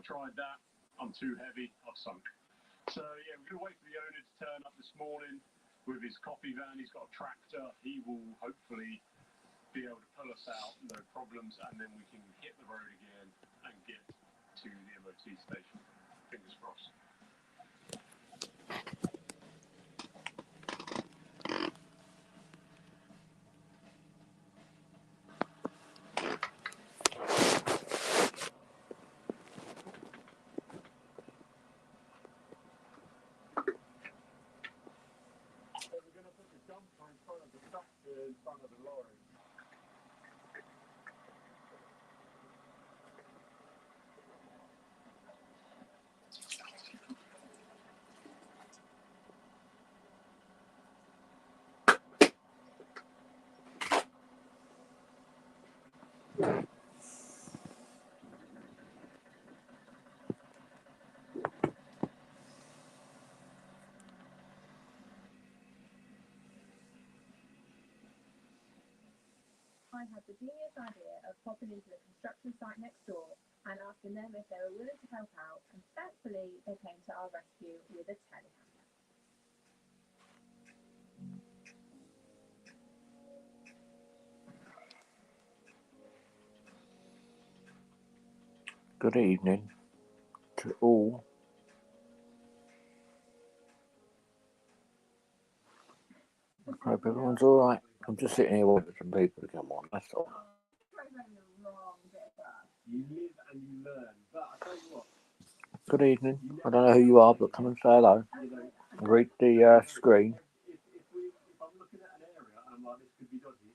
tried that. I'm too heavy. I've sunk. So yeah, we're going to wait for the owner to turn up this morning with his coffee van. He's got a tractor. He will hopefully be able to pull us out, no problems, and then we can hit the road again and get to the MOT station. Fingers crossed. So we're going to put the dumper in front of the tractor in front of the lorry. I had the genius idea of popping into the construction site next door and asking them if they were willing to help out, and thankfully they came to our rescue with a telehandler. Good evening to all. Hope everyone's alright. I'm just sitting here waiting for some people to come on, that's all. You live and you learn. But I tell you what. Good evening. I don't know who you are, but come and say hello. Read the screen. If I'm looking at an area and I'm like, this could be dodgy,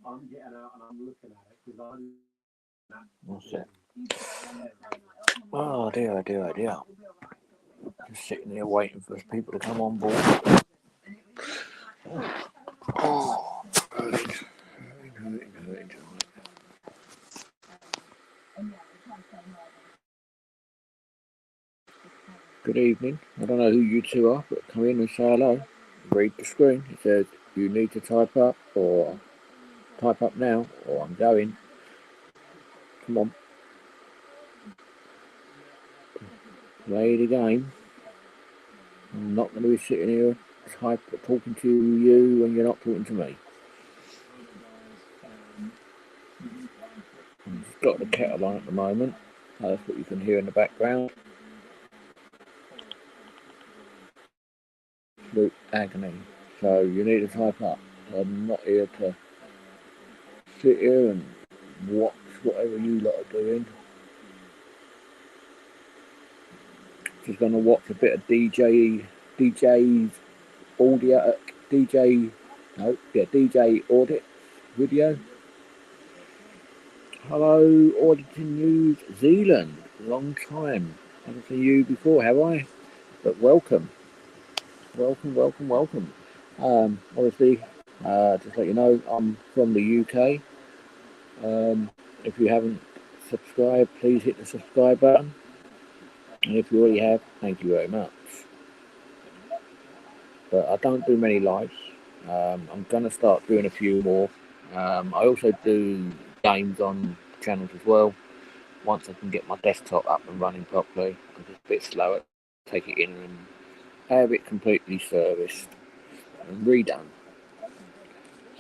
I'm getting out and I'm looking at it because I'm. That's it. Oh dear, oh dear, oh dear. Just sitting here waiting for people to come on board. Oh, good. Good evening. I don't know who you two are, but come in and say hello. Read the screen. It says you need to type up, or type up now, or I'm going. Come on. Play the game. I'm not going to be sitting here talking to you when you're not talking to me. I've just got the kettle on at the moment. That's what you can hear in the background. Absolute agony. So you need to type up. I'm not here to sit here and watch whatever you lot are doing. Just going to watch a bit of DJ Audit video. Hello, Auditing News Zealand. Long time. Haven't seen you before, have I? But welcome. Welcome. Obviously, just let you know, I'm from the UK. If you haven't subscribed, please hit the subscribe button. And if you already have, thank you very much. But I don't do many lives. I'm going to start doing a few more. I also do games on channels as well. Once I can get my desktop up and running properly, because it's a bit slower, take it in and have it completely serviced and redone.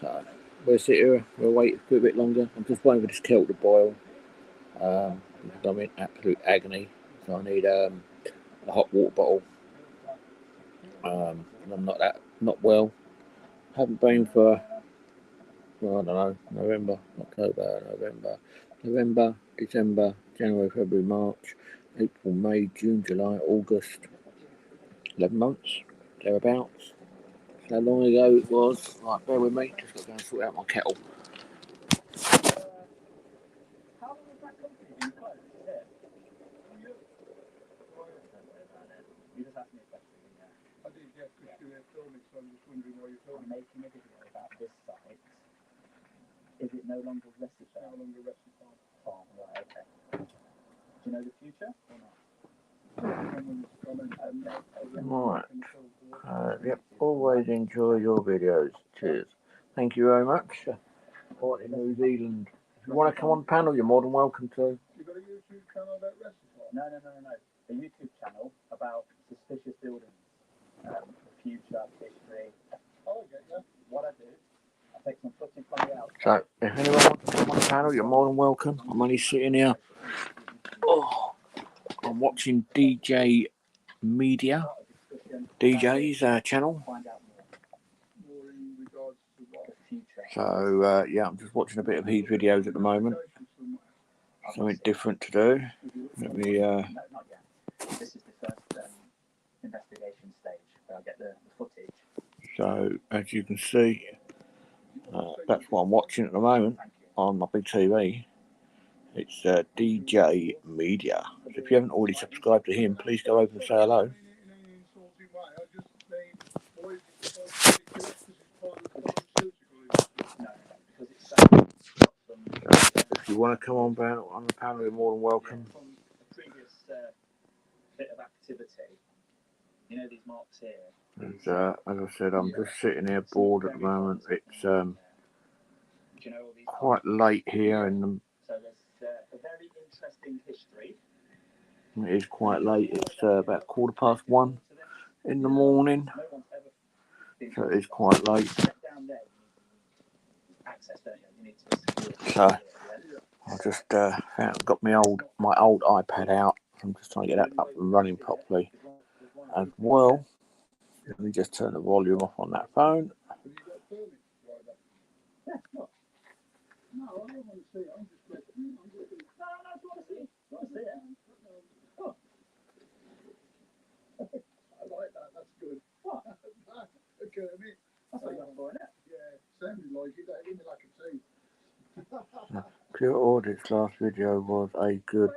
So we'll sit here, we'll wait for a bit longer. I'm just waiting for this kettle to boil. I'm in absolute agony, so I need a hot water bottle. I'm not well. Haven't been for, well, I don't know, November, December, January, February, March, April, May, June, July, August. 11 months, thereabouts. How long ago it was. Right, bear with me, just got to go and sort out my kettle. How long has that company been closed? You just asked me a question, yeah. I did, yeah, because you were filming, so I'm just wondering why you're filming. I'm making a video about this site. Is it no longer Rested Farm? No longer Rested Farm. Right, okay. Do you know the future or not? Right. Yep, always enjoy your videos. Cheers. Thank you very much. In New Zealand. If you want to come on the panel, you're more than welcome to. You got a YouTube channel about Rested Farm? No. A YouTube channel about suspicious buildings, future, history. Oh, okay, yeah. What I do, I take some footage from the outside. So if anyone wants to come on the panel, you're more than welcome. I'm only sitting here. Oh, I'm watching DJ Media, DJ's channel. Find out more in regards to what the future. So yeah, I'm just watching a bit of his videos at the moment. Something different to do. Let me. No, not yet. This is the first investigation stage where I get the footage. So as you can see, that's what I'm watching at the moment on my big TV. It's DJ Media. So if you haven't already subscribed to him, please go over and say hello. If you want to come on the panel, you're more than welcome. From the previous bit of activity, you know these marks here. And as I said, I'm just sitting here bored at the moment. It's quite late here in the. So there's a very interesting history. It is quite late. It's about 1:15 in the morning, so it is quite late. So I just got my old iPad out. I'm just trying to get that up and running properly as well. Let me just turn the volume off on that phone. Pure Audit's last video was a good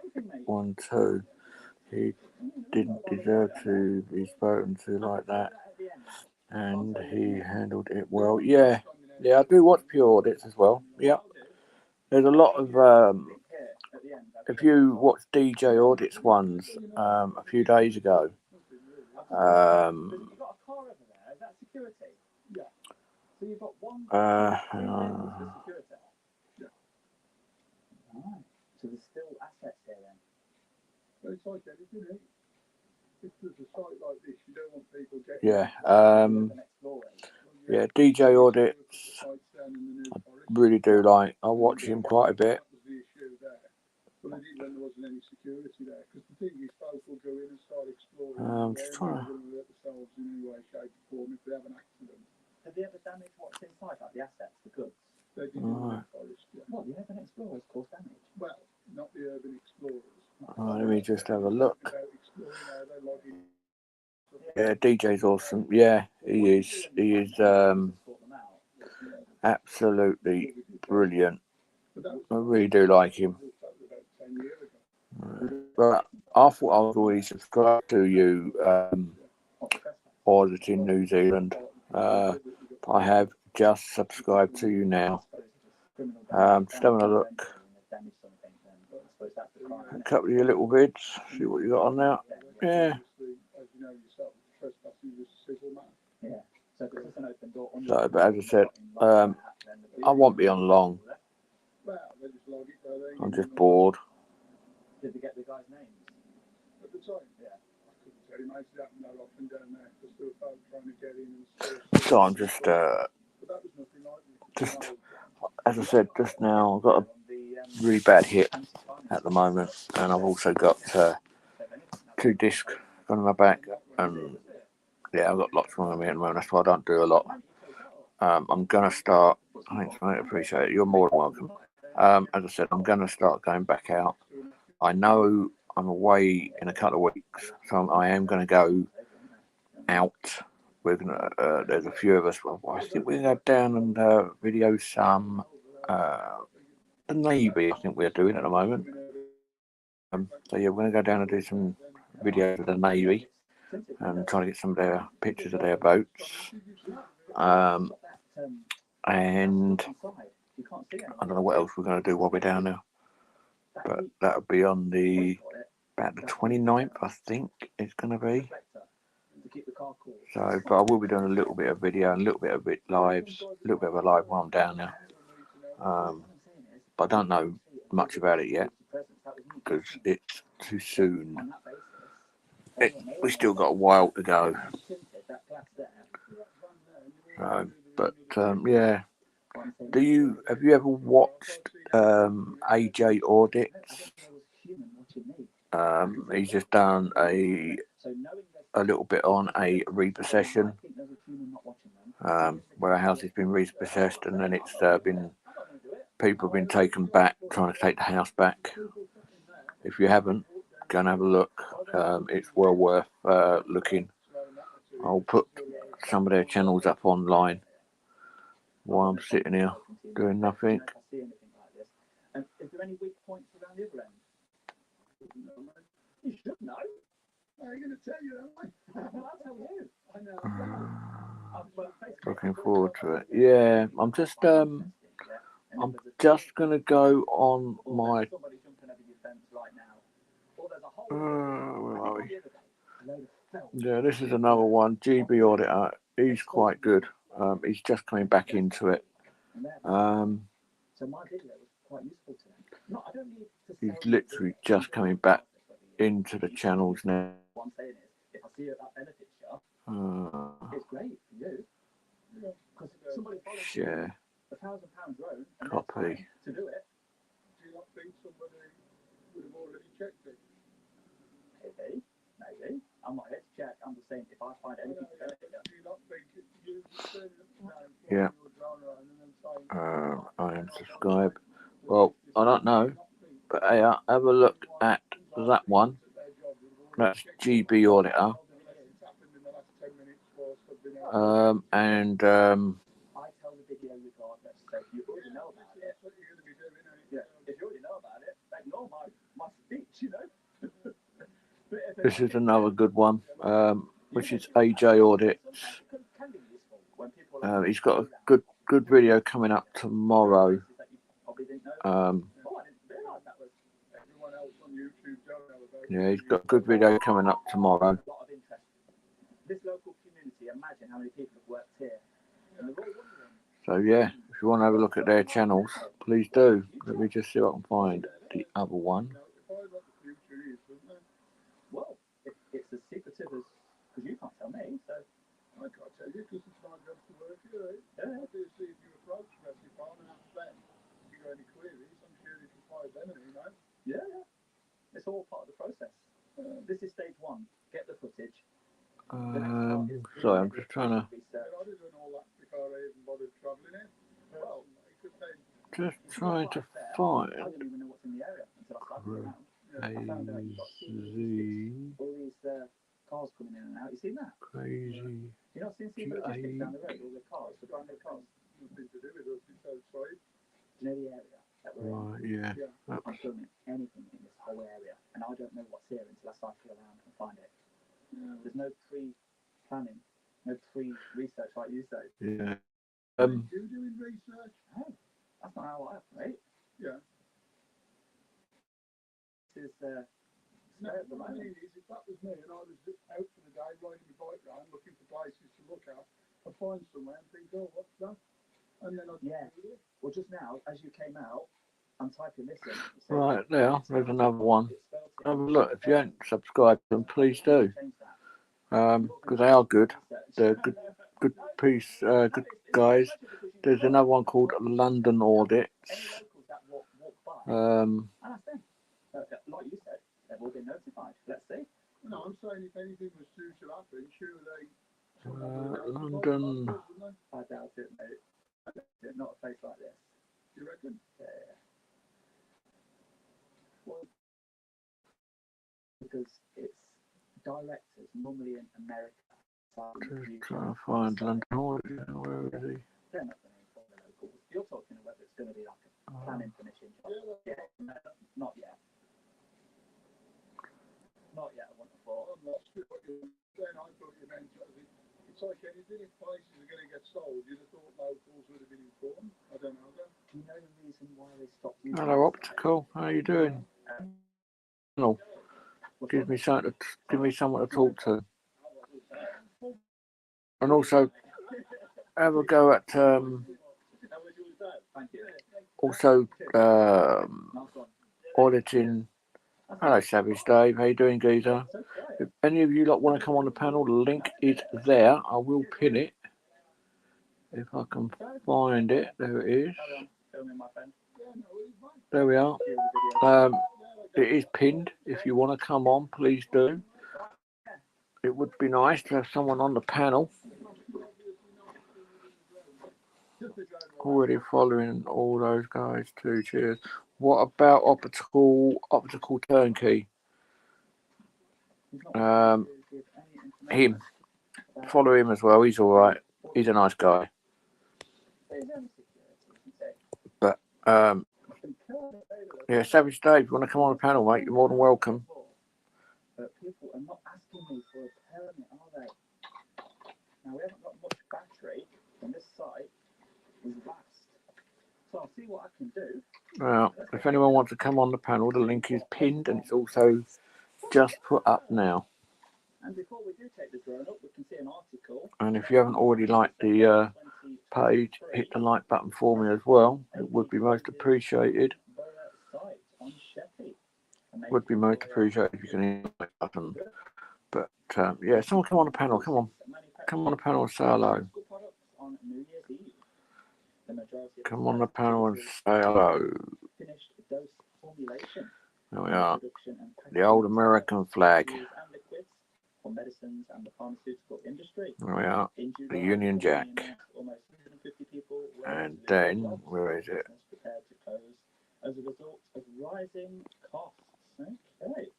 one too. He didn't deserve to be spoken to like that, and he handled it well. Yeah, I do watch Pure Audits as well. Yeah, there's a lot of if you watch DJ Audits ones a few days ago, hang on. So there's still assets here then. But it's like that, isn't it? If there's a site like this, you don't want people getting. Yeah, DJ Audits. I really do like. I watch him quite a bit. That was the issue there. Well, they didn't when there wasn't any security there. Because the thing is, folk will go in and start exploring. Just trying to. Hurt themselves in any way, shape, or form if they have an accident. Have they ever damaged what's inside, like the assets, the goods? They did in the forest, yeah. What, the urban explorers caused damage? Well, not the urban explorers. Let me just have a look. Yeah, DJ's awesome. Yeah, he is. He is absolutely brilliant. I really do like him. But I thought I was already subscribed to you, or is it in New Zealand? I have just subscribed to you now. Just having a look. A couple of your little vids. See what you got on now. Yeah. So, but as I said, I won't be on long. I'm just bored. Did they get the guy's names? At the time? Yeah. I couldn't tell you, mate. It happened that often down there because there were folk trying to get in and so I'm just as I said just now, I've got a really bad hip at the moment, and I've also got 2 discs on my back, and yeah, I've got lots wrong with me at the moment. That's why I don't do a lot. I'm gonna start. Thanks, mate. Appreciate it. You're more than welcome. As I said, I'm gonna start going back out. I know I'm away in a couple of weeks, so I am gonna go out. We're gonna. There's a few of us. Well, I think we're gonna go down and video some. The Navy, I think we're doing at the moment. So yeah, we're gonna go down and do some videos of the Navy and try to get some of their pictures of their boats. And I don't know what else we're going to do while we're down there, but that'll be on about the 29th, I think it's going to be. So, but I will be doing a little bit of video and a little bit of lives, a little bit of a live while I'm down there. But I don't know much about it yet. because it's too soon. On that basis, We still got a while to go. that glass there. But yeah. Have you ever watched AJ Audits? He's just done a little bit on a repossession, where a house has been repossessed and then it's been people have been taken back, trying to take the house back. If you haven't, go and have a look. It's well worth looking. I'll put some of their channels up online while I'm sitting here doing nothing. And is there any weak points around the other end? You should know. I'm going to tell you that. I'll tell you. I know. Looking forward to it. Yeah, I'm just gonna go on my. Where are we? Yeah, this is another one. GB Auditor. He's quite good. He's just coming back into it. He's literally just coming back into the channels now. Share. Copy. Do you not think somebody would have already checked it? Maybe. I'm not here to check. I'm just saying if I find anything to benefit Do you not think you yeah. I am subscribed. Well, I don't know, but hey, have a look at that one. That's GB Auditor. And I tell the video regardless. So if you already know about it, if you already know about it, ignore my speech, you know. This is another good one, which is AJ Audits. He's got a good video coming up tomorrow. Yeah, he's got a good video coming up tomorrow. This local community, imagine how many people have worked here. So yeah, if you want to have a look at their channels, please do. Let me just see if I can find the other one. Well, it's as secretive as because you can't tell me, so I can't tell you because it's my job to work here. Yeah. Obviously, if you approach Rescue Farm and ask them if you got any queries, I'm sure you can find them an email. Yeah. It's all part of the process. This is stage one. Get the footage. Sorry, I'm just trying to. I didn't all that before I even bothered travelling in. Well, Just trying to find. I didn't even know what's in the area until I started around. Crazy. All these cars coming in and out. You seen that? Crazy. You not seen logistics down the road? All the cars, the brand new cars. Nothing to do with us. It's outside. Do you know the area that we're in? Right, yeah. I'm filming anything in this whole area, and I don't know what's here until I cycle around and find it. There's no pre-planning, no pre-research like you say. Yeah. You doing research? Oh, that's not how I operate. Yeah. This is no, what I mean is, if that was me and I was out for the day riding my bike around looking for places to look at, I'd find somewhere and think, oh, what's that? And then I'd do it. Well, just now, as you came out, I'm typing this in. Right there, there's another one. Have a look. If you haven't subscribed, then please do. Because they are good. They're good piece, good guys. There's another one called London Audits. Like you said, they've all been notified. Let's see. No, I'm saying if anything was to happen, sure they. London. I doubt it, mate. Not a place like this. You reckon? Yeah. Well, because it's directors normally in America. Just trying to find London Audits. Where is he? They're not going to inform the locals. You're talking whether it's going to be like a planning permission job. Yeah, no, not yet. Not yet, I wouldn't have thought. I'm not sure what you're saying. I thought you meant it's like anything. If places are going to get sold, you'd have thought locals would have been informed. I don't know. Do you know the reason why they stopped using Hello, Optical. How are you doing? No. Give me something to talk to. And also, have a go at also auditing Hello, Savage Dave. How you doing, geezer? If any of you lot want to come on the panel, the link is there. I will pin it if I can find it. There it is. There we are. It is pinned. If you want to come on, please do. It would be nice to have someone on the panel. Already following all those guys too. Cheers. What about optical turnkey? Him. Follow him as well. He's all right. He's a nice guy. But yeah, Savage Dave, if you want to come on the panel, mate, you're more than welcome. But people are not asking me for a permit, are they? Now we haven't got much battery, and this site is vast. So I'll see what I can do. Well, if anyone wants to come on the panel, the link is pinned and it's also just put up now. And before we do take the drone up, we can see an article. And if you haven't already liked the page, hit the like button for me as well. It would be most appreciated. Would be most appreciated if you can hit the like button. But yeah, someone come on the panel. Come on. Come on the panel and say hello. Come on the panel and say hello. There we are. The old American flag. There we are. The Union Jack. And then, where is it? As a result of rising costs. Okay.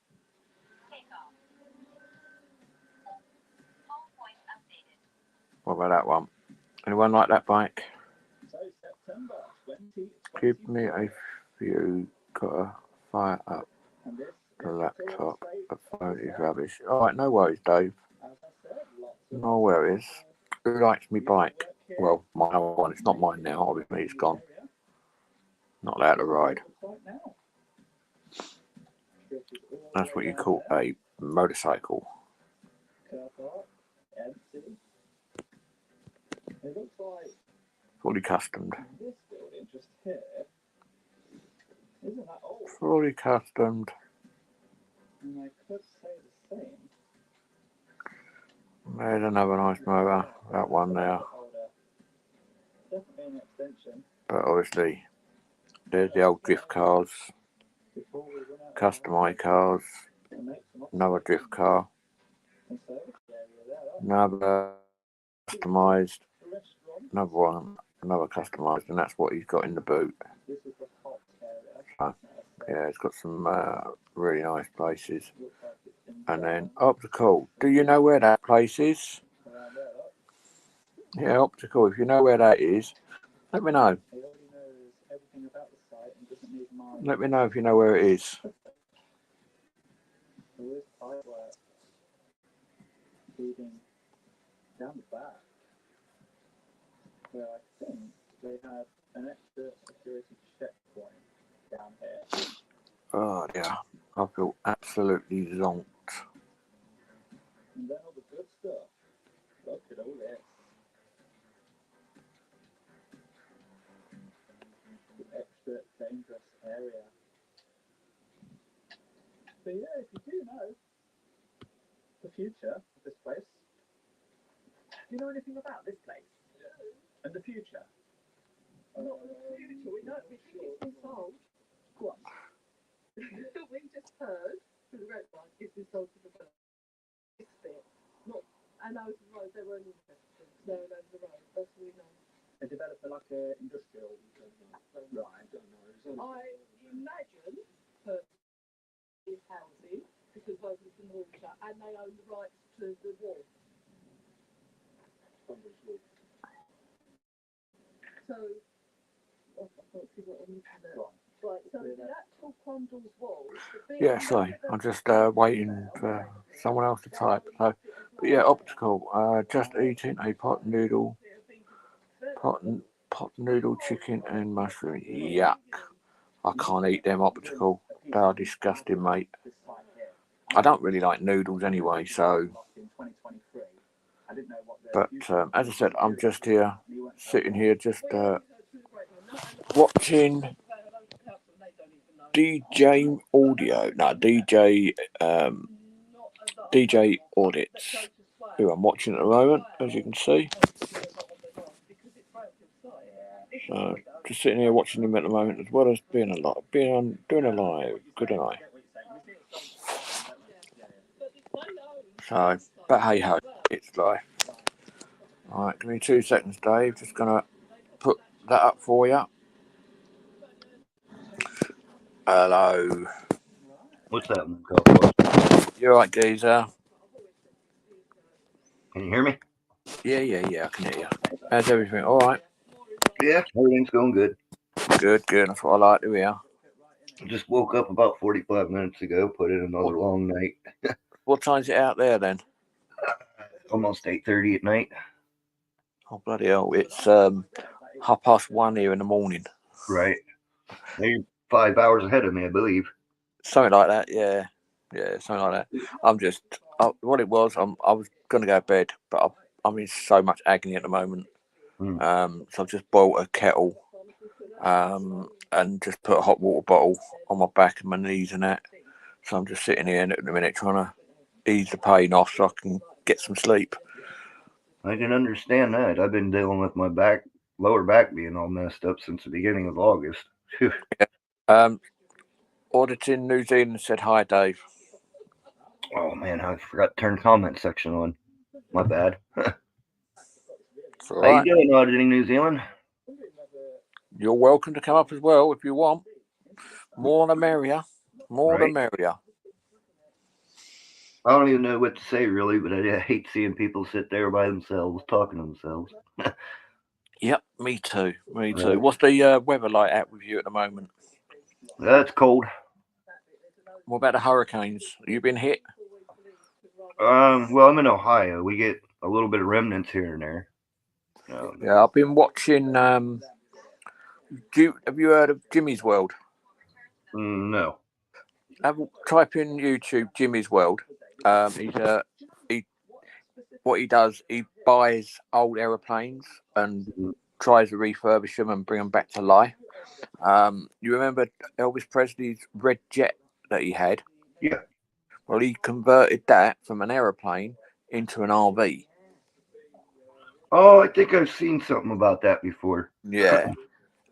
What about that one? Anyone like that bike? So September 2020. Give me a few. Gotta fire up the laptop. The phone is rubbish. Alright, no worries, Dave. No worries. Who likes me bike? Well, my other one. It's not mine now. Obviously, it's gone. Not allowed to ride. That's what you call a motorcycle. It looks like Fully customed. this building just here. Isn't that old? Fully customed. And I could say the same. There's another nice motor. That one there. Definitely an extension. But obviously, there's the old drift cars. Customised cars. Another drift car. Another customised. Another one. Another customised. And that's what he's got in the boot. So, yeah, it's got some really nice places. And then optical. Do you know where that place is? Yeah, optical. If you know where that is, let me know. Let me know if you know where it is. Down the back, where I think they have an extra security checkpoint down here. Oh yeah, I feel absolutely zonked. And then all the good stuff. Look at all this. The extra dangerous area. But yeah, if you do know the future of this place, do you know anything about this place? And the future? Not the future, we don't, we think it's been sold. What? We just heard through the grapevine, it's been sold to the developer. This bit, not, and over the road, they weren't interested. No, over the road, that's what we know. A developer like an industrial? Right, I don't know. I imagine that it's housing, because both of them water, and they own the rights to the wall. So, I can't see what I'm looking at. Right, so the actual Crondall's wall. Yeah, sorry, I'm just waiting for someone else to type. So, but yeah, optical. Just eating a pot noodle chicken and mushroom. Yuck! I can't eat them optical. They are disgusting, mate. I don't really like noodles anyway, so. But as I said, I'm just here, sitting here, just watching DJ Audio. No, DJ Audits, who I'm watching at the moment, as you can see. So just sitting here watching him at the moment, as well as doing a live. Good night. So, but hey ho, it's live. Alright, give me 2 seconds, Dave. Just gonna put that up for you. Hello. What's happening, Cowboy? You alright, geezer? Can you hear me? Yeah, I can hear you. How's everything? Alright? Yeah, everything's going good. Good. That's what I like to hear. Just woke up about 45 minutes ago, put in another long night. What time's it out there then? Almost 8:30 at night. Oh, bloody hell. It's 1:30 here in the morning. Right. You're 5 hours ahead of me, I believe. Something like that, yeah. Yeah, something like that. What it was, I was going to go to bed, but I'm in so much agony at the moment. So I've just boiled a kettle and just put a hot water bottle on my back and my knees and that. So I'm just sitting here at the minute trying to ease the pain off so I can get some sleep. I can understand that. I've been dealing with my lower back being all messed up since the beginning of August. Yeah. Auditing New Zealand said hi, Dave. Oh man, I forgot to turn comment section on. My bad. How you doing, Auditing New Zealand? You're welcome to come up as well if you want. More the merrier. The merrier. I don't even know what to say really, but I hate seeing people sit there by themselves talking to themselves. Yep, me too. Right. What's the weather like out with you at the moment? It's cold. What about the hurricanes? Have you been hit? Well, I'm in Ohio. We get a little bit of remnants here and there. Yeah, I've been watching. Have you heard of Jimmy's World? No. Type in YouTube Jimmy's World. What he does, he buys old aeroplanes and tries to refurbish them and bring them back to life. You remember Elvis Presley's red jet that he had? Yeah. Well, he converted that from an aeroplane into an RV. Oh, I think I've seen something about that before. Yeah.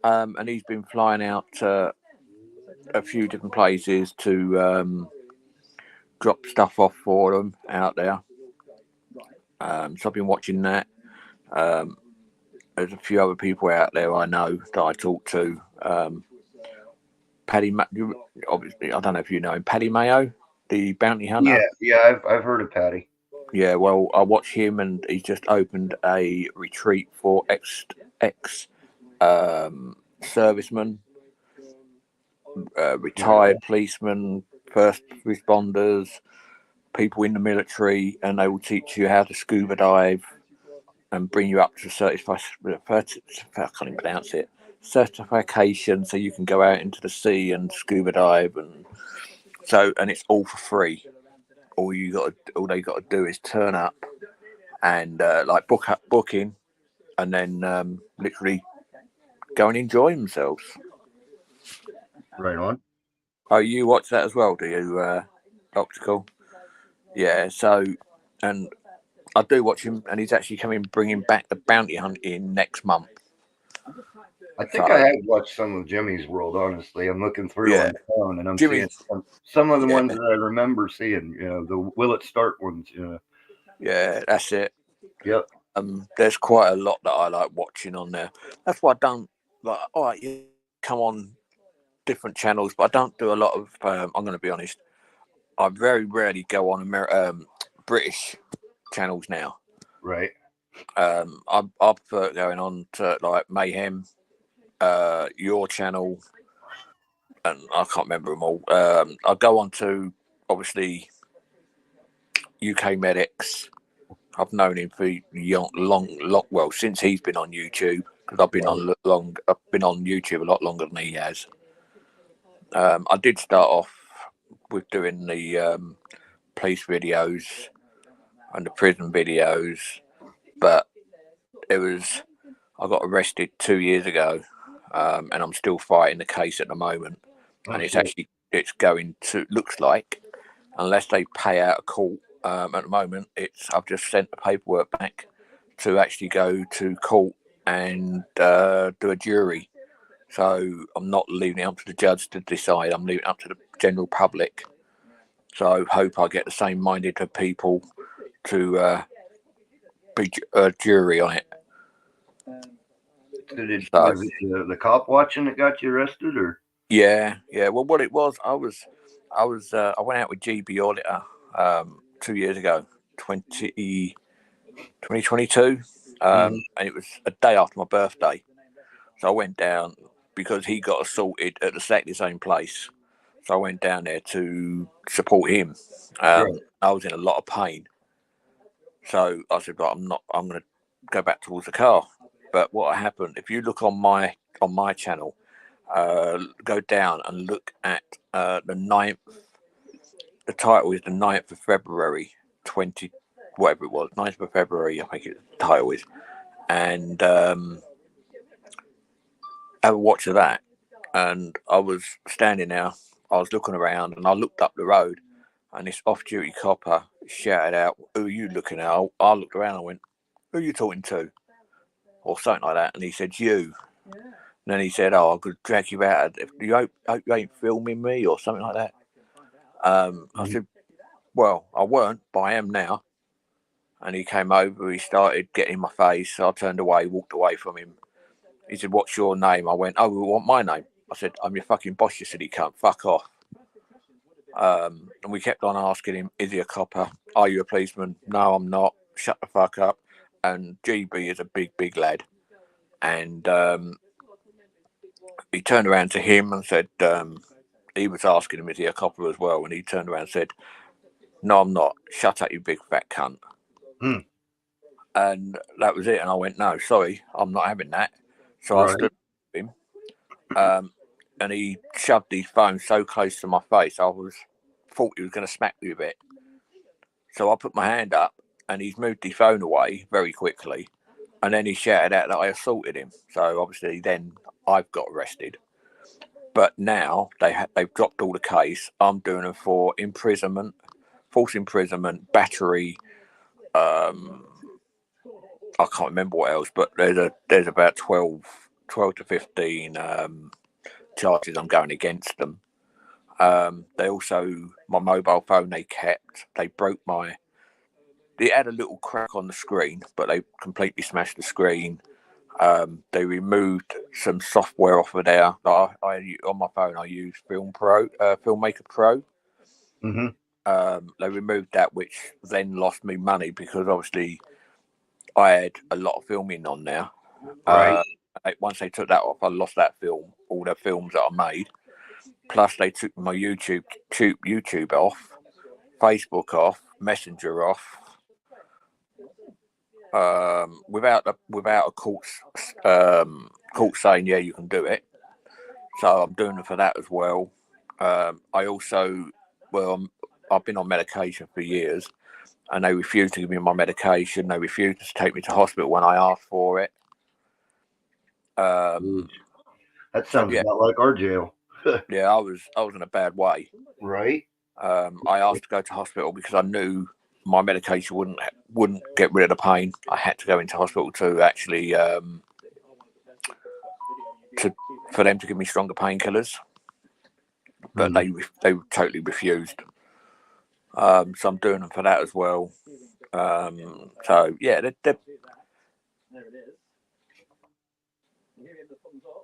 And he's been flying out to a few different places to drop stuff off for them out there. So I've been watching that. There's a few other people out there I know that I talk to. Paddy, obviously, I don't know if you know him. Paddy Mayo, the bounty hunter. Yeah, I've heard of Paddy. Yeah, well, I watch him, and he's just opened a retreat for ex servicemen, retired policemen, first responders, people in the military, and they will teach you how to scuba dive and bring you up to I can't even pronounce it, certification, so you can go out into the sea and scuba dive, and it's all for free. All they got to do is turn up and booking, and then literally go and enjoy themselves. Right on. Oh, you watch that as well, do you, Optical? Yeah. So, and I do watch him, and he's actually bringing back the bounty hunting next month. I think I have watched some of Jimmy's World. Honestly, I'm looking through on the phone, and I'm seeing some of the ones that I remember seeing. The Will It Start ones. Yeah, that's it. Yep. There's quite a lot that I like watching on there. That's why I don't like. All right, you come on different channels, but I don't do a lot of. I'm going to be honest. I very rarely go on British channels now. Right. I prefer going on to like Mayhem, your channel, and I can't remember them all. I go on to obviously UK Medics. I've known him for long, since he's been on YouTube, because I've been on YouTube a lot longer than he has. I did start off with doing the police videos and the prison videos, but I got arrested 2 years ago, and I'm still fighting the case at the moment. and it's going to, looks like, unless they pay out of court. At the moment, I've just sent the paperwork back to actually go to court and do a jury. So I'm not leaving it up to the judge to decide. I'm leaving it up to the general public. So I hope I get the same minded of people to be a jury on it. Was it the cop watching that got you arrested, or? Yeah. Well, what it was, I went out with GB Auditor 2 years ago, 2022, and it was a day after my birthday. So I went down because he got assaulted at exactly the same place. So I went down there to support him. I was in a lot of pain. So I said, right, I'm going to go back towards the car. But what happened, if you look on my channel, go down and look at the 9th, the title is the 9th of February, 20, whatever it was, 9th of February, I think the title is. And have a watch of that, and I was standing there, I was looking around, and I looked up the road, and this off-duty copper shouted out, "Who are you looking at?" I looked around and went, "Who are you talking to?" Or something like that, and he said, "You." Yeah. And then he said, "Oh, I could drag you out. If you hope you ain't filming me," or something like that. I said, "Well, I weren't, but I am now." And he came over, he started getting in my face, so I turned away, walked away from him. He said, "What's your name?" I went, "Oh, we want my name." I said, "I'm your fucking boss, you silly cunt. Fuck off." And we kept on asking him, "Is he a copper? Are you a policeman?" "No, I'm not. Shut the fuck up." And GB is a big lad. And he turned around to him and said, he was asking him, "Is he a copper as well?" And he turned around and said, "No, I'm not. Shut up, you big fat cunt." And that was it. And I went, "No, sorry, I'm not having that." So I stood with him, and he shoved his phone so close to my face, I thought he was going to smack me with it. So I put my hand up, and he's moved his phone away very quickly, and then he shouted out that I assaulted him. So obviously, then I've got arrested. But now they've dropped all the case. I'm doing it for imprisonment, false imprisonment, battery. I can't remember what else, but there's about 12 to 15 charges I'm going against them. They also, my mobile phone they kept. They broke it had a little crack on the screen, but they completely smashed the screen. They removed some software off of there. I on my phone I use Filmmaker Pro. They removed that, which then lost me money because obviously I had a lot of filming on there. Once they took that off, I lost that film, all the films that I made. Plus, they took my YouTube off, Facebook off, Messenger off, without a court saying, "Yeah, you can do it." So I'm doing it for that as well. I also, I've been on medication for years, and they refused to give me my medication. They refused to take me to hospital when I asked for it. That sounds about like our jail. Yeah, I was in a bad way. Right. I asked to go to hospital because I knew my medication wouldn't get rid of the pain. I had to go into hospital to actually for them to give me stronger painkillers, but they totally refused. So I'm doing them for that as well. So yeah,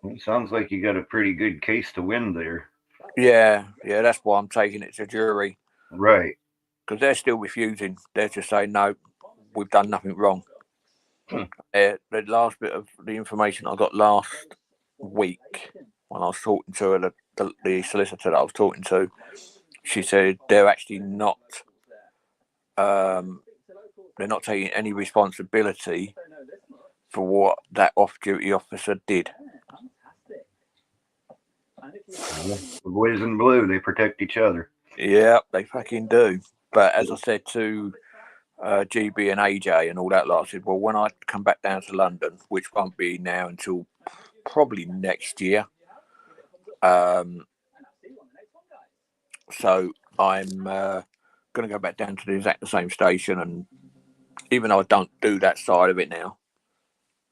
it sounds like you got a pretty good case to win there. Yeah, that's why I'm taking it to jury. Right. Because they're still refusing. They're just saying, "No, we've done nothing wrong." The last bit of the information I got last week when I was talking to her, the solicitor that I was talking to, she said they're actually not they're not taking any responsibility for what that off-duty officer did. The boys in blue, they protect each other. Yeah, they fucking do. But as I said to GB and AJ and all that lot, I said, well, when I come back down to London, which won't be now until probably next year, So I'm going to go back down to the exact same station, and even though I don't do that side of it now,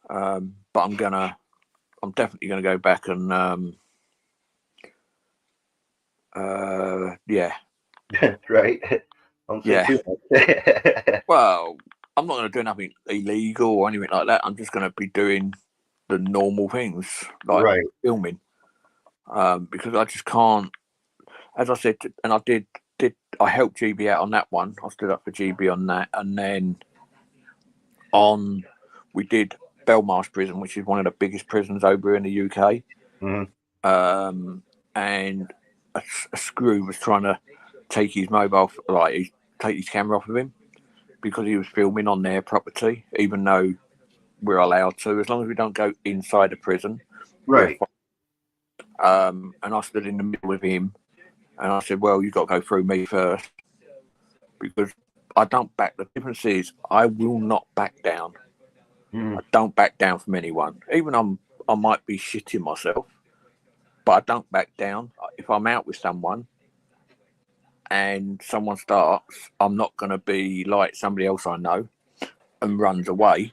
but I'm definitely gonna go back and yeah. Right. Don't say too much. Well, I'm not gonna do nothing illegal or anything like that. I'm just gonna be doing the normal things like filming, because I just can't. As I said, and I helped GB out on that one. I stood up for GB on that, and then we did Belmarsh Prison, which is one of the biggest prisons over in the UK. Mm-hmm. And a screw was trying to take his take his camera off of him because he was filming on their property, even though we're allowed to, as long as we don't go inside the prison. Right. And I stood in the middle with him, and I said, "Well, you've got to go through me first, because I don't back." The difference is, I will not back down. Mm-hmm. I don't back down from anyone, even I might be shitting myself, but I don't back down. If I'm out with someone and someone starts, I'm not going to be like somebody else I know and runs away.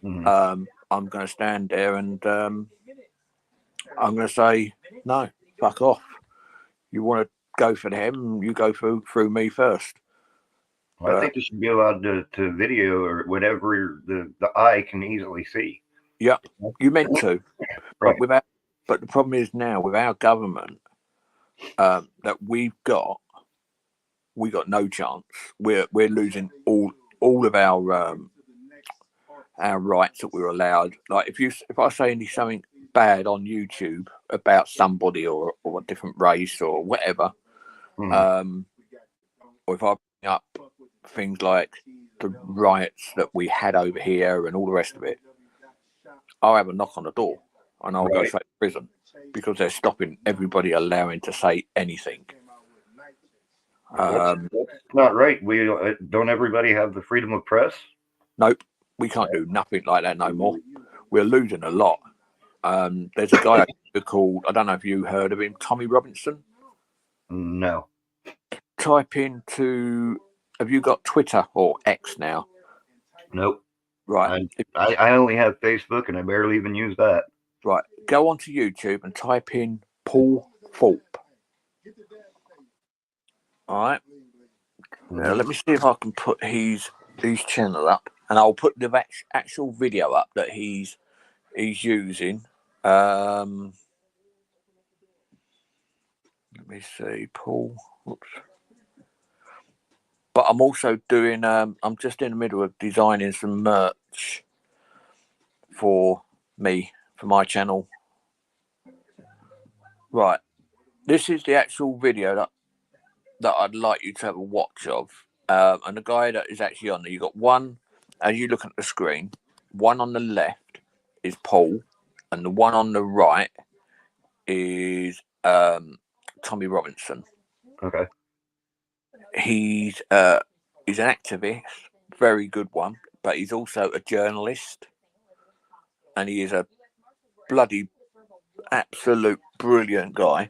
Mm-hmm. I'm going to stand there and I'm going to say, no, fuck off. You want to go for them, you go through me first. Well, I think you should be allowed to video or whatever the eye can easily see. Yeah, you meant to. Right. But the problem is now with our government that we got no chance. We're losing all of our rights that we're allowed. Like if I say something bad on YouTube about somebody or a different race or whatever, or if I bring up things like the riots that we had over here and all the rest of it, I'll have a knock on the door and I'll go straight to prison because they're stopping everybody allowing to say anything. That's not right. We don't everybody have the freedom of press? Nope, we can't do nothing like that no more. We're losing a lot. There's a guy called, I don't know if you heard of him, Tommy Robinson. No. Type into, have you got Twitter or X now? Nope. Right. I only have Facebook and I barely even use that. Right. Go onto YouTube and type in Paul Thorpe. All right. Now, let me see if I can put his channel up, and I'll put the actual video up that he's using. Let me see, Paul. Whoops. But I'm also doing. I'm just in the middle of designing some merch for my channel. Right. This is the actual video that I'd like you to have a watch of. And the guy that is actually on there, you got one, as you look at the screen, one on the left is Paul, and the one on the right is Tommy Robinson. Okay. He's an activist, very good one, but he's also a journalist, and he is a bloody absolute brilliant guy.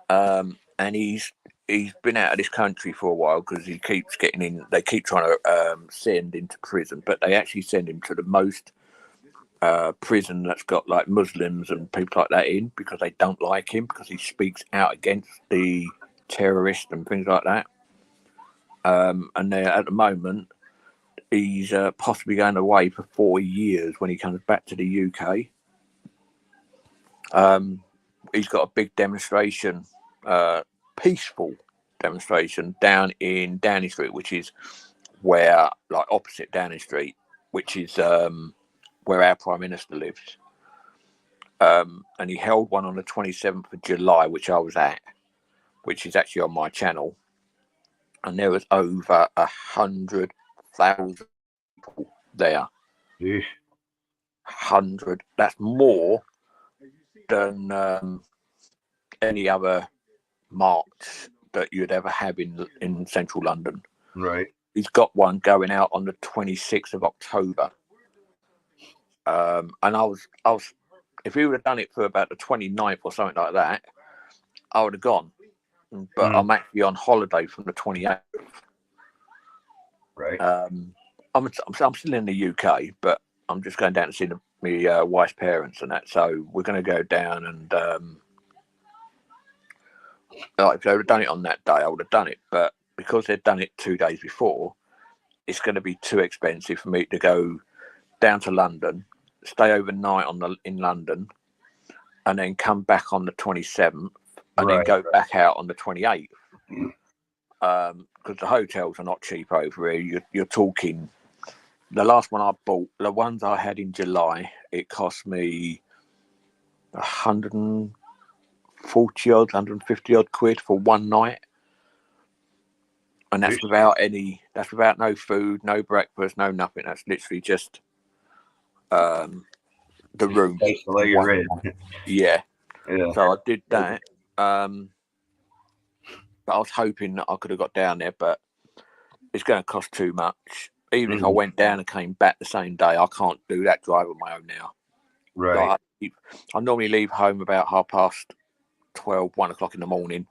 And he's been out of this country for a while because he keeps getting in. They keep trying to send him to prison, but they actually send him to the most prison that's got like Muslims and people like that in because they don't like him because he speaks out against the terrorists and things like that. And they're at the moment he's possibly going away for 4 years when he comes back to the UK. He's got a big demonstration. Peaceful demonstration down in Downing Street, which is where, like, opposite Downing Street, which is where our Prime Minister lives. And he held one on the 27th of July, which I was at, which is actually on my channel. And there was over 100,000 people there. 100. That's more than any other march that you'd ever have in central London. Right. He's got one going out on the 26th of October. And I was if he would have done it for about the 29th or something like that, I would have gone. but I'm actually on holiday from the 28th. Right. I'm still in the UK, but I'm just going down to see my wife's parents and that. So we're going to go down and if they would have done it on that day, I would have done it. But because they'd done it 2 days before, it's going to be too expensive for me to go down to London, stay overnight in London, and then come back on the 27th, and then go back out on the 28th. Because the hotels are not cheap over here. You're talking. The last one I bought, the ones I had in July, it cost me 140 odd, 150 odd quid for one night, and that's without no food, no breakfast, no nothing. That's literally just the room. Yeah. So I did that. But I was hoping that I could have got down there, but it's going to cost too much. Even if I went down and came back the same day, I can't do that drive on my own now. Right. I normally leave home about 12:30, 1 o'clock in the morning.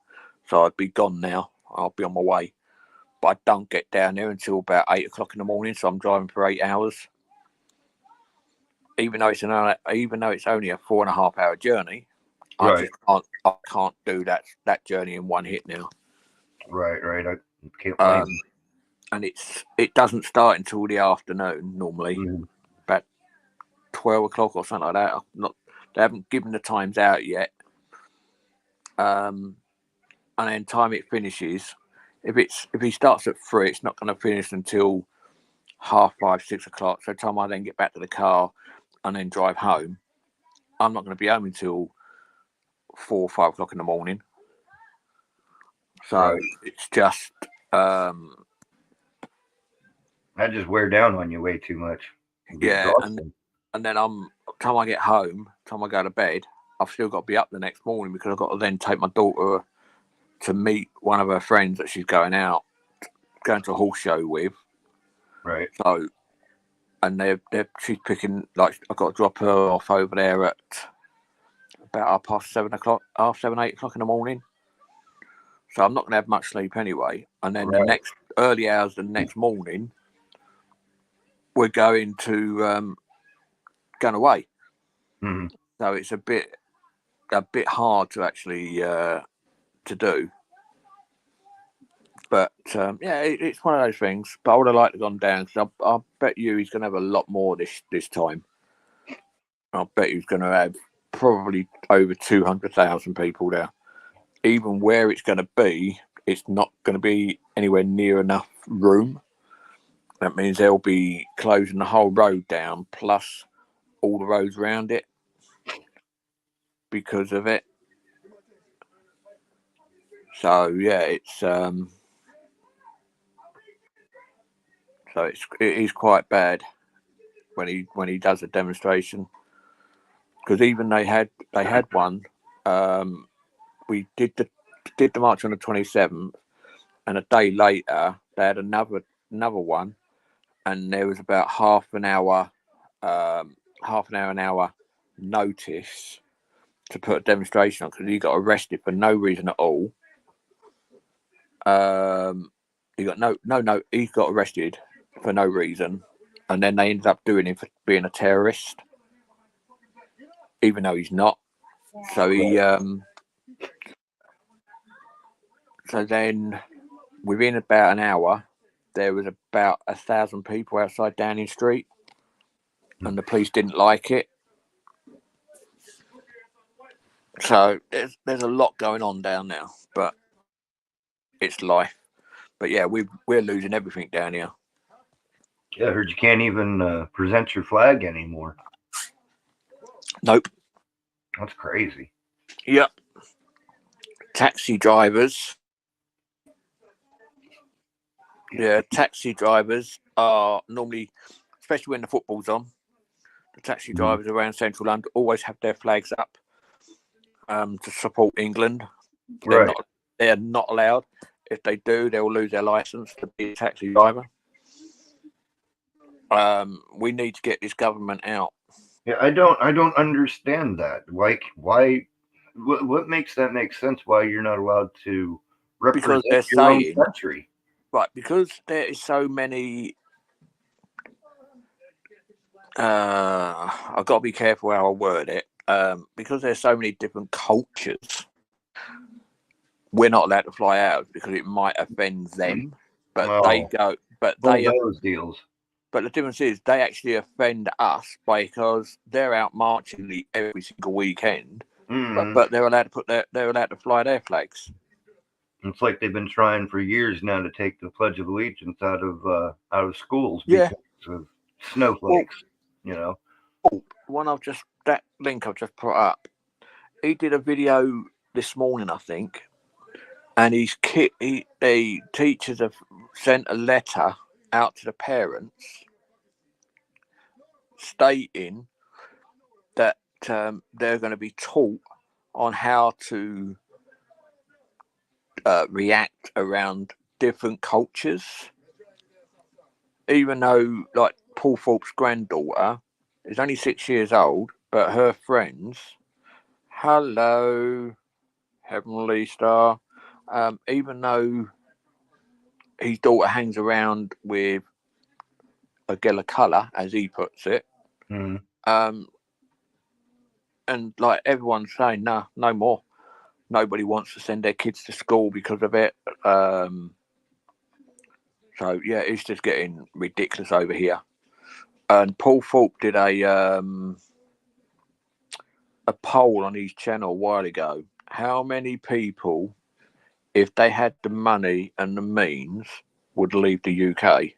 So I'd be gone now. I'll be on my way. But I don't get down there until about 8 o'clock in the morning. So I'm driving for 8 hours. Even though it's only a 4.5 hour journey, I can't do that journey in one hit now. Right. I can't blame you. And it doesn't start until the afternoon normally, about 12 o'clock or something like that. They haven't given the times out yet. And then time it finishes. If he starts at 3, it's not going to finish until 5:30, 6 o'clock. So time I then get back to the car and then drive home, I'm not going to be home until 4 or 5 o'clock in the morning. So it's just that just wear down on you way too much. Yeah, and then time I get home, time I go to bed, I've still got to be up the next morning because I've got to then take my daughter to meet one of her friends that she's going to a horse show with. Right. So, and she's picking, like, I've got to drop her off over there at about 7 o'clock, 8 o'clock in the morning. So I'm not going to have much sleep anyway. And then the next early hours the next morning, we're going away. So it's a bit hard to actually to do. But it's one of those things. But I would have liked to have gone down because I bet you he's going to have a lot more this time. I bet he's going to have probably over 200,000 people there. Even where it's going to be, it's not going to be anywhere near enough room. That means they'll be closing the whole road down, plus all the roads around it because of it. So yeah, it is quite bad when he does a demonstration, because even they had one. We did the march on the 27th, and a day later they had another one, and there was about half an hour notice to put a demonstration on because he got arrested for no reason at all. He got arrested for no reason, and then they ended up doing him for being a terrorist, even though he's not. So so then within about an hour, there was about 1,000 people outside Downing Street, and the police didn't like it. So there's a lot going on down there, but it's life. But yeah, we're losing everything down here. Yeah, I heard you can't even present your flag anymore. Nope. That's crazy. Yep. Taxi drivers. Yeah, taxi drivers are normally, especially when the football's on, the taxi drivers around central London always have their flags up to support England. They're not allowed. If they do, they will lose their license to be a taxi driver. We need to get this government out. Yeah, I don't understand that. Like, why? What makes that make sense? Why you're not allowed to because they're saying country. Right, because there is so many. I've got to be careful how I word it. Because there's so many different cultures, we're not allowed to fly out because it might offend them. But they go. But they those deals. But the difference is they actually offend us because they're out marching every single weekend. But they're allowed to they're allowed to fly their flags. It's like they've been trying for years now to take the Pledge of Allegiance out of schools because of snowflakes. That link I've just put up. He did a video this morning, I think, and the teachers have sent a letter out to the parents stating that they're going to be taught on how to react around different cultures. Even though, like, Paul Thorpe's granddaughter is only 6 years old, but her friends, hello, Heavenly Star, even though his daughter hangs around with a girl of colour, as he puts it, and like everyone's saying, no more. Nobody wants to send their kids to school because of it. So yeah, it's just getting ridiculous over here. And Paul Thorpe did a poll on his channel a while ago. How many people, if they had the money and the means, would leave the UK?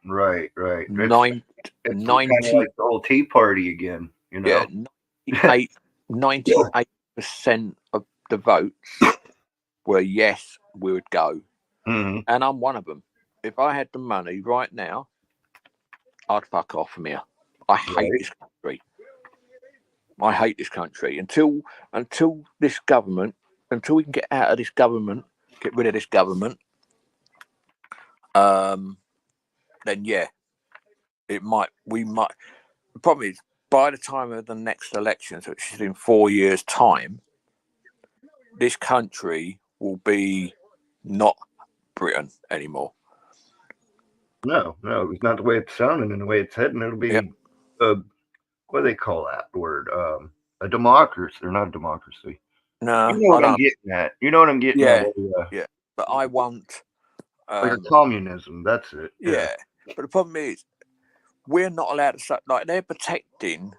Right. It's 90, kind of like the old Tea Party again, Yeah, 98% of the votes were yes, we would go. And I'm one of them. If I had the money right now, I'd fuck off from here. I hate this country. I hate this country. Until this government, until we can get out of this government, get rid of this government, then yeah, we might. The problem is, by the time of the next elections, which is in 4 years' time, this country will be not Britain anymore. No, it's not the way it's sounding and the way it's heading. It'll be what do they call that word? A democracy. They're not a democracy. No, you know what I'm getting at. You know what I'm getting at. Yeah, but I want like a communism. That's it. Yeah, but the problem is we're not allowed to. Like, they're protecting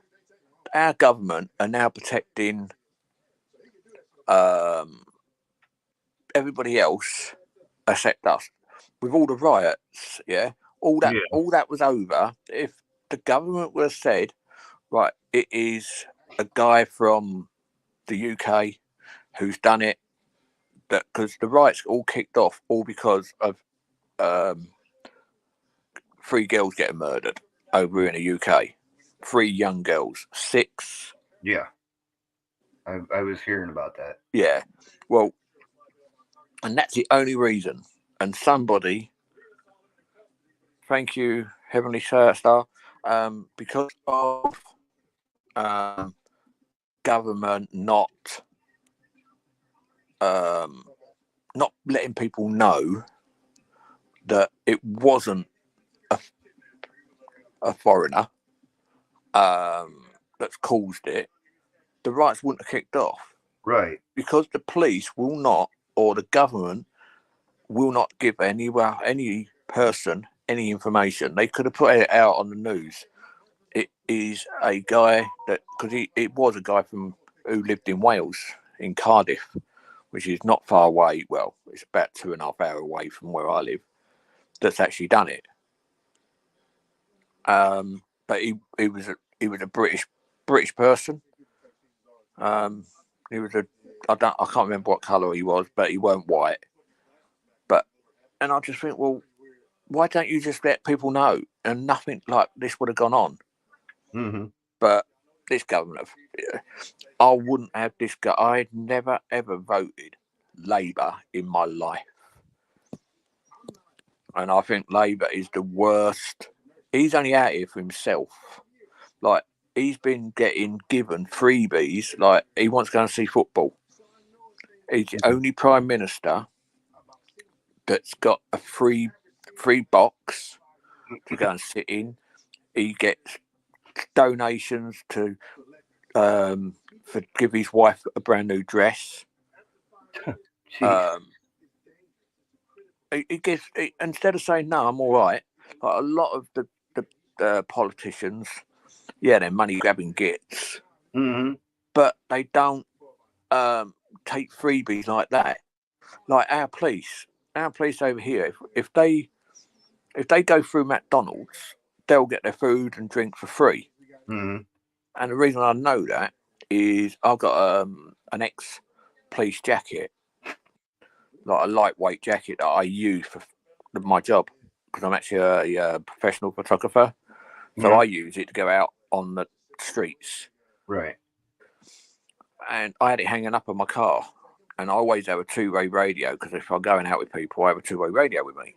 our government are now protecting everybody else except us. With all the riots, all that was over. If the government would have said, right, it is a guy from the UK who's done it, that because the riots all kicked off all because of 3 girls getting murdered over in the UK. 3 young girls, 6. Yeah, I was hearing about that. Yeah, well, and that's the only reason. And somebody, thank you, Heavenly Star, because of government not letting people know that it wasn't a foreigner that's caused it, the riots wouldn't have kicked off. Right. Because the police will not, or the government will not give any person any information. They could have put it out on the news. It is a guy because it was a guy who lived in Wales, in Cardiff, which is not far away. Well, it's about 2.5 hours away from where I live. That's actually done it. But he was a British person. He was I can't remember what colour he was, but he weren't white. And I just think, well, why don't you just let people know? And nothing like this would have gone on. But this government, I wouldn't have this guy. I'd never ever voted Labour in my life, and I think Labour is the worst. He's only out here for himself. Like, he's been given freebies. Like, he wants to go and see football. He's the only Prime Minister that's got a free box to go and sit in. He gets donations to for give his wife a brand new dress. He gives instead of saying no, I'm all right. Like a lot of the politicians, yeah, they're money grabbing gits, but they don't take freebies like that. Like our police over here, if they go through McDonald's, they'll get their food and drink for free. And the reason I know that is I've got an ex-police jacket, like a lightweight jacket that I use for my job because I'm actually a professional photographer. So I use it to go out on the streets. Right. And I had it hanging up on my car. And I always have a two-way radio because if I'm going out with people, I have a two-way radio with me.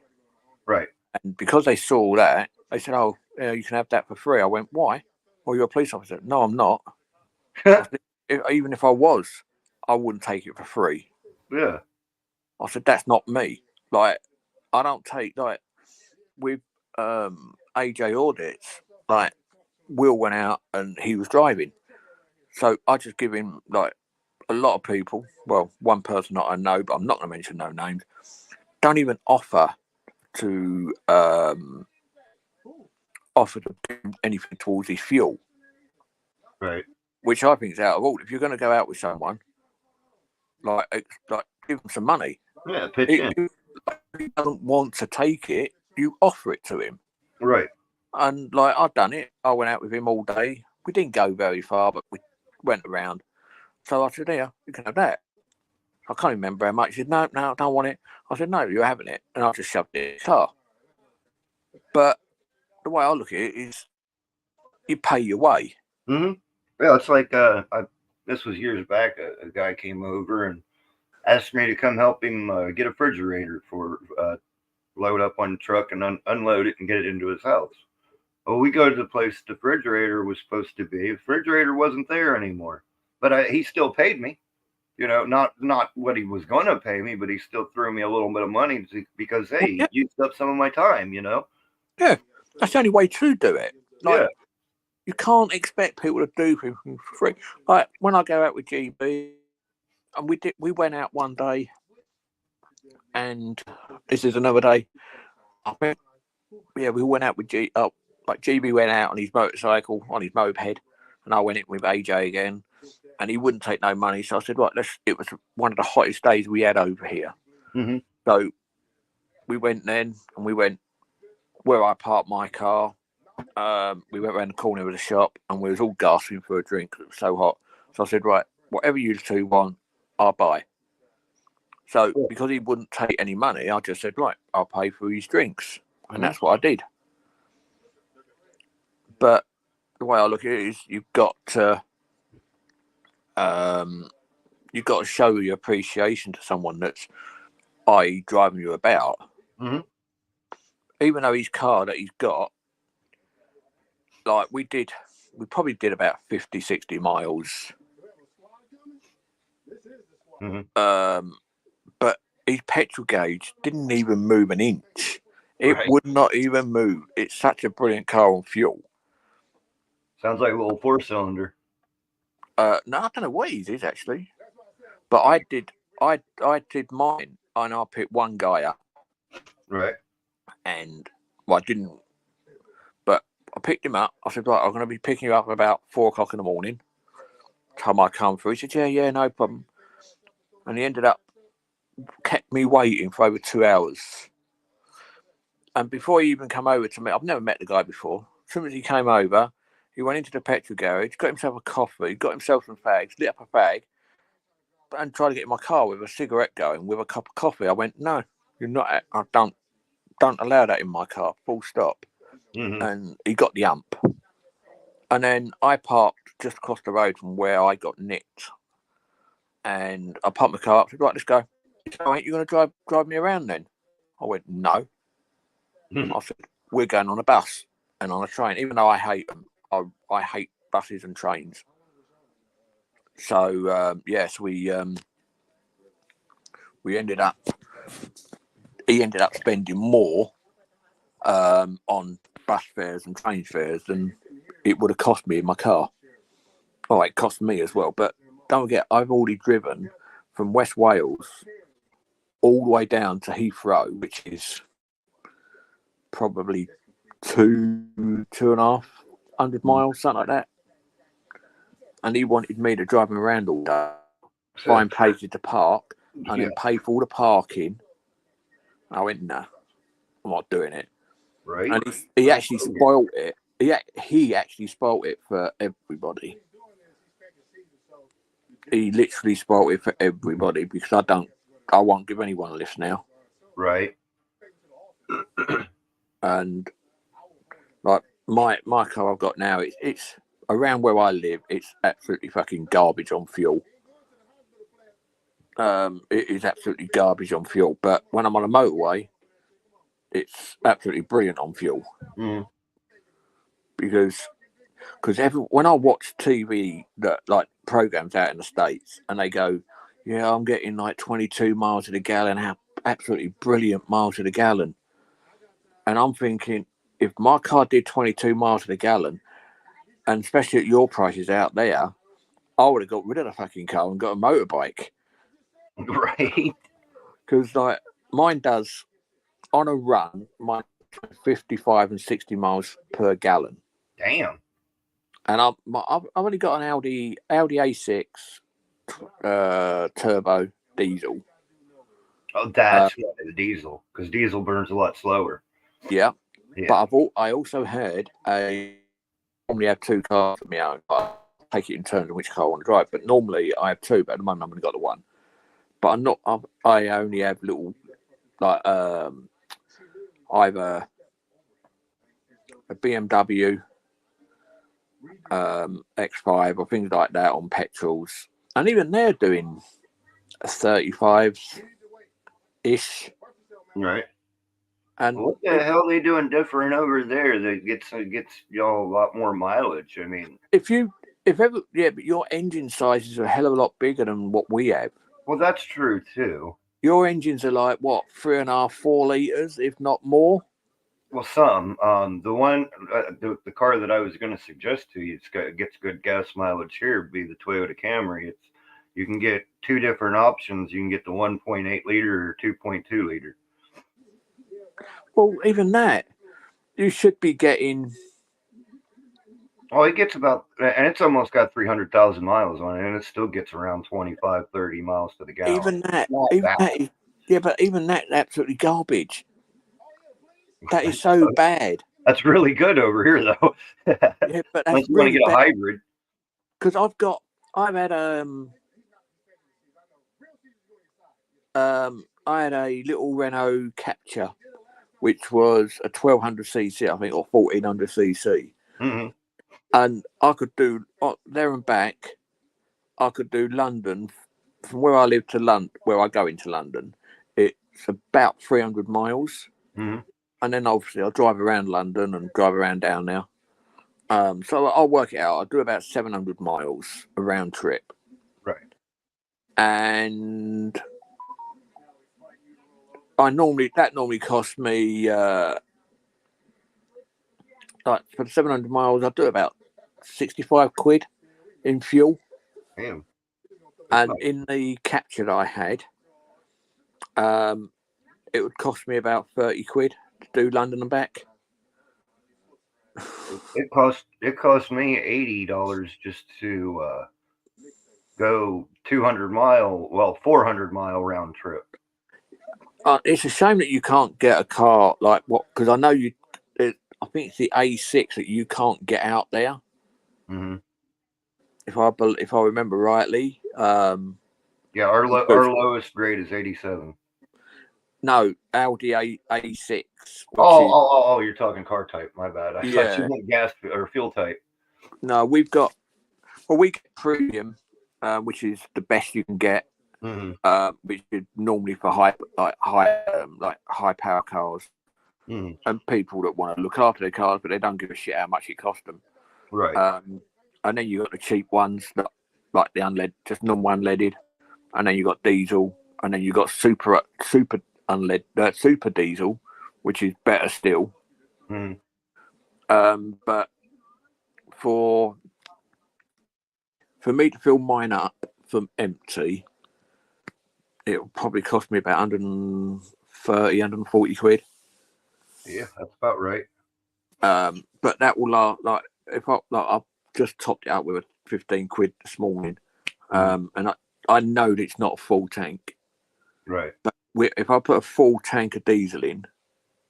Right. And because they saw that, they said, "Oh, yeah, you can have that for free." I went, "Why?" "Well, you're a police officer." "No, I'm not." I said, even if I was, I wouldn't take it for free. Yeah. I said, "That's not me. Like, I don't take like with AJ audits. Like, Will went out and he was driving, so I just give him like a lot of people. Well, one person that I know, but I'm not going to mention no names. Don't even offer to anything towards his fuel. Right. Which I think is out of order. If you're going to go out with someone, like give them some money. Yeah, pitch in. If he doesn't want to take it, you offer it to him. Right. And like I've done it. I went out with him all day. We didn't go very far, but we went around. So I said, "Here, you can have that." I can't remember how much. He said, No, I don't want it. I said, "No, you're having it." And I just shoved it in the car. But the way I look at it is you pay your way. Yeah, it's like this was years back. A guy came over and asked me to come help him get a refrigerator for load up on the truck and unload it and get it into his house. Well, we go to the place the refrigerator was supposed to be. The refrigerator wasn't there anymore, but he still paid me. You know, not what he was going to pay me, but he still threw me a little bit of money because, hey, he used up some of my time, you know? Yeah, that's the only way to do it. Like, yeah. You can't expect people to do things for free. Like, when I go out with GB, and we went out one day, and this is another day, I think, yeah, we went out with GB went out on his motorcycle, on his moped, and I went in with AJ again. And he wouldn't take no money, so I said, "Right, it was one of the hottest days we had over here." So we went then, and we went where I parked my car. We went around the corner of the shop, and we was all gasping for a drink. It was so hot. So I said, "Right, whatever you two want, I'll buy." So because he wouldn't take any money, I just said, "Right, I'll pay for his drinks," and that's what I did. But the way I look at it is, you've got to show your appreciation to someone that's, i.e., driving you about. Even though his car that he's got, like we probably did about 50, 60 miles. But his petrol gauge didn't even move an inch. It would not even move. It's such a brilliant car on fuel. Sounds like a little 4-cylinder. No, I don't know what his is actually. But I did mine, and I picked one guy up. Right. And I didn't. But I picked him up. I said, "Right, I'm going to be picking you up about 4 o'clock in the morning. Time I come through." He said, "Yeah, no problem." And he kept me waiting for over 2 hours. And before he even came over to me, I've never met the guy before. As soon as he came over, he went into the petrol garage, got himself a coffee, got himself some fags, lit up a fag, and tried to get in my car with a cigarette going with a cup of coffee. I went, "No, you're not. I don't allow that in my car. Full stop." And he got the ump. And then I parked just across the road from where I got nicked. And I parked my car up. Said, "Right, let's go." He said, "Oh, ain't you going to drive me around then?" I went, "No." I said, "We're going on a bus and on a train." Even though I hate them, I hate buses and trains. So yes, we he ended up spending more on bus fares and train fares than it would have cost me in my car. Oh, it cost me as well. But don't forget, I've already driven from West Wales all the way down to Heathrow, which is probably 2,500 miles, something like that. And he wanted me to drive him around all day, find places to park, and then pay for all the parking. I went, nah, I'm not doing it. Right. And he actually spoilt it. He actually spoilt it for everybody. He literally spoilt it for everybody because I won't give anyone a lift now. Right. And like my car I've got now, it's around where I live. It's absolutely fucking garbage on fuel. It is absolutely garbage on fuel. But when I'm on a motorway, it's absolutely brilliant on fuel. Because when I watch TV that like programs out in the States and they go, yeah, I'm getting like 22 miles to the gallon, absolutely brilliant miles to the gallon. And I'm thinking, if my car did 22 miles to the gallon, and especially at your prices out there, I would have got rid of the fucking car and got a motorbike. Right. Because like mine does on a run, mine 55 and 60 miles per gallon. Damn. And I've only got an Audi A6 turbo diesel. Oh, that's why the diesel, because diesel burns a lot slower. Yeah. But I also heard I normally have two cars of my own. I take it in terms of which car I want to drive. But normally I have two, but at the moment I've only got the one. But I only have little like either a BMW X5 or things like that on petrols, and even they're doing 35s ish. Right. And what the hell are they doing different over there that gets y'all a lot more mileage? I mean, but your engine sizes are a hell of a lot bigger than what we have. Well, that's true too. Your engines are like what, 3.5, 4 liters, if not more. Well, some. The one, the car that I was going to suggest to you, gets good gas mileage here, would be the Toyota Camry. You can get two different options. You can get the 1.8 liter or 2.2 liter. Well, even that, you should be getting. Oh, it gets about, and it's almost got 300,000 miles on it, and it still gets around 25, 30 miles to the gallon. Even that, but even that's absolutely garbage. That is so bad. That's really good over here, though. Yeah, but that's unless you want to get a hybrid. Because I had a little Renault Capture, which was a 1200cc, I think, or 1400cc. Mm-hmm. And I could do there and back. I could do London from where I live to London, where I go into London. It's about 300 miles. Mm-hmm. And then obviously I'll drive around London and drive around down there. So I'll work it out. I'll do about 700 miles a round trip. Right. And that normally costs me like for 700 miles, I do about 65 quid in fuel. Damn. And in the Capture that I had, it would cost me about 30 quid to do London and back. It cost me $80 just to go 400 mile round trip. It's a shame that you can't get a car like what, because I know I think it's the A6 that you can't get out there. Mm-hmm. If I remember rightly. Yeah, our lowest grade is 87. No, Audi A6. Oh, you're talking car type. My bad. I thought you meant gas or fuel type. No, we get premium, which is the best you can get. Mm-hmm. Which is normally for high power cars. Mm-hmm. And people that want to look after their cars, but they don't give a shit how much it costs them. Right. And then you got the cheap ones that like the unleaded, just non-unleaded, and then you got diesel, and then you got super super diesel, which is better still. Mm. But for me to fill mine up from empty, it'll probably cost me about 130, 140 quid. Yeah, that's about right. But that will like if I've just topped it up with a 15 quid this morning, and I know that it's not a full tank, Right. but if I put a full tank of diesel in,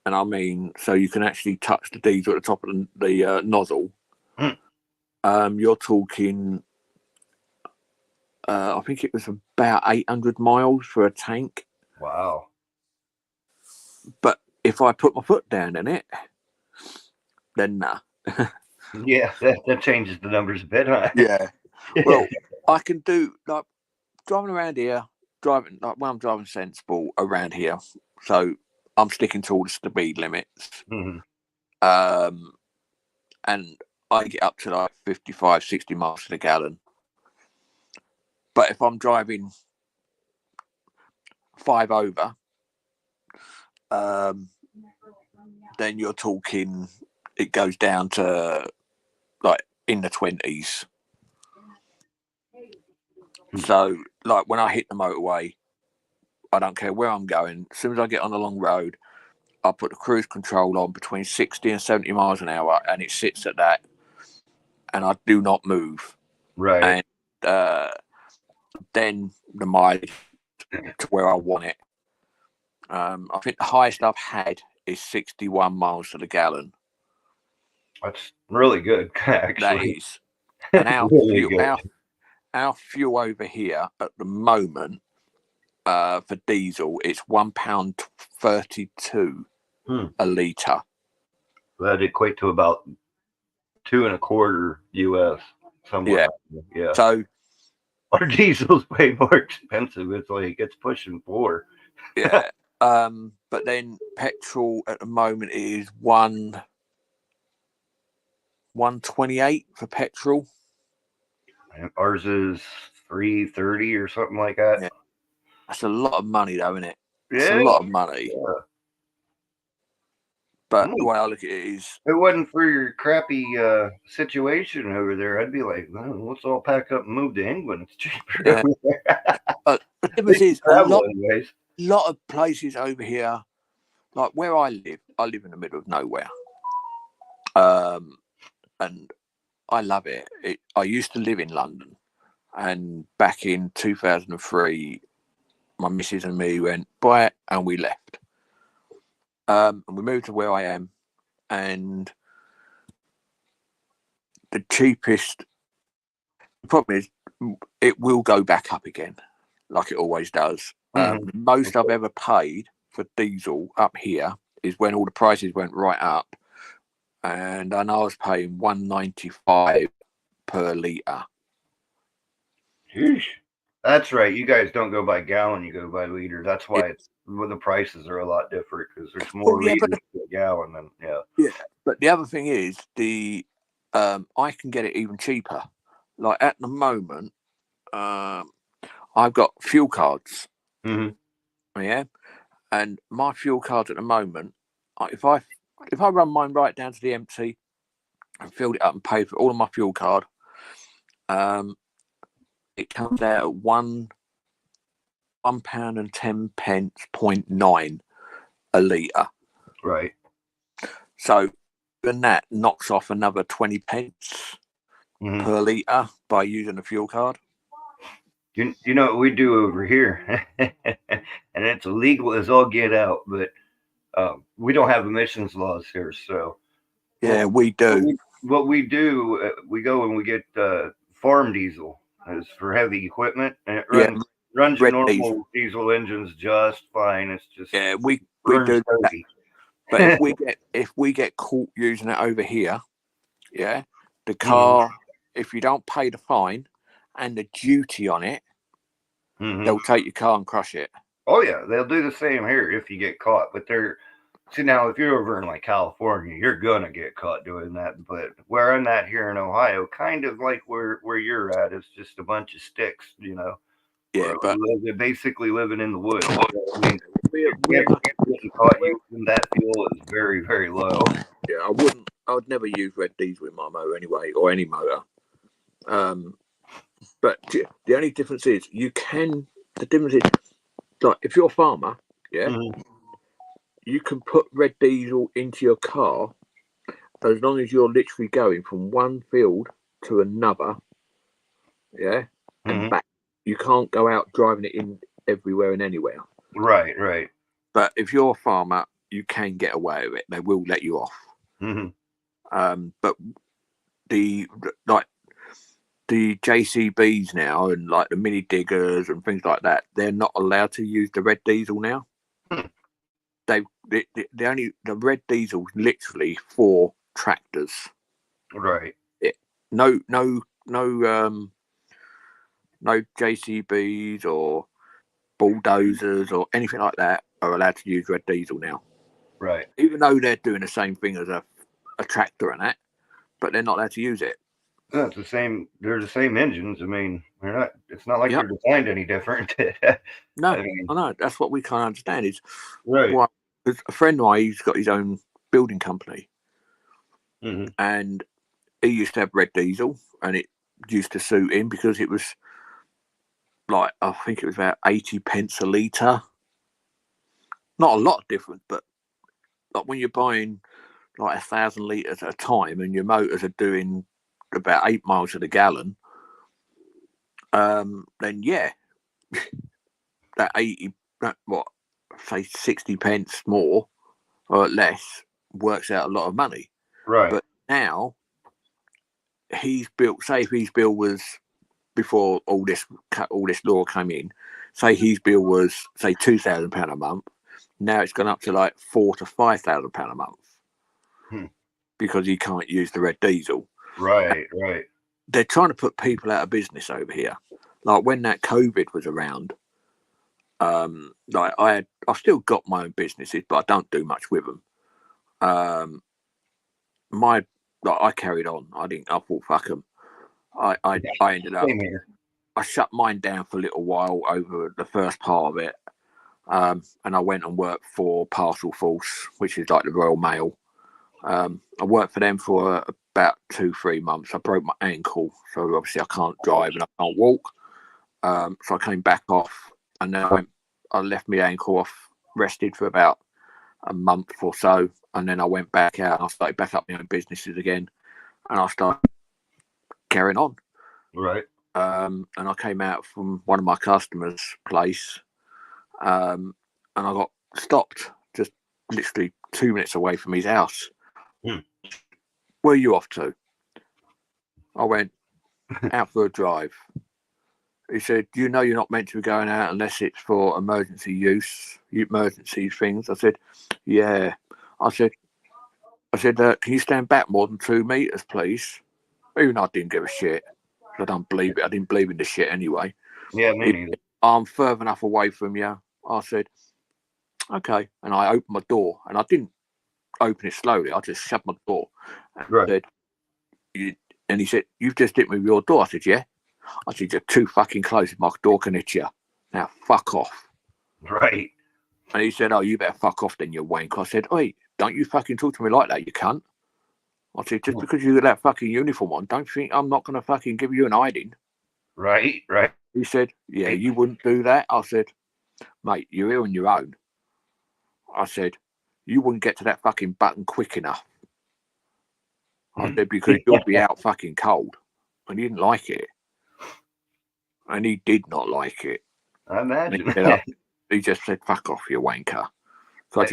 and I mean, so you can actually touch the diesel at the top of the nozzle, you're talking. I think it was about 800 miles for a tank. Wow. But if I put my foot down in it, then nah. Yeah, that changes the numbers a bit, huh? Yeah. Well, I can do like driving around here, when I'm driving sensible around here. So I'm sticking to all the speed limits. Mm-hmm. And I get up to like 55, 60 miles to the gallon. But if I'm driving 5 over, then you're talking, it goes down to like in the 20s. So like when I hit the motorway, I don't care where I'm going. As soon as I get on the long road, I put the cruise control on between 60 and 70 miles an hour, and it sits at that, and I do not move. Right. And then the mileage to where I want it. I think the highest I've had is 61 miles to the gallon. That's really good, actually. That is. And our, really fuel, good. our fuel over here at the moment for diesel, it's £1.32 a litre. That'd equate to about $2.25 US. Somewhere. Yeah. So our diesel's way more expensive. It's pushing $4. Yeah. But then petrol at the moment is $1.28 for petrol. And ours is $3.30 or something like that. Yeah. That's a lot of money, though, isn't it? Yeah. It's a lot of money. Yeah. But the way I look at it is, if it wasn't for your crappy situation over there, I'd be like, well, let's all pack up and move to England. It's cheaper. Yeah. But the difference is a lot of places over here, like where I live in the middle of nowhere. And I love it. I used to live in London, and back in 2003, my missus and me went buy it, and we left. And we moved to where I am, and the cheapest. The problem is, it will go back up again, like it always does. Most I've ever paid for diesel up here is when all the prices went right up, and I know I was paying $1.95 per litre. That's right. You guys don't go by gallon; you go by liter. That's why the prices are a lot different, because there's more liters per gallon than Yeah, but the other thing is I can get it even cheaper. Like at the moment, I've got fuel cards. Yeah, and my fuel cards at the moment, if I run mine right down to the empty and filled it up and paid for all of my fuel card, it comes out at £1.10.9 a litre. Right. So then that knocks off another 20 pence per litre by using a fuel card. You know what we do over here, and it's illegal as all get out, but we don't have emissions laws here, so yeah, we do. What we do, we go and we get farm diesel. It's for heavy equipment, and it runs your normal diesel engines just fine. It's just we do that. But if we get caught using it over here, the car, if you don't pay the fine and the duty on it, they'll take your car and crush it. Oh yeah, they'll do the same here if you get caught. But see, now if you're over in like California, you're gonna get caught doing that. But where I'm at here in Ohio, kind of like where you're at, it's just a bunch of sticks, Yeah, but they're basically living in the woods. I mean, we're getting caught using that fuel is very, very low. Yeah, I would never use red diesel in my motor anyway, or any motor. But the only difference is the difference is, like, if you're a farmer, yeah, you can put red diesel into your car as long as you're literally going from one field to another, yeah, and back. You can't go out driving it in everywhere and anywhere. Right. But if you're a farmer, you can get away with it. They will let you off. But the JCBs now, and like the mini diggers and things like that, they're not allowed to use the red diesel now. The red diesel is literally for tractors. Right. No JCBs or bulldozers or anything like that are allowed to use red diesel now. Right. Even though they're doing the same thing as a tractor and that, but they're not allowed to use it. That's the same. They're the same engines. I mean, they're not. It's not like they're designed any different. No, I know. That's what we can't understand. Is right. Well, a friend of mine, he's got his own building company, and he used to have red diesel, and it used to suit him because it was like, I think it was about 80 pence a litre. Not a lot different, but like when you're buying like 1,000 litres at a time and your motors are doing about 8 miles to the gallon, then yeah, that 60 pence more or less works out a lot of money. Right. But now he's built, say if his bill was, before all this law came in, say his bill was, say, £2,000 a month. Now it's gone up to like £4,000 to £5,000 a month because he can't use the red diesel. Right. They're trying to put people out of business over here. Like when that COVID was around, like I've still got my own businesses, but I don't do much with them. I carried on. I thought, fuck them. I ended up. I shut mine down for a little while over the first part of it, and I went and worked for Parcel Force, which is like the Royal Mail. I worked for them for about 2-3 months. I broke my ankle, so obviously I can't drive and I can't walk. So I came back off, and then I left my ankle off, rested for about a month or so, and then I went back out and I started back up my own businesses again, and I started carrying on. Right. And I came out from one of my customers' place, and I got stopped just literally 2 minutes away from his house. Where are you off to? I went, out for a drive. He said, you know you're not meant to be going out unless it's for emergency use, emergency things. I said, yeah. I said, can you stand back more than 2 meters, please? Even though I didn't give a shit. I don't believe it. I didn't believe in the shit anyway. Yeah, me neither. I'm further enough away from you. I said, okay. And I opened my door, and I didn't open it slowly. I just shut my door. And said, and he said, you've just hit me with your door. I said, yeah. I said, you're too fucking close. My door can hit you. Now, fuck off. Right. And he said, oh, you better fuck off then, you wank. I said, wait, don't you fucking talk to me like that, you cunt. I said, just because you got that fucking uniform on, don't think I'm not going to fucking give you an hiding. Right. He said, yeah, you wouldn't do that. I said, mate, you're here on your own. I said, you wouldn't get to that fucking button quick enough. I said, because you'll be out fucking cold. And he didn't like it. And he did not like it. I imagine. He just said, fuck off, you wanker. So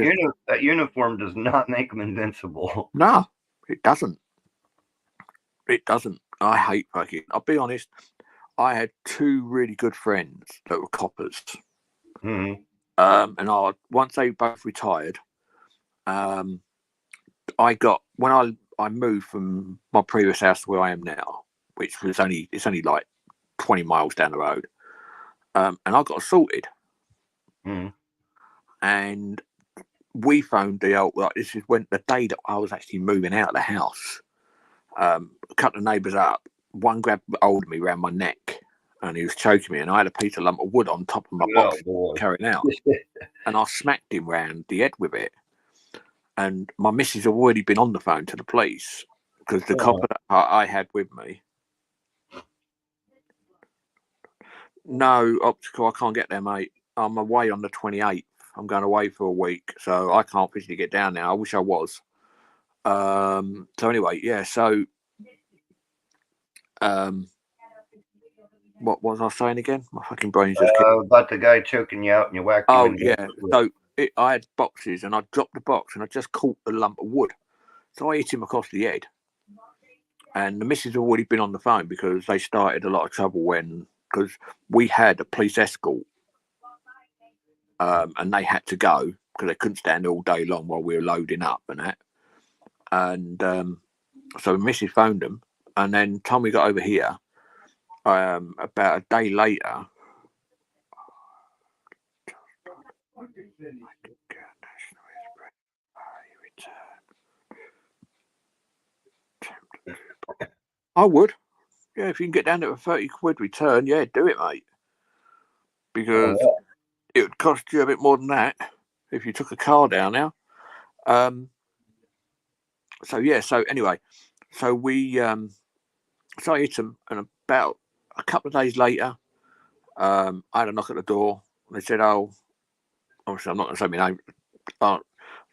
that uniform does not make him invincible. No, it doesn't. It doesn't. I hate fucking. I'll be honest. I had 2 really good friends that were coppers. And once they both retired, when I moved from my previous house to where I am now, which was only like 20 miles down the road, and I got assaulted. And we phoned this is when the day that I was actually moving out of the house. A couple of neighbours up, one grabbed hold of me around my neck and he was choking me, and I had a piece of lump of wood on top of my box carrying out, and I smacked him round the head with it. And my missus had already been on the phone to the police because the copper that I had with me. No, optical, I can't get there, mate. I'm away on the 28th. I'm going away for a week, so I can't physically get down now. I wish I was. So anyway, yeah, so what was I saying again? My fucking brain's just about the guy choking you out and you whacked him. Oh, yeah. So I had boxes and I dropped the box and I just caught a lump of wood. So I hit him across the head. And the missus had already been on the phone because they started a lot of trouble because we had a police escort. And they had to go because they couldn't stand all day long while we were loading up and that. And so Mrs. phoned them, and then time we got over here, about a day later, I would, yeah, if you can get down to a 30 quid return, yeah, do it, mate, because it would cost you a bit more than that if you took a car down now. So yeah, so anyway, so we so I hit them, and about a couple of days later, I had a knock at the door. They said, "Oh, obviously I'm not going to say my name." I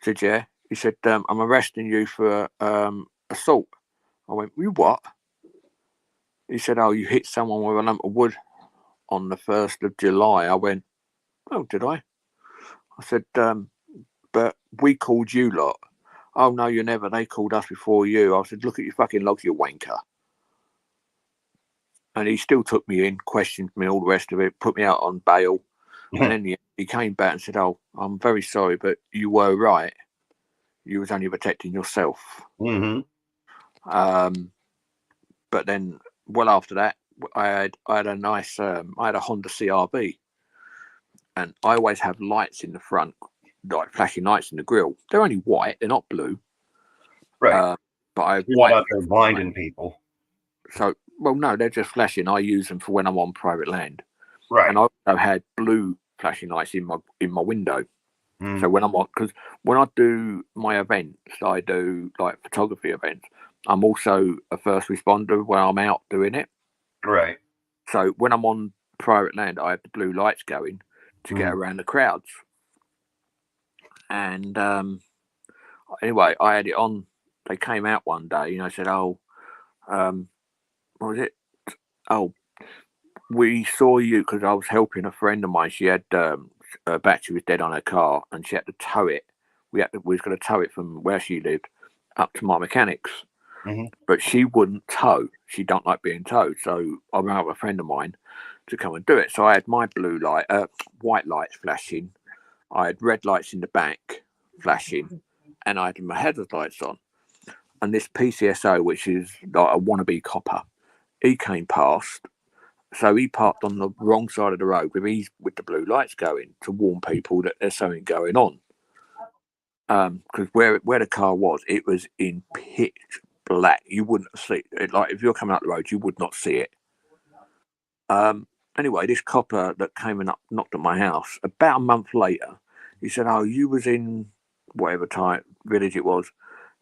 said, "Yeah." He said, "I'm arresting you for assault." I went, "You what?" He said, "Oh, you hit someone with a lump of wood on the 1st of July." I went, "Oh, did I?" I said, "But we called you lot." "Oh, no, you never. They called us before you." I said, "Look at your fucking logs, you wanker." And he still took me in, questioned me, all the rest of it, put me out on bail. And then he came back and said, "Oh, I'm very sorry, but you were right. You was only protecting yourself." Mm-hmm. But then, well after that, I had a nice, I had a Honda CRV, and I always have lights in the front, like flashing lights in the grille. They're only white; they're not blue. Right. But I have You're white not out there blinding people. So, well, no, they're just flashing. I use them for when I'm on private land. Right. And I also had blue flashing lights in my window. Mm. So when I'm on, because when I do my events, I do like photography events. I'm also a first responder when I'm out doing it. Right. So when I'm on private land, I have the blue lights going to get around the crowds. And anyway, I had it on. They came out one day and I said, "Oh, what was it? Oh, we saw you," because I was helping a friend of mine. She had her battery was dead on her car, and she had to tow it. We was going to tow it from where she lived up to my mechanics, but she wouldn't tow. She don't like being towed, so I rang up a friend of mine to come and do it. So I had my white lights flashing. I had red lights in the back flashing, and I had my hazard lights on. And this PCSO, which is like a wannabe copper, he came past. So he parked on the wrong side of the road with the blue lights going to warn people that there's something going on. Because where the car was, it was in pitch black. You wouldn't see it. Like if you're coming up the road, you would not see it. Anyway, this copper that came and knocked at my house about a month later, he said, "Oh, you was in whatever village it was."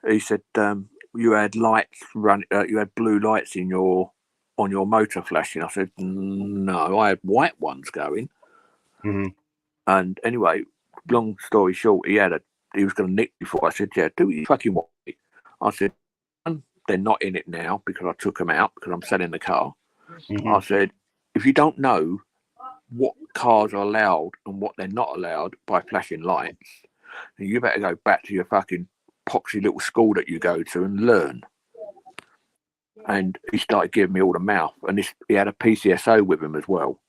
He said, "You had lights you had blue lights on your motor flashing." I said, "No, I had white ones going." And anyway, long story short, he was going to nick before. I said, "Yeah, do what you fucking want." I said, "They're not in it now because I took them out because I'm selling the car." I said, "If you don't know what cars are allowed and what they're not allowed by flashing lights, then you better go back to your fucking poxy little school that you go to and learn." And he started giving me all the mouth. And he had a PCSO with him as well.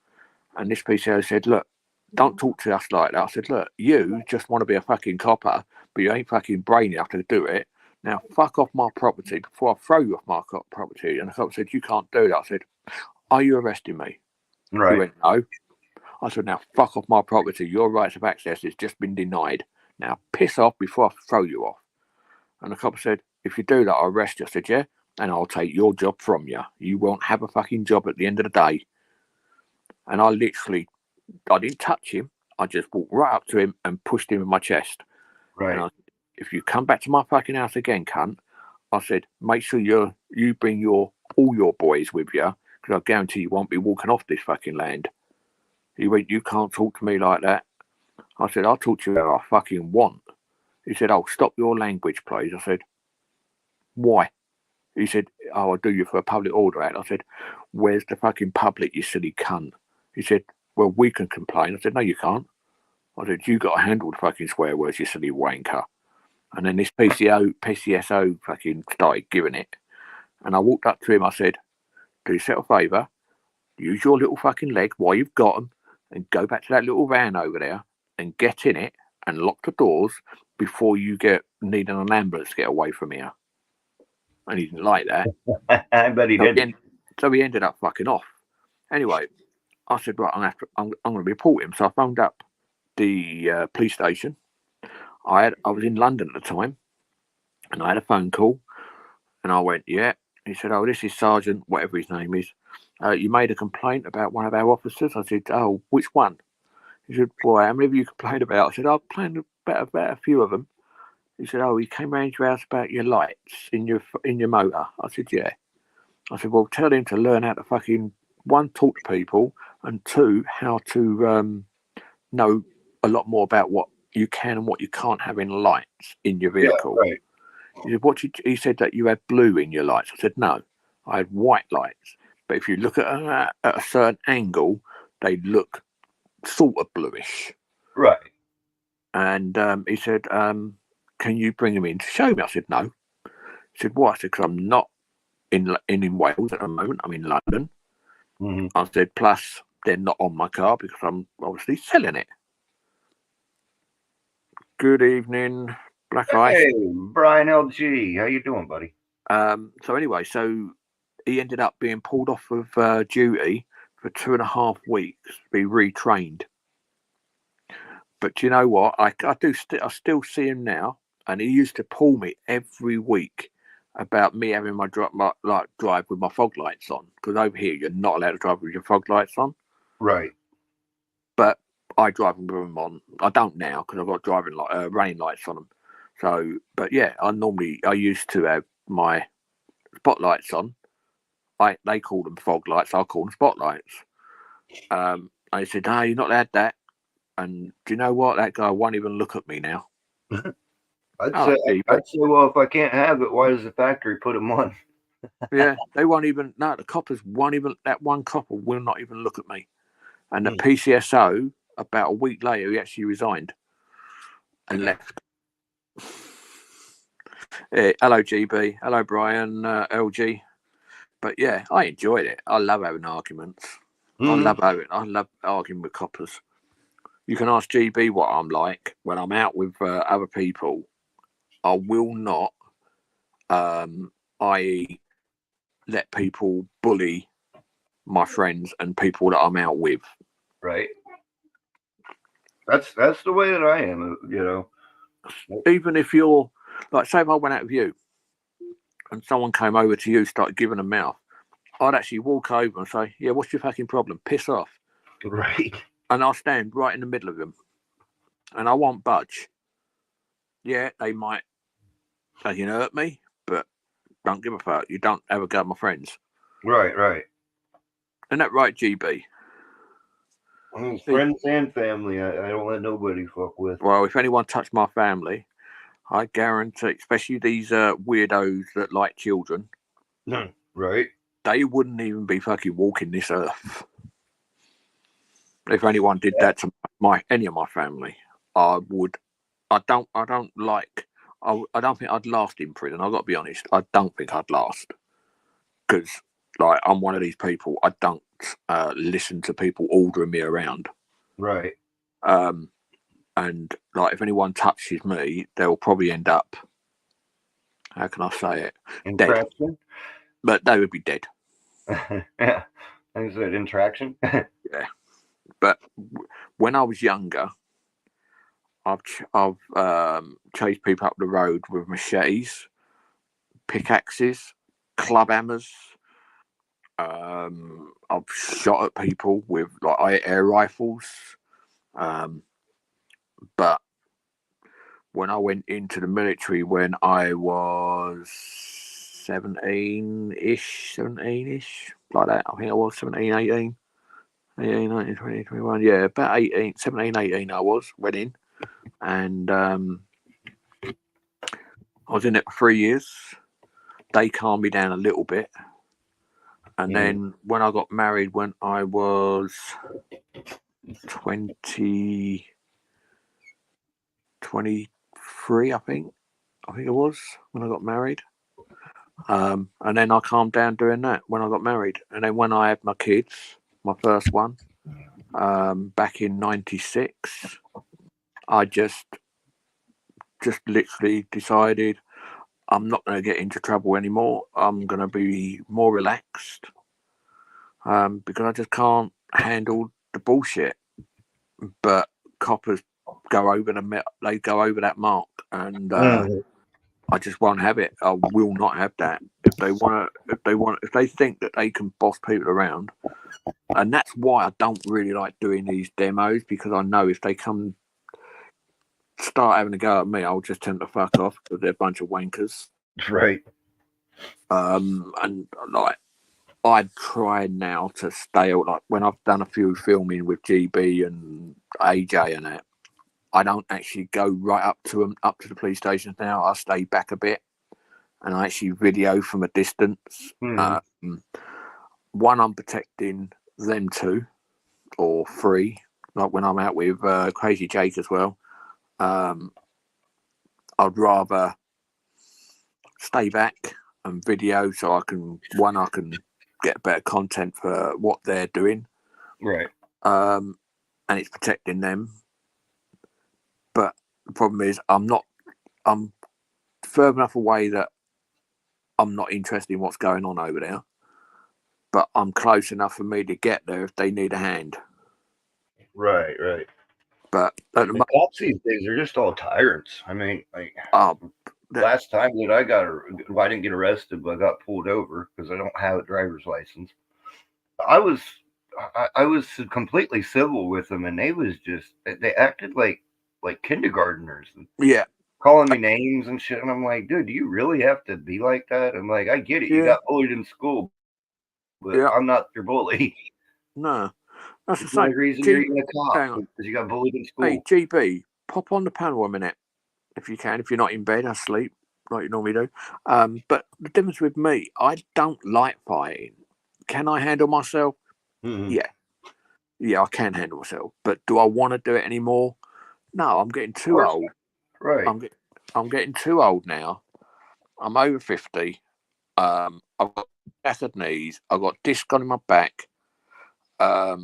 And this PCSO said, "Look, don't talk to us like that." I said, "Look, you just want to be a fucking copper, but you ain't fucking brainy enough to do it. Now, fuck off my property before I throw you off my property." And the cop said, "You can't do that." I said, "Are you arresting me?" Right. He went, "No." I said, "Now, fuck off my property. Your rights of access has just been denied. Now, piss off before I throw you off." And the cop said, "If you do that, I'll arrest you." I said, "Yeah, and I'll take your job from you. You won't have a fucking job at the end of the day." and I didn't touch him. I just walked right up to him and pushed him in my chest. Right. And I said, if you come back to my fucking house again, cunt, I said, make sure you bring all your boys with you, because I guarantee you won't be walking off this fucking land. He went, you can't talk to me like that. I said, I'll talk to you how I fucking want. He said, oh, stop your language, please. I said, why? He said, oh, I'll do you for a public order act. I said, where's the fucking public, you silly cunt? He said, well, we can complain. I said, no, you can't. I said, you got to handle the fucking swear words, you silly wanker. And then this PCSO fucking started giving it. And I walked up to him, I said, do yourself a favour, use your little fucking leg while you've got them, and go back to that little van over there and get in it and lock the doors before you need an ambulance to get away from here. And he didn't like that. I bet he didn't. So he ended up fucking off. Anyway, I said, right, I'm going to report him. So I phoned up the police station. I was in London at the time, and I had a phone call, and I went, yeah. He said, oh, this is Sergeant, whatever his name is. You made a complaint about one of our officers. I said, oh, which one? He said, boy, how many of you complained about? I said, I've complained about a few of them. He said, oh, he came round your house about your lights in your motor. I said, yeah. I said, well, tell him to learn how to fucking, one, talk to people, and two, how to know a lot more about what you can and what you can't have in lights in your vehicle. Yeah, right. He said that you had blue in your lights. I said, no, I had white lights. But if you look at a certain angle, they look sort of bluish. Right. And he said, can you bring them in to show me? I said, no. He said, why? I said, because I'm not in Wales at the moment. I'm in London. Mm-hmm. I said, plus they're not on my car because I'm obviously selling it. Good evening, Black Ice. Hey, Brian LG. How you doing, buddy? So anyway, he ended up being pulled off of duty for 2.5 weeks to be retrained. But do you know what? I still see him now, and he used to pull me every week about me having my drive with my fog lights on, because over here you're not allowed to drive with your fog lights on. Right. But I drive with them on. I don't now because I've got running lights on them. So, but yeah, I used to have my spotlights on. They call them fog lights. I call them spotlights. I said, "No, you're not allowed that." And do you know what? That guy won't even look at me now. I'd say, well, if I can't have it, why does the factory put them on? Yeah, they won't even. No, the coppers won't even. That one copper will not even look at me. And the PCSO, about a week later, he actually resigned and left. Hello, GB. Hello, Brian, LG. But yeah, I enjoyed it. I love having arguments. I love arguing with coppers. You can ask GB what I'm like when I'm out with other people. I will not, i.e., let people bully my friends and people that I'm out with. Right. That's the way that I am, you know. Even if you're, like, say if I went out with you and someone came over to you, started giving a mouth, I'd actually walk over and say, yeah, what's your fucking problem? Piss off. Right. And I'll stand right in the middle of them. And I won't budge. Yeah, they might fucking hurt me, but don't give a fuck. You don't ever go with my friends. Right. Isn't that right, GB? I mean, friends and family, I don't let nobody fuck with. Well, if anyone touched my family, I guarantee, especially these weirdos that like children, right? They wouldn't even be fucking walking this earth. If anyone did that to any of my family, I would. I don't think I'd last in prison. I've got to be honest. I don't think I'd last because, like, I'm one of these people. I don't listen to people ordering me around. Right. And like, if anyone touches me, they'll probably end up. How can I say it? Dead. But they would be dead. Yeah. I said interaction. Yeah. But when I was younger, I've chased people up the road with machetes, pickaxes, club hammers, I've shot at people with like air rifles. But when I went into the military when I was 17-ish, like that. I think I was 17, 18, 19, 20, 21. Yeah, about 18, 17, 18 I went in. And I was in it for 3 years. They calmed me down a little bit. And then when I got married, when I was 23, I think it was, when I got married. And then I calmed down doing that when I got married. And then when I had my kids, my first one, back in 96, I just literally decided I'm not going to get into trouble anymore. I'm going to be more relaxed because I just can't handle the bullshit. But coppers go over that mark, and I just won't have it. I will not have that. If they think that they can boss people around, and that's why I don't really like doing these demos, because I know if they start having a go at me, I'll just tend to fuck off because they're a bunch of wankers. Right. And like, I try now to stay out. Like when I've done a few filming with GB and AJ and that, I don't actually go right up to the police stations now. I stay back a bit and I actually video from a distance. One, I'm protecting them 2 or 3. Like when I'm out with Crazy Jake as well. I'd rather stay back and video so I can get better content for what they're doing. Right. And it's protecting them. But the problem is I'm further enough away that I'm not interested in what's going on over there. But I'm close enough for me to get there if they need a hand. Right. But at the cops these days are just all tyrants. I mean, like last time that I didn't get arrested, but I got pulled over because I don't have a driver's license. I was completely civil with them, and they acted like kindergartners. Yeah. Calling me names and shit, and I'm like, dude, do you really have to be like that? I'm like, I get it, you got bullied in school, but I'm not your bully. No, that's the same reason you're even a cop, because you got bullied in school. Hey, GB, pop on the panel a minute if you can. If you're not in bed, asleep, like you normally do. But the difference with me, I don't like fighting. Can I handle myself? Mm-hmm. Yeah, I can handle myself. But do I want to do it anymore? No, I'm getting too old. Right. I'm getting too old now. I'm over 50. I've got battered knees. I've got disc on my back. I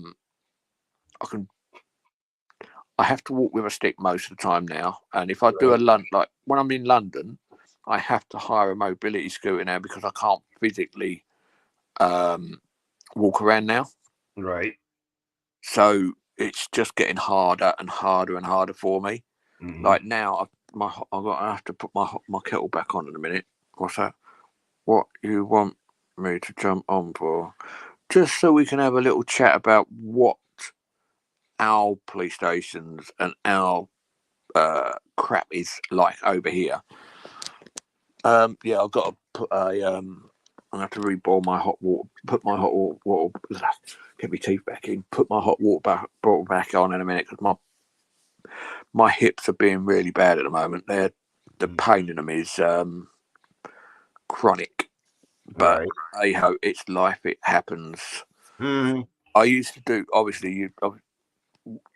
have to walk with a stick most of the time now. And if I do like when I'm in London, I have to hire a mobility scooter now because I can't physically walk around now. Right. So it's just getting harder and harder and harder for me. Mm-hmm. Like now, I have to put my kettle back on in a minute. What's that? What you want me to jump on for? Just so we can have a little chat about what our police stations and our crap is like over here. I've got to put I have to reboil my hot water. Put my hot water. Get my teeth back in. Put my hot water bottle back on in a minute because my hips are being really bad at the moment. The pain in them is chronic. But hey ho, it's life. It happens. Mm-hmm. I used to do. Obviously,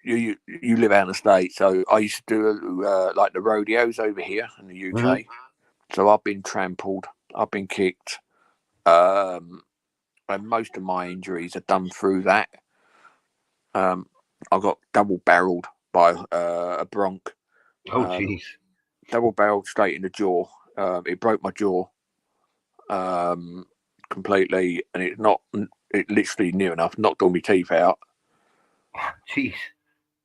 you live out in the States, so I used to do like the rodeos over here in the UK. Mm-hmm. So I've been trampled. I've been kicked. And most of my injuries are done through that. I got double-barreled by a bronc. Oh, jeez. Double-barreled straight in the jaw. It broke my jaw completely, and it literally near enough knocked all my teeth out. Jeez.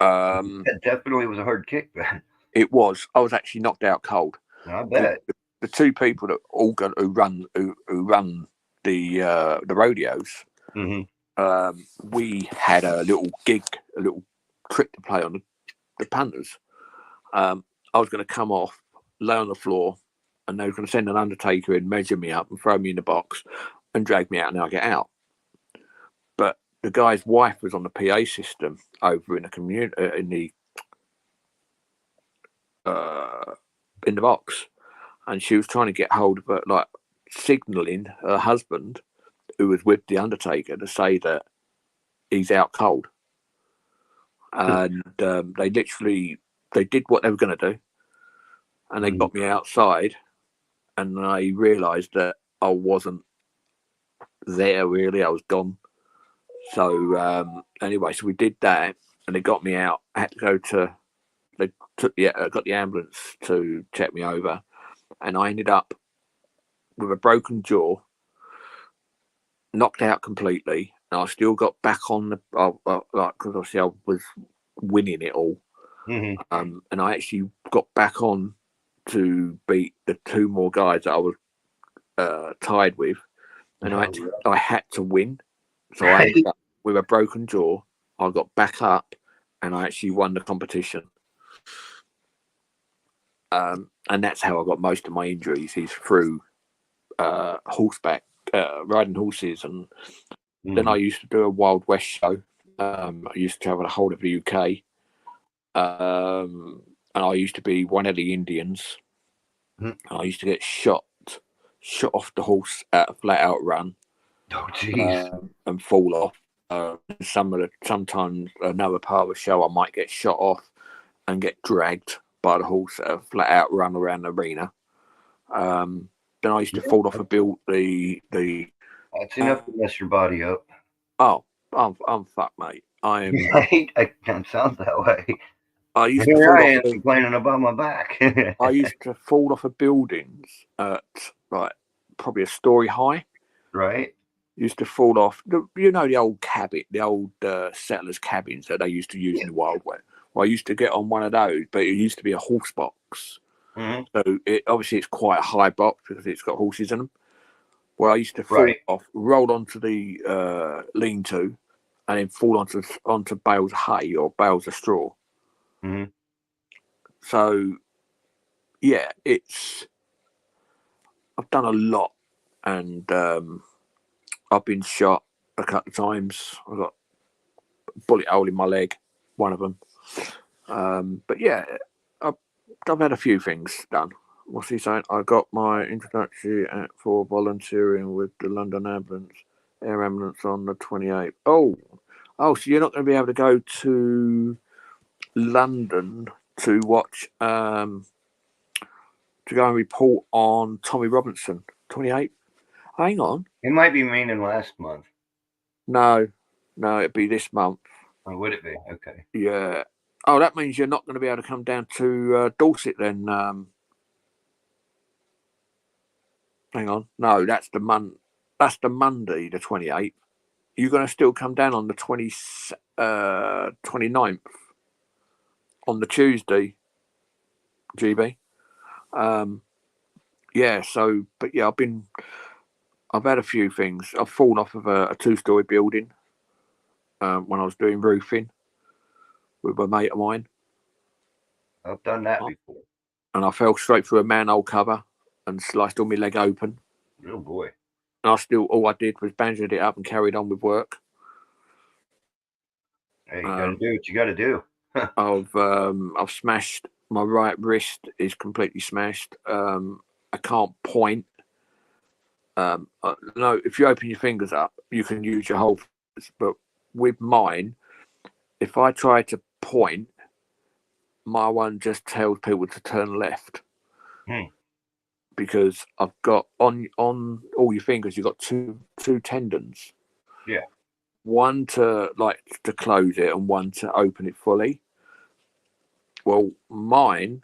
That definitely was a hard kick, then. It was. I was actually knocked out cold. I bet. The 2 people that who run the rodeos, we had a little gig, a little trick to play on the punters. I was going to come off, lay on the floor, and they were going to send an undertaker in, measure me up, and throw me in the box, and drag me out, and I'll get out. But the guy's wife was on the PA system over in the community, in the box, and she was trying to get hold of her, like signalling her husband, who was with the undertaker, to say that he's out cold. And they did what they were going to do, and they got me outside, and I realised that I wasn't there really. I was gone. So anyway, so we did that, and they got me out. I had to go to. They got the ambulance to check me over, and I ended up with a broken jaw, knocked out completely. And I still got back on the like, because obviously I was winning it all, and I actually got back on to beat the two more guys that I was tied with, and I had to win. So I ended up with a broken jaw. I got back up, and I actually won the competition. And that's how I got most of my injuries, is through horseback, riding horses. And then I used to do a Wild West show. I used to travel the whole of the UK. And I used to be one of the Indians. I used to get shot off the horse at a flat out run. Oh, jeez. And fall off. Sometimes another part of the show, I might get shot off and get dragged by the horse at a flat out run around the arena. Then I used to fall off a build. That's enough to mess your body up. Oh, I'm fucked, mate. I am. I can't sound that way. I used Here to fall I am off complaining about my back. I used to fall off of buildings at like probably a story high. Right. Used to fall off. You know the old cabin, the old settlers' cabins that they used to use in the Wild West. Well, I used to get on one of those, but it used to be a horse box. So obviously it's quite a high box because it's got horses in them. Well, I used to fall off, roll onto the lean-to, and then fall onto bales of hay or bales of straw. So, yeah, I've done a lot, and I've been shot a couple of times. I've got a bullet hole in my leg, one of them. But yeah, I've had a few things done. What's he saying? I got my introductory for volunteering with the London Air Ambulance on the 28th. Oh, so you're not going to be able to go to London to watch, to go and report on Tommy Robinson, 28th? Hang on. It might be meaning last month. No, it'd be this month. Oh, would it be? Okay. Yeah. Oh, that means you're not going to be able to come down to Dorset then. Hang on. No, that's the Monday, the 28th. You're going to still come down on the 29th, on the Tuesday, GB. Yeah, so, but yeah, I've had a few things. I've fallen off of a two-story building when I was doing roofing with a mate of mine. I've done that before. And I fell straight through a manhole cover and sliced all my leg open. Oh boy. And all I did was bandaged it up and carried on with work. Hey, you gotta do what you gotta do. I've smashed my right wrist, is completely smashed. I can't point. No, if you open your fingers up, you can use your whole fingers, but with mine, if I try to point, my one just tells people to turn left. Because I've got on all your fingers, you've got two tendons. Yeah. One to close it and one to open it fully. Well, mine,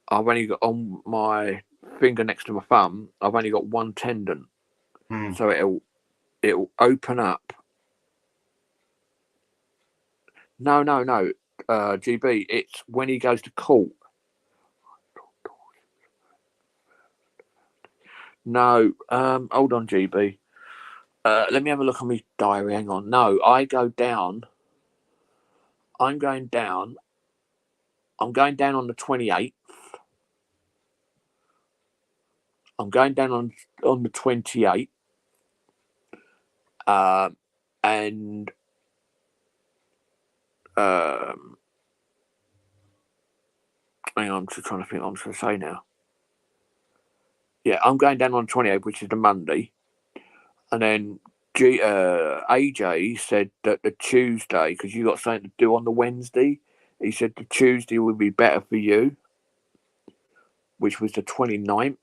I've only got on my finger next to my thumb, I've only got one tendon. So it'll open up. No, GB, it's when he goes to court. No, hold on, GB. Let me have a look on my diary. Hang on. No, I go down. I'm going down. I'm going down on the 28th. I'm going down on the 28th. And hang on, I'm just trying to think what I'm going to say now. Yeah, I'm going down on 28th, which is the Monday. And then AJ said that the Tuesday, because you got something to do on the Wednesday, he said the Tuesday would be better for you, which was the 29th.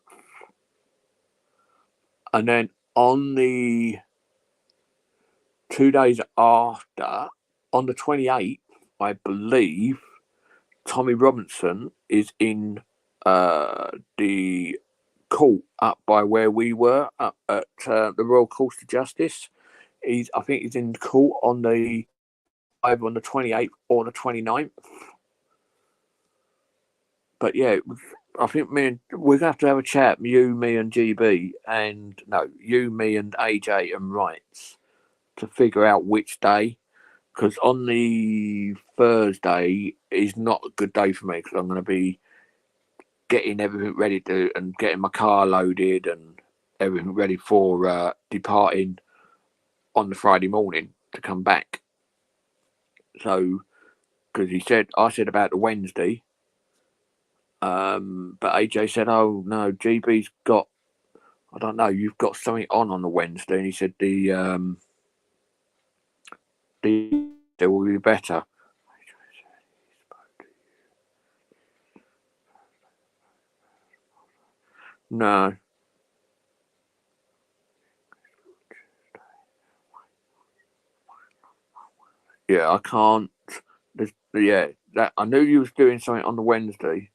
And then on the 2 days after, on the 28th, I believe, Tommy Robinson is in the court up by where we were, up at the Royal Courts of Justice. I think he's in court on either on the 28th or the 29th. But yeah, I think we're going to have a chat, you, me and GB, you, me and AJ and Rights, to figure out which day. Because on the Thursday is not a good day for me, because I'm going to be getting everything ready and getting my car loaded and everything ready for departing on the Friday morning to come back. So, because I said about the Wednesday, but AJ said, "Oh no, GB's got, I don't know, you've got something on the Wednesday," and he said the will be better. No. Yeah, I can't. That I knew you was doing something on the Wednesday.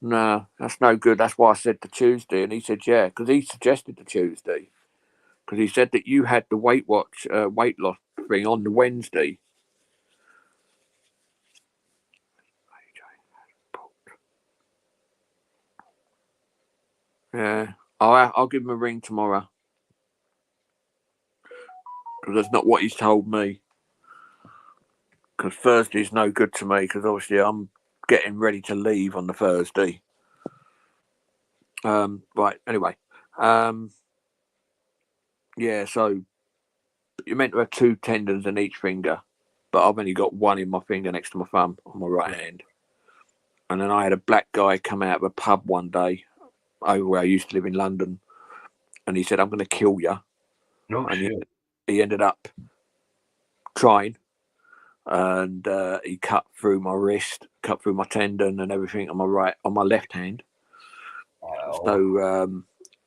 No, that's no good. That's why I said the Tuesday, and he said yeah, because he suggested the Tuesday, because he said that you had the weight loss thing on the Wednesday. Yeah, I'll give him a ring tomorrow, because that's not what he's told me. Because Thursday's no good to me, because obviously I'm getting ready to leave on the Thursday. Right. Anyway, yeah. So you're meant to have 2 tendons in each finger, but I've only got one in my finger next to my thumb on my right hand. And then I had a black guy come out of a pub one day over where I used to live in London, and he said, "I'm going to kill you." No and shit. He ended up trying, and he cut through my wrist, cut through my tendon and everything on my left hand. Wow. So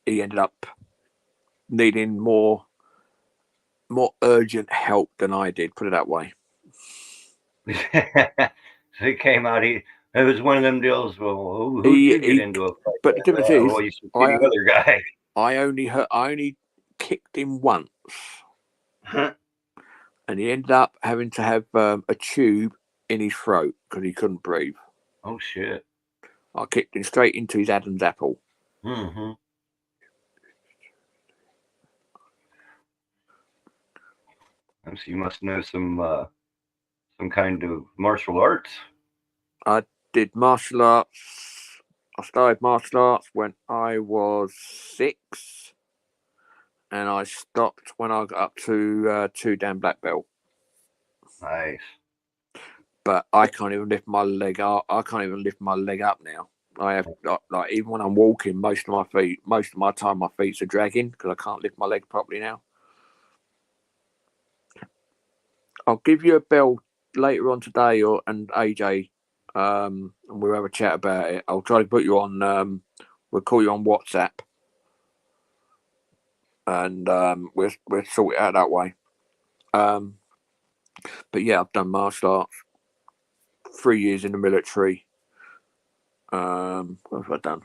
he ended up needing more urgent help than I did. Put it that way. So he came out. It was one of them deals. Well, who did you get into a fight? But the difference is, you should see the other guy. I only kicked him once, and he ended up having to have a tube in his throat because he couldn't breathe. Oh shit! I kicked him straight into his Adam's apple. Mm-hmm. So you must know some kind of martial arts. I did martial arts. I started martial arts when I was 6, and I stopped when I got up to 2 Dan black belt. Nice. But I can't even lift my leg up. I can't even lift my leg up now. I have like even when I'm walking, most of my time my feet are dragging because I can't lift my leg properly now. I'll give you a bell later on today, and AJ, and we'll have a chat about it. I'll try to put you on. We'll call you on WhatsApp, and we'll sort it out that way. But yeah, I've done martial arts, 3 years in the military. What have I done?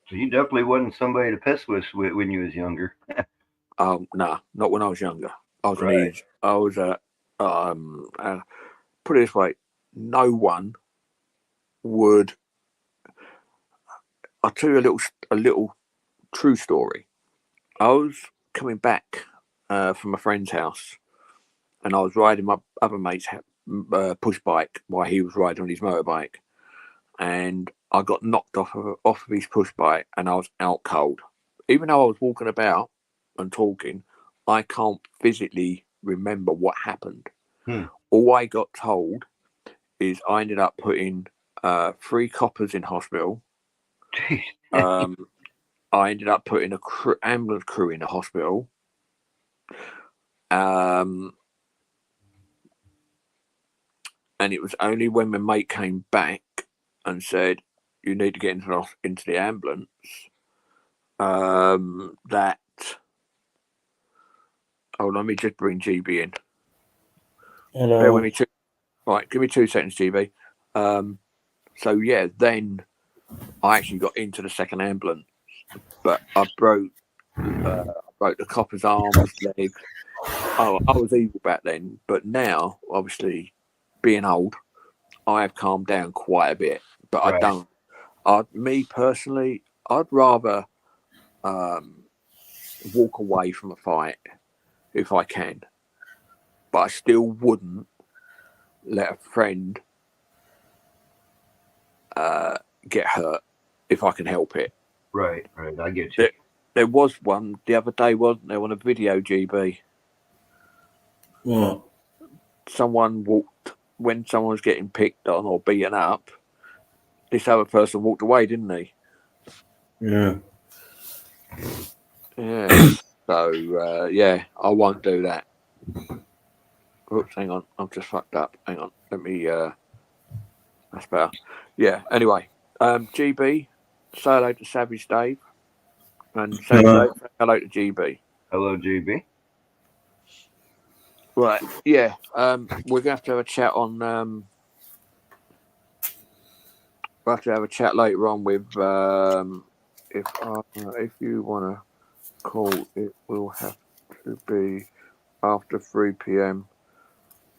So you definitely wasn't somebody to piss with when you was younger. Nah, not when I was younger. I was right. I was put it this way, no one would. I'll tell you a little true story. I was coming back from a friend's house, and I was riding my other mate's push bike while he was riding on his motorbike, and I got knocked off of his push bike, and I was out cold. Even though I was walking about and talking, I can't physically remember what happened. All I got told is I ended up putting 3 coppers in hospital. I ended up putting a ambulance crew in the hospital. And it was only when my mate came back and said, "You need to get into the ambulance," that. Hold on, let me just bring GB in. Hello. Bear with me right, give me 2 seconds, GB. So yeah, then I actually got into the second ambulance, but I broke the copper's arms, legs. Oh, I was evil back then, but now, obviously, being old, I have calmed down quite a bit. But right. I don't. Me personally, I'd rather walk away from a fight if I can, but I still wouldn't let a friend get hurt if I can help it. Right. I get you. There was one the other day, wasn't there, on a video, GB? What? Someone walked, when someone was getting picked on or beaten up, this other person walked away, didn't he? Yeah. Yeah. So, yeah, I won't do that. Oops, hang on. I'm just fucked up. Hang on. Let me, that's better. Yeah, anyway. GB, say hello to Savage Dave. And say hello to GB. Hello, GB. Right, yeah. We're going to have a chat on, we'll have to have a chat later on with, if you want to call, it will have to be after 3 p.m.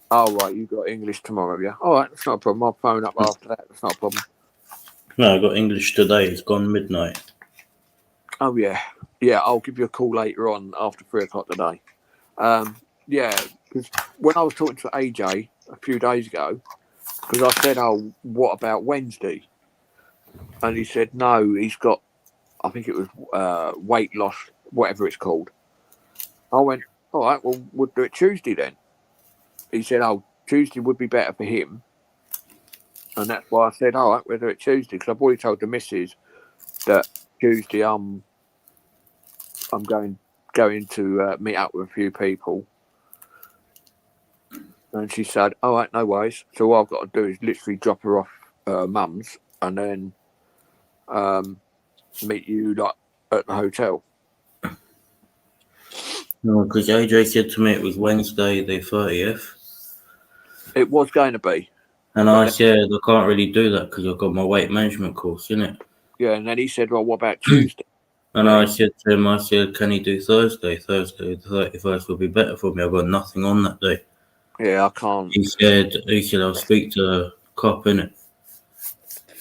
Oh, right, you got English tomorrow, yeah? All right, that's not a problem. I'll phone up after that. That's not a problem. No, I got English today. It's gone midnight. Oh, yeah. Yeah, I'll give you a call later on after 3 o'clock today. Yeah, because when I was talking to AJ a few days ago, because I said, oh, what about Wednesday? And he said, no, he's got, I think it was weight loss, whatever it's called. I went, all right, well, we'll do it Tuesday then. He said, oh, Tuesday would be better for him. And that's why I said, all right, we'll do it Tuesday, because I've already told the missus that Tuesday I'm going to meet up with a few people. And she said, all right, no worries. So all I've got to do is literally drop her off mum's and then meet you like at the hotel. No, because AJ said to me it was Wednesday the 30th. It was going to be. And I said, I can't really do that because I've got my weight management course, innit? Yeah, and then he said, well, what about Tuesday? And I said to him, can he do Thursday? Thursday the 31st will be better for me. I've got nothing on that day. Yeah, I can't. He said I'll speak to the cop, innit?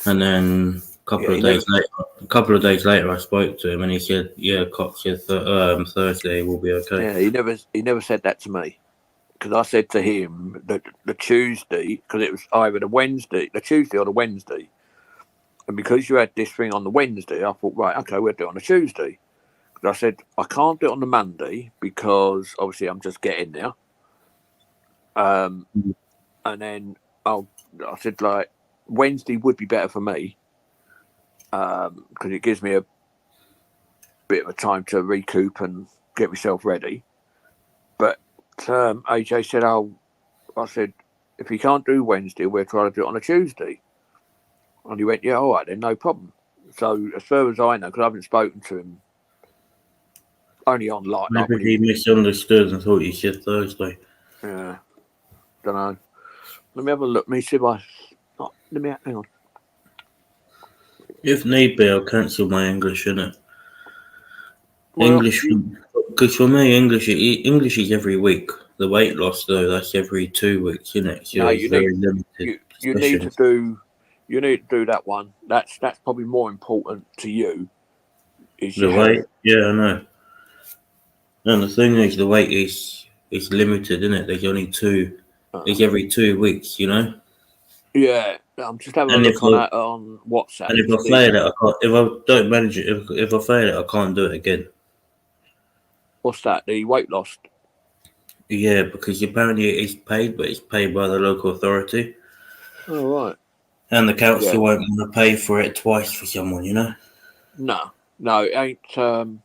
And then a couple of days later, I spoke to him and he said, yeah, cop said Thursday will be okay. Yeah, he never said that to me. Because I said to him that the Tuesday, because it was either the Tuesday or the Wednesday. And because you had this thing on the Wednesday, I thought, right, okay, we'll do it on the Tuesday. Because I said, I can't do it on the Monday because obviously I'm just getting there. And then I said, like, Wednesday would be better for me because it gives me a bit of a time to recoup and get myself ready. But AJ said, I said, if you can't do Wednesday, we'll try to do it on a Tuesday. And he went, yeah, all right, then, no problem. So as far as I know, because I haven't spoken to him, only online. Maybe he misunderstood and thought you said Thursday. Yeah, don't know. Let me have a look. Let me see if hang on. If need be, I'll cancel my English, innit? Well, English, because for me, English is every week. the weight loss though. That's every 2 weeks, isn't it? So No, it's you very need limited. you need to do that one. That's probably more important to you. Is The your weight, health. yeah, I know. And the thing is, the weight is limited, isn't it? There's only two. It's every 2 weeks, you know. Yeah, I'm just having And a if look on that on WhatsApp. and if I fail it, I can't. If I don't manage it, if I fail it, I can't do it again. What's that? The weight loss. Yeah, because apparently it's paid, but it's paid by the local authority, Oh right. and the council Yeah. won't want to pay for it twice for someone, you know. No, it ain't.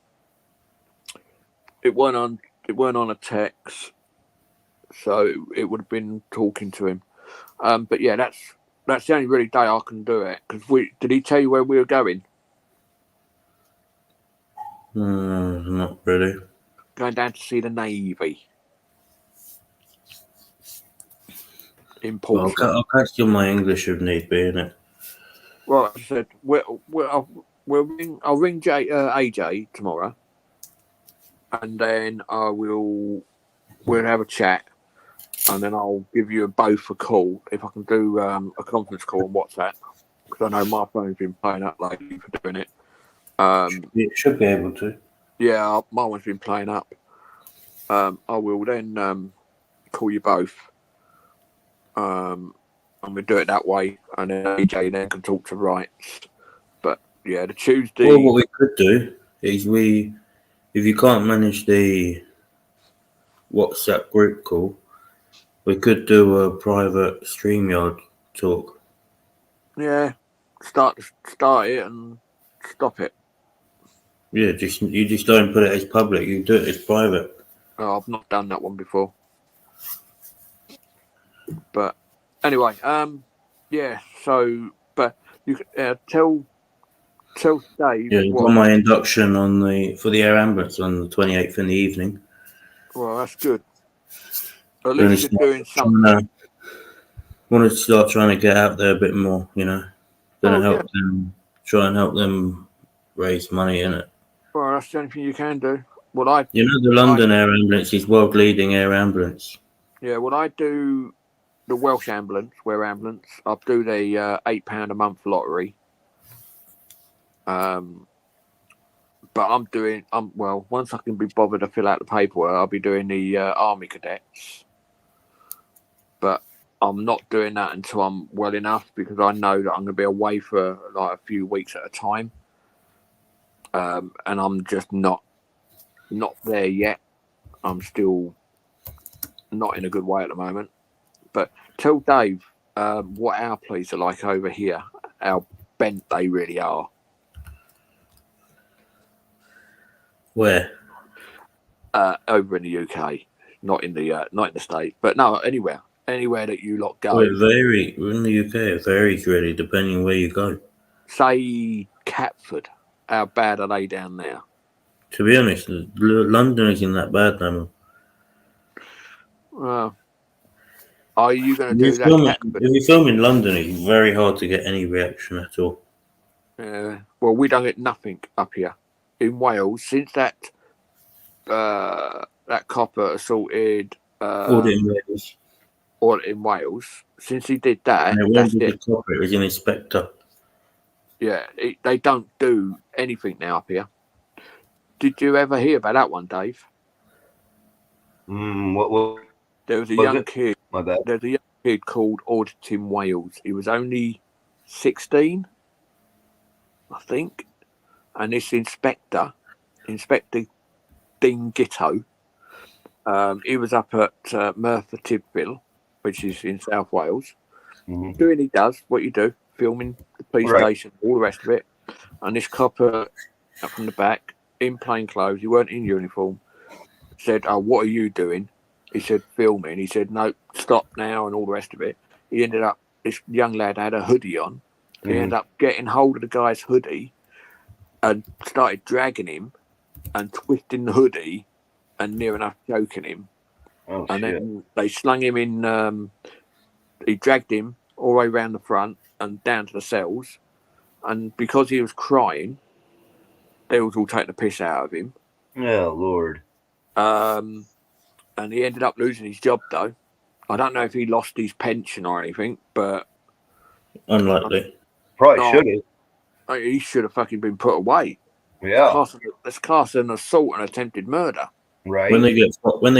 It weren't on a text, so it would have been talking to him. But yeah, that's the only really day I can do it. Because did he tell you where we were going? Not really. Going down to see the Navy in Well, Portsmouth. I'll catch you on my English if need be, innit? Right, I said I'll ring AJ tomorrow, and then we'll have a chat, and then I'll give you both a call if I can do a conference call on WhatsApp, because I know my phone's been playing up lately for doing it. It should be able to. Yeah, my one's been playing up. I will then call you both. And we do it that way, and then AJ then can talk to rights. But yeah, the Tuesday. Well, what we could do is if you can't manage the WhatsApp group call, we could do a private StreamYard talk. Yeah, start it and stop it. Yeah, you just don't put it as public. You do it as private. Oh, I've not done that one before. But anyway, yeah. So, but you tell Dave. Yeah, I've got my induction for the air ambulance on the 28th in the evening. Well, that's good. At least you're doing something. Want to start trying to get out there a bit more, you know. Gonna help them, try and help them raise money, innit? Well, that's the only thing you can do. You know, the London Air Ambulance is world leading air ambulance. Yeah, I do the Welsh ambulance, I'll do the £8 a month lottery. But once I can be bothered to fill out the paperwork, I'll be doing the Army Cadets. But I'm not doing that until I'm well enough, because I know that I'm going to be away for like a few weeks at a time. And I'm just not there yet. I'm still not in a good way at the moment. But tell Dave what our police are like over here, how bent they really are. Where? Over in the UK, not in the States, but no, anywhere that you lot go. Well, we're in the UK. It varies really, depending where you go. Say Catford, how bad are they down there? To be honest, London isn't that bad no more. Are you going to do that? If you film in London, it's very hard to get any reaction at all. Well, we don't get nothing up here in Wales since that copper assaulted Audit in Wales. Since he did that, that's it. It was an inspector. Yeah, they don't do anything now up here. Did you ever hear about that one, Dave? What? There was a young kid. My bad. There's a young kid called Auditing Wales. He was only 16, I think. And this Inspector Dean Gitto, he was up at Merthyr Tydfil, which is in South Wales, doing he does what you do, filming the police station, all the rest of it. And this copper up from the back, in plain clothes, he weren't in uniform, said, "Oh, what are you doing?" He said, "Filming." He said, "No, stop now," and all the rest of it. He ended up, this young lad had a hoodie on. He ended up getting hold of the guy's hoodie and started dragging him and twisting the hoodie and near enough choking him. Then they slung him in, he dragged him all the way around the front and down to the cells. And because he was crying, they was all taking the piss out of him. Oh, Lord. and he ended up losing his job though. I don't know if he lost his pension or anything, but Unlikely. Probably No. should have. he should have fucking been put away. Yeah. It's classed an assault and attempted murder. Right. When they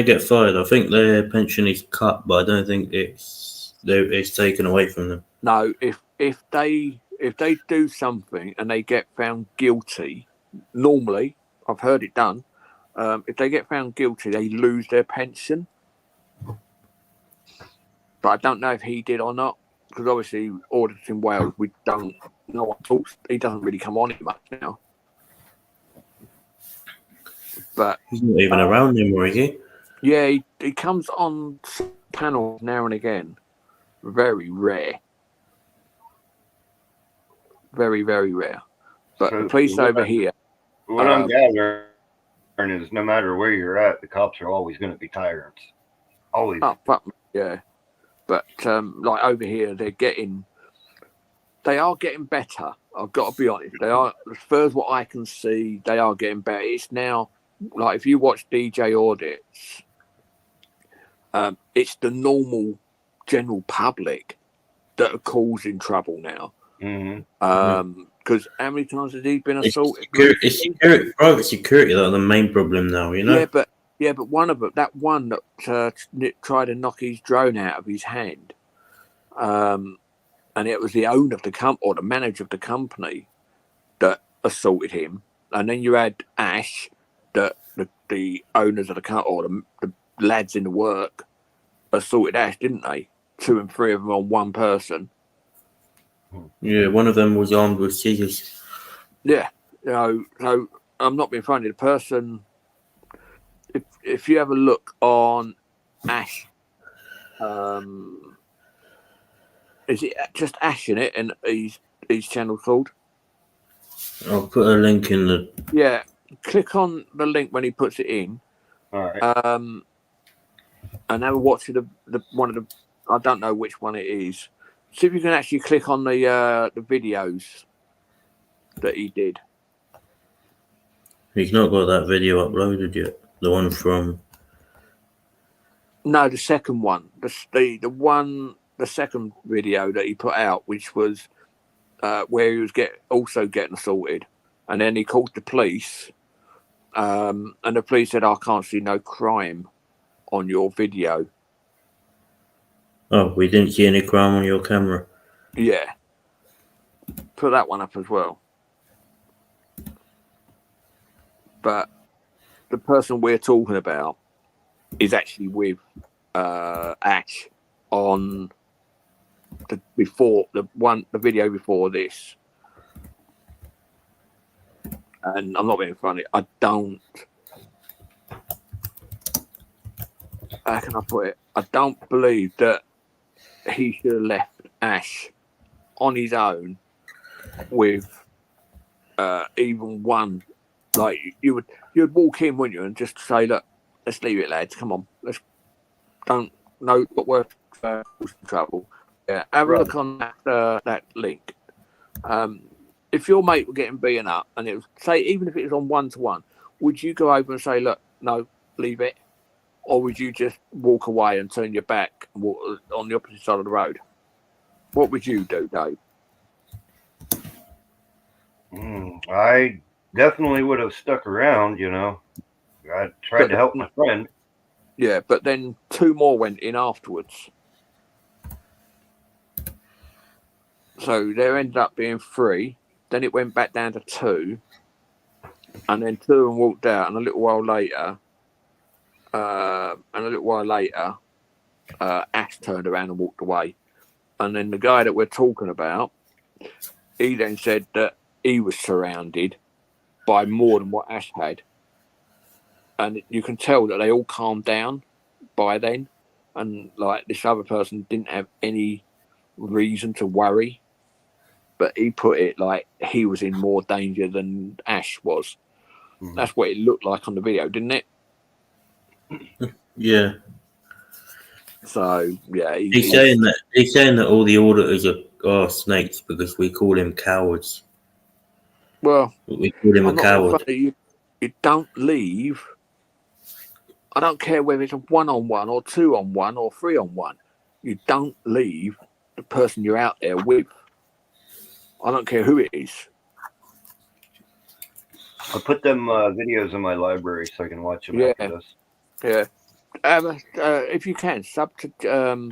get fired, I think their pension is cut, but I don't think it's taken away from them. No, if they do something and they get found guilty, normally I've heard it done. If they get found guilty, they lose their pension. But I don't know if he did or not, because obviously audits in Wales, we don't. No one talks. He doesn't really come on it much now. But He's not even around anymore, is he? yeah, he comes on panels now and again. Very rare. Very, very rare. But So the police what over I- here, What I'm gathering is no matter where you're at, the cops are always going to be tyrants. Always. oh fuck me, yeah. But like over here, they are getting better. I've got to be honest. They are, as far as what I can see, they are getting better. It's now like if you watch DJ audits, it's the normal general public that are causing trouble now. Mm-hmm. Because how many times has he been It's assaulted? security, private security that are the main problem now, you know? Yeah, but one of them, that one that tried to knock his drone out of his hand, and it was the owner of the company or the manager of the company that assaulted him. And then you had Ash, that the owners of the company or the lads in the work assaulted Ash, didn't they? 2 and 3 of them on one person. Yeah, one of them was armed with scissors. Yeah, so I'm not being funny. The person, if you have a look on Ash, is it just Ash in it, and his channel called? I'll put a link in the. Yeah, click on the link when he puts it in. All right. And have a watch of the one of the. I don't know which one it is. See if you can actually click on the videos that he did. He's not got that video uploaded yet. The one from. No, the second one. The second video that he put out, which was where he was also getting assaulted, and then he called the police, and the police said, "I can't see no crime on your video." Oh, we didn't see any crime on your camera. Yeah, put that one up as well. But the person we're talking about is actually with Ash on the video before this. And I'm not being funny. How can I put it? I don't believe that he should have left Ash on his own with even one. Like you'd walk in, wouldn't you, and just say, "Look, let's leave it, lads. Come on, let's not worth trouble." Yeah, have a look on that link. If your mate were getting beaten up, and it was even if it was on 1-to-1, would you go over and say, "Look, no, leave it," or would you just walk away and turn your back and walk on the opposite side of the road? What would you do, Dave? I definitely would have stuck around, you know. I tried to help my friend. Yeah, but then 2 more went in afterwards. So there ended up being 3. Then it went back down to 2. And then 2 of them walked out, and a little while later, Ash turned around and walked away. And then the guy that we're talking about, he then said that he was surrounded by more than what Ash had. And you can tell that they all calmed down by then. And like this other person didn't have any reason to worry. But he put it like he was in more danger than Ash was. That's what it looked like on the video, didn't it? Yeah. So yeah, He's saying that all the auditors are snakes because we call him cowards. Well, We call him a coward. You don't leave I don't care whether it's a 1-on-1 or 2-on-1 or 3-on-1. You don't leave the person you're out there with. I don't care who it is. I'll put them videos in my library so I can watch them after this. Yeah. If you can, sub to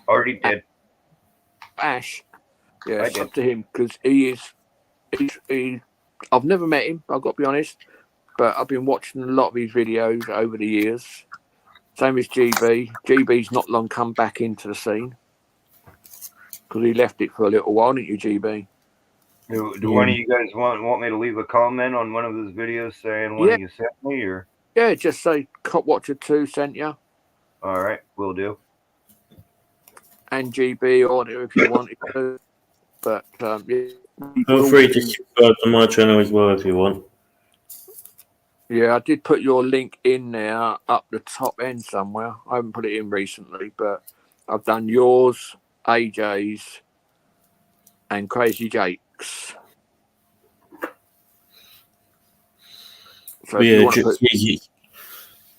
Already did. Ash. Yeah, I sub to him because he's I've never met him, I've got to be honest, but I've been watching a lot of his videos over the years. Same as GB. GB's not long come back into the scene because he left it for a little while, didn't you, GB? Do one of you guys want me to leave a comment on one of his videos saying what you sent me, or? Yeah, just say Cop Watcher 2 sent you. All right, will do. And GB on it if you wanted to. But feel free to subscribe to my channel as well if you want. Yeah, I did put your link in there up the top end somewhere. I haven't put it in recently, but I've done yours, AJ's, and Crazy Jake's. So yeah,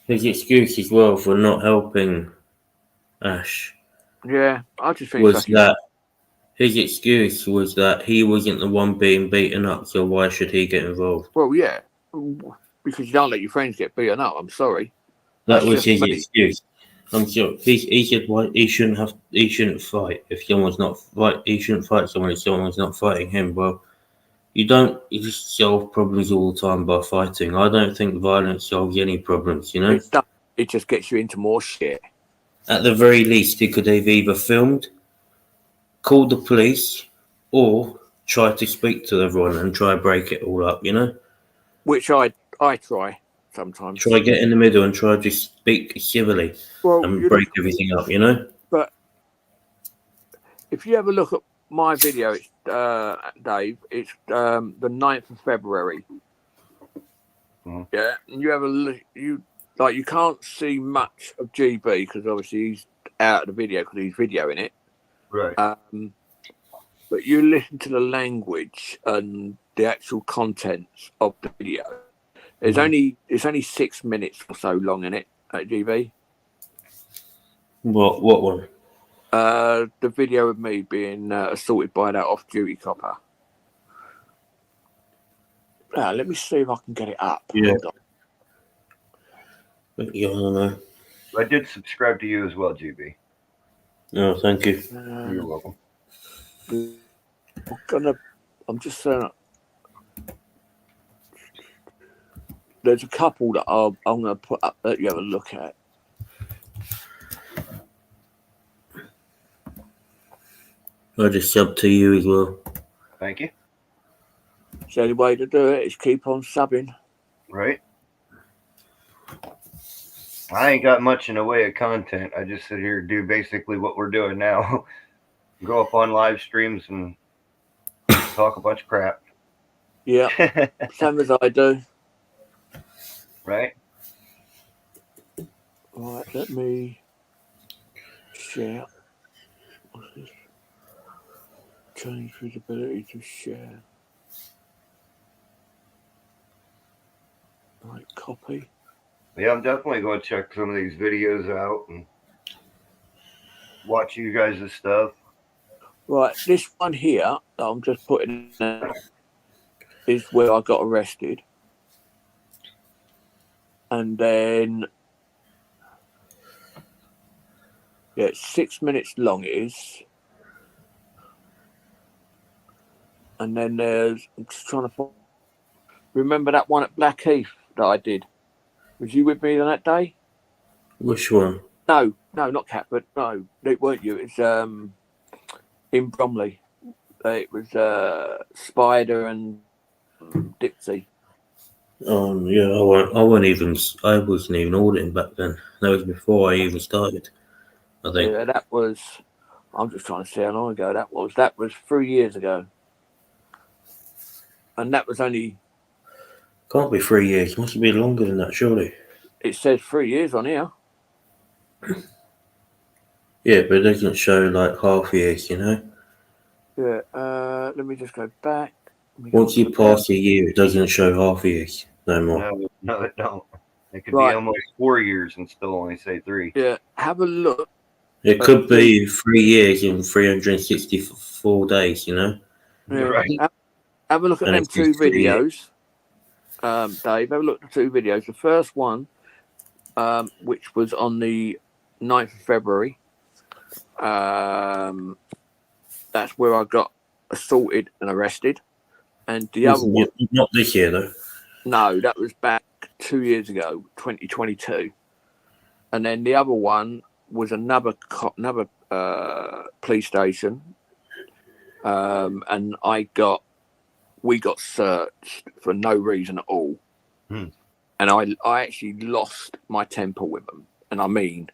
his excuse as well for not helping Ash. Yeah, I just think was that his excuse was that he wasn't the one being beaten up, so why should he get involved? Well, yeah, because you don't let your friends get beaten up. I'm sorry. That was his excuse. I'm sure he said why he shouldn't fight if someone's not fight. He shouldn't fight someone if someone's not fighting him. Well, you don't just solve problems all the time by fighting. I don't think violence solves any problems. You know, it just gets you into more shit. At the very least, he could have either filmed, called the police, or tried to speak to everyone and try to break it all up. You know, which I try sometimes. Try get in the middle and try to speak civilly and break everything up. You know. But if you ever look at my video, it's Dave. It's the 9th of February. Yeah, and you have a look. You can't see much of GB because obviously he's out of the video because he's videoing it. Right. But you listen to the language and the actual contents of the video. It's only 6 minutes or so long in it at GB. What one? The video of me being assaulted by that off-duty copper. Let me see if I can get it up. Yeah. Yeah, I don't know. I did subscribe to you as well, GB. Oh, thank you. You're welcome. I'm just saying. There's a couple that I'm going to put up that you have a look at. I just sub to you as well. Thank you. The only way to do it is keep on subbing. Right. I ain't got much in the way of content. I just sit here and do basically what we're doing now. Go up on live streams and talk a bunch of crap. Yeah, same as I do. Right. Right, let me share. What's this? Change visibility to share. Right, copy. Yeah, I'm definitely going to check some of these videos out and watch you guys' stuff. Right, this one here that I'm just putting in is where I got arrested. And then, yeah, it's 6 minutes long, it is. And then there's, I'm just trying to find, remember that one at Blackheath that I did? Was you with me on that day? Which one? No, not Catford. No, it weren't you. It's in Bromley. It was Spider and Dipsy. Yeah, I wasn't even auditing back then. That was before I even started, I think. Yeah, that was. I'm just trying to see how long ago that was. That was 3 years ago, and that was only. Can't be 3 years. Must be longer than that, surely. It says 3 years on here. Yeah, but it doesn't show like half years, you know. Yeah. Let me just go back. Once you pass a year, it doesn't show half years no more. No, it don't. It could Right. be almost 4 years and still only say 3. Yeah, have a look. It could be 3 years in 364 days, you know? Yeah. Right. Have a look at And them it's just 2 3 years. videos. Dave, have a look at the 2 videos. The first one, which was on the 9th of February, that's where I got assaulted and arrested. And the other one, Not this year, though. no, that was back 2 years ago, 2022. And then the other one was another police station, and we got searched for no reason at all. And I actually lost my temper with them. And I mean,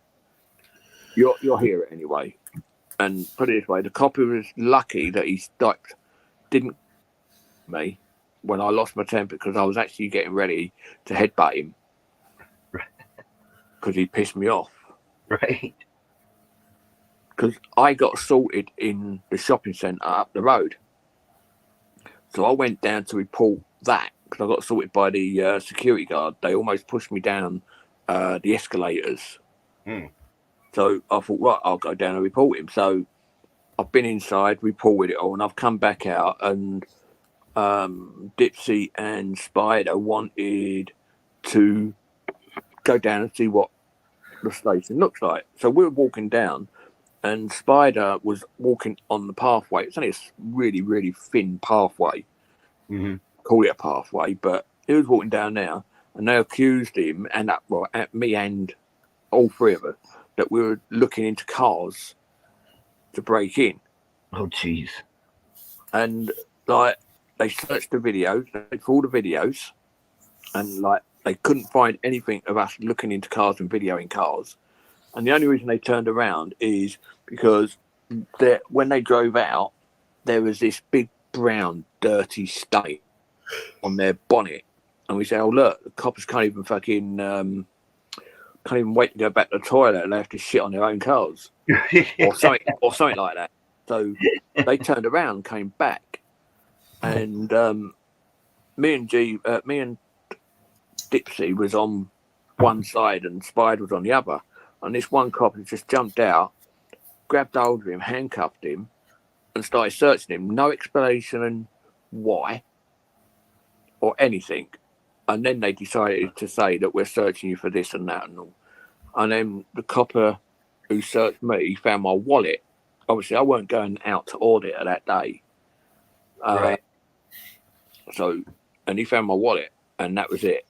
you'll hear it anyway. And put it this way, the cop was lucky that he didn't me when I lost my temper, because I was actually getting ready to headbutt him because he pissed me off. Right. Because I got assaulted in the shopping centre up the road. So I went down to report that because I got assaulted by the security guard. They almost pushed me down the escalators. So I thought, right, I'll go down and report him. So I've been inside, reported it all, and I've come back out, and Dipsy and Spider wanted to go down and see what the station looks like. So we were walking down, and Spider was walking on the pathway. It's only a really, really thin pathway. Call it a pathway, but he was walking down there, and they accused him and at me and all 3 of us that we were looking into cars to break in. Oh, jeez. And like they searched the videos, they saw the videos, and like they couldn't find anything of us looking into cars and videoing cars. And the only reason they turned around is because when they drove out, there was this big brown dirty stain on their bonnet, and we said, "Oh look, the coppers can't even can't even wait to go back to the toilet, and they have to shit on their own cars," or something like that. So they turned around, came back, and me and Dipsy was on one side and Spider was on the other, and this one cop had just jumped out, grabbed hold of him, handcuffed him, and started searching him. No explanation on why or anything. And then they decided to say that we're searching you for this and that and all. And then the copper who searched me found my wallet. Obviously, I weren't going out to audit that day. Right. So, and he found my wallet, and that was it.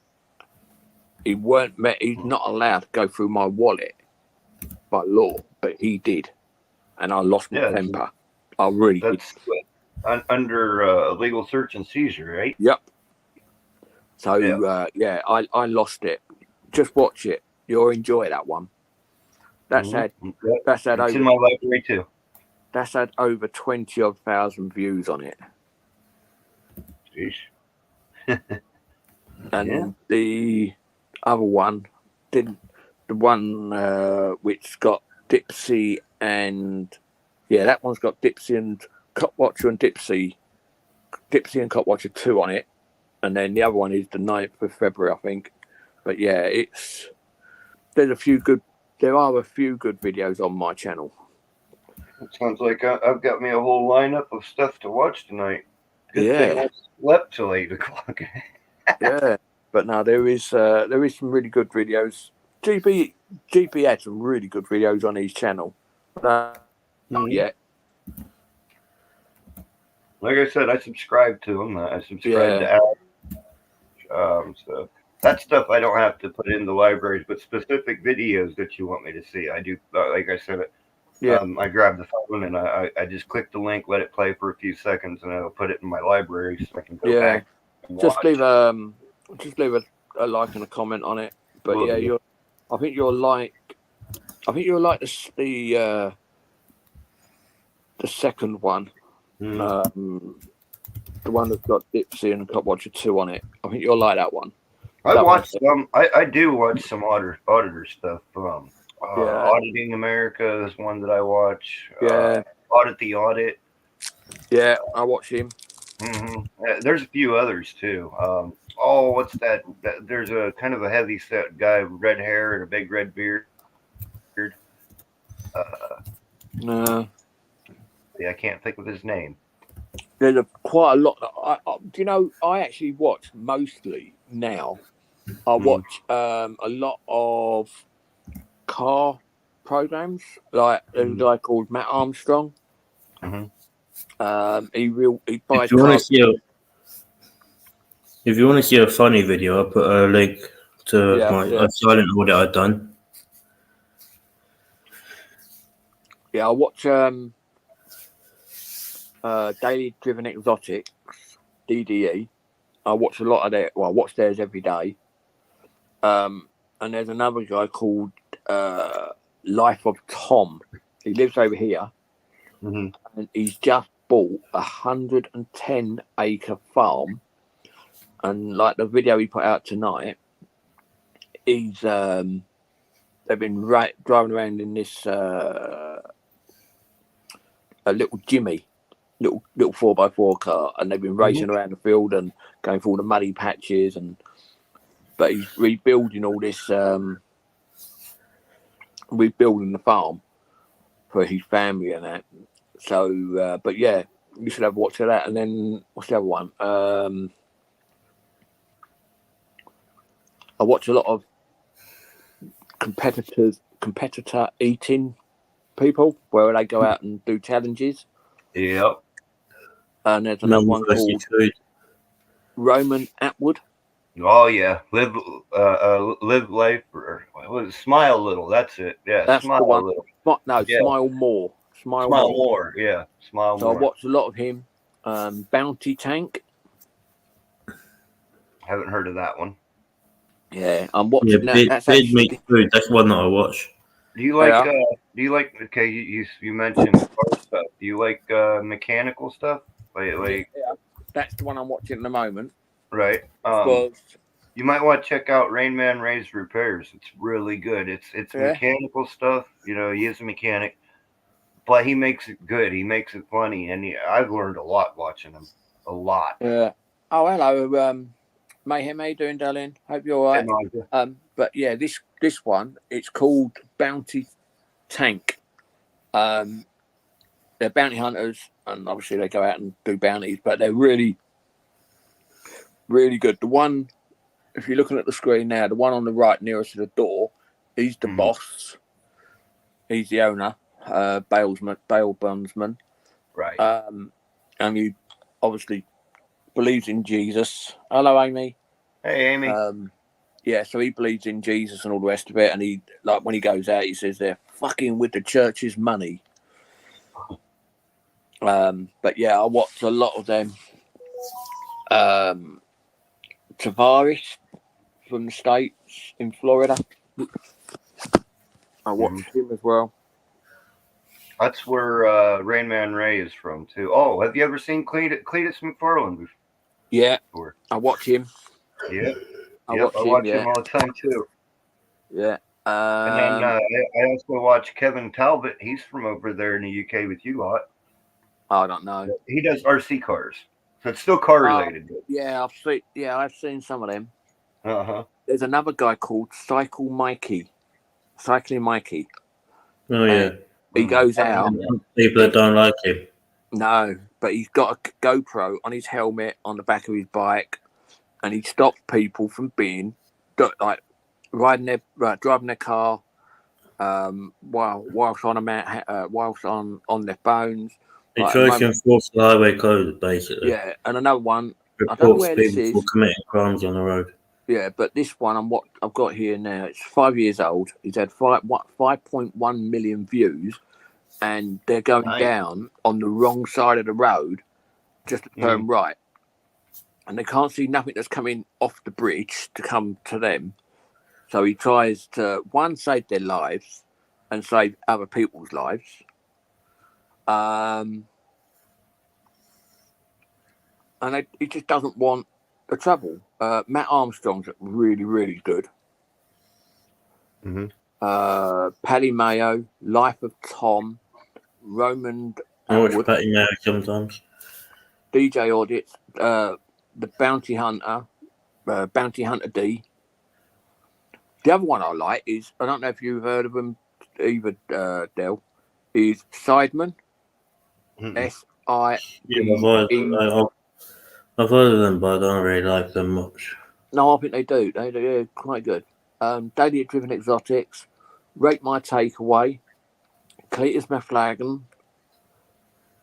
He's not allowed to go through my wallet by law, but he did. And I lost my temper. I really did. That's under illegal search and seizure, right? Yep. So, I lost it. Just watch it. You'll enjoy that one. That's had it's in my library too. That's had over 20,000 views on it. Jeez. And the other one didn't. The one which got Dipsy and that one's got Dipsy and Copwatcher and Dipsy and Copwatcher 2 on it, and then the other one is the 9th of February, I think. But yeah, there are a few good videos on my channel. It sounds like I've got me a whole lineup of stuff to watch tonight. Good thing I slept till 8 o'clock. Yeah, but no, there is some really good videos. GP had some really good videos on his channel. But not yet. Like I said, I subscribe to him. I subscribe to Al. So that stuff I don't have to put in the libraries, but specific videos that you want me to see, I do. Like I said, I grab the phone and I just click the link, let it play for a few seconds, and I'll put it in my library so I can go back and just watch. leave a like and a comment on it. But I think you'll like the second one. The one that's got Dipsy and Copwatcher 2 on it. I think you'll like that one. I do watch some auditor stuff. Auditing America is one that I watch. Audit the Audit. Yeah, I watch him. There's a few others too. What's that? There's a kind of a heavy set guy, red hair and a big red beard. No. Yeah, I can't think of his name. There's quite a lot. Do you know? I actually watch mostly now. I watch a lot of car programs. Like there's a guy called Matt Armstrong. He buys If you want to see a funny video, I'll put a link to a silent audit I've done. Yeah, I watch Daily Driven Exotics, DDE. I watch a lot of their. Well, I watch theirs every day. And there's another guy called Life of Tom. He lives over here, and he's just bought 110-acre farm. And like the video he put out tonight, he's they've been driving around in this a little Jimmy, little 4x4 car, and they've been racing around the field and going through all the muddy patches. But he's rebuilding all this, rebuilding the farm for his family and that. So, but yeah, you should have a watch of that. And then what's the other one? I watch a lot of competitor eating people where they go out and do challenges. Yep. And there's another one called Roman Atwood. Oh yeah, live life or smile little. That's it. Yeah, that's smile the one. Little. Smile more. Smile more. Yeah, smile so more. I watch a lot of him. Bounty Tank. Haven't heard of that one. Yeah, I'm watching that. That's Meat Food. That's one that I watch. Do you like? Okay, you mentioned car stuff. Do you like mechanical stuff? Like that's the one I'm watching at the moment. Right. You might want to check out Rain Man Ray's Repairs. It's really good. It's mechanical stuff. You know, he is a mechanic, but he makes it good. He makes it funny, and I've learned a lot watching him. A lot. Yeah. Oh, hello, Mayhem. How you doing, darling? Hope you're all right. But yeah, this one, it's called Bounty Tank. They're bounty hunters, and obviously they go out and do bounties, but they're really, really good. The one, if you're looking at the screen now, the one on the right nearest to the door, he's the boss. He's the owner, bail bondsman. Right. And he obviously believes in Jesus. Hello, Amy. Hey, Amy. Yeah, so he believes in Jesus and all the rest of it. And he, like, when he goes out, he says they're fucking with the church's money. But yeah, I watched a lot of them. Tavares from the States in Florida. I watched him as well. That's where Rain Man Ray is from too. Oh, have you ever seen Cletus McFarland before? Yeah, I watch him. Yeah, I watch him all the time too. Yeah. And then I also watch Kevin Talbot. He's from over there in the UK with you lot. I don't know. He does RC cars, so it's still car related. Yeah, I've seen some of them. There's another guy called Cycling Mikey. Oh yeah. He goes out. People that don't like him. No, but he's got a GoPro on his helmet on the back of his bike, and he stops people from being like driving their car whilst on their phones. He tries to enforce the highway code, basically. Yeah, and another one. Reports I don't know where people this is. for committing crimes on the road. Yeah, but this one, I've got here now. It's 5 years old. He's had 5.1 million views, and they're going down on the wrong side of the road, just to turn right, and they can't see nothing that's coming off the bridge to come to them. So he tries to save their lives and save other people's lives. And he just doesn't want the trouble. Matt Armstrong's really, really good. Paddy Mayo, Life of Tom, Roman. I watch Paddy Mayo sometimes. DJ Audits, the Bounty Hunter D. The other one I like is, I don't know if you've heard of them either, Del, is Sidemen. S-I. Yeah, I've heard of them, but I don't really like them much. No, I think they do. They're quite good. Daily Driven Exotics, Rate My Takeaway, Cletus Maflagan,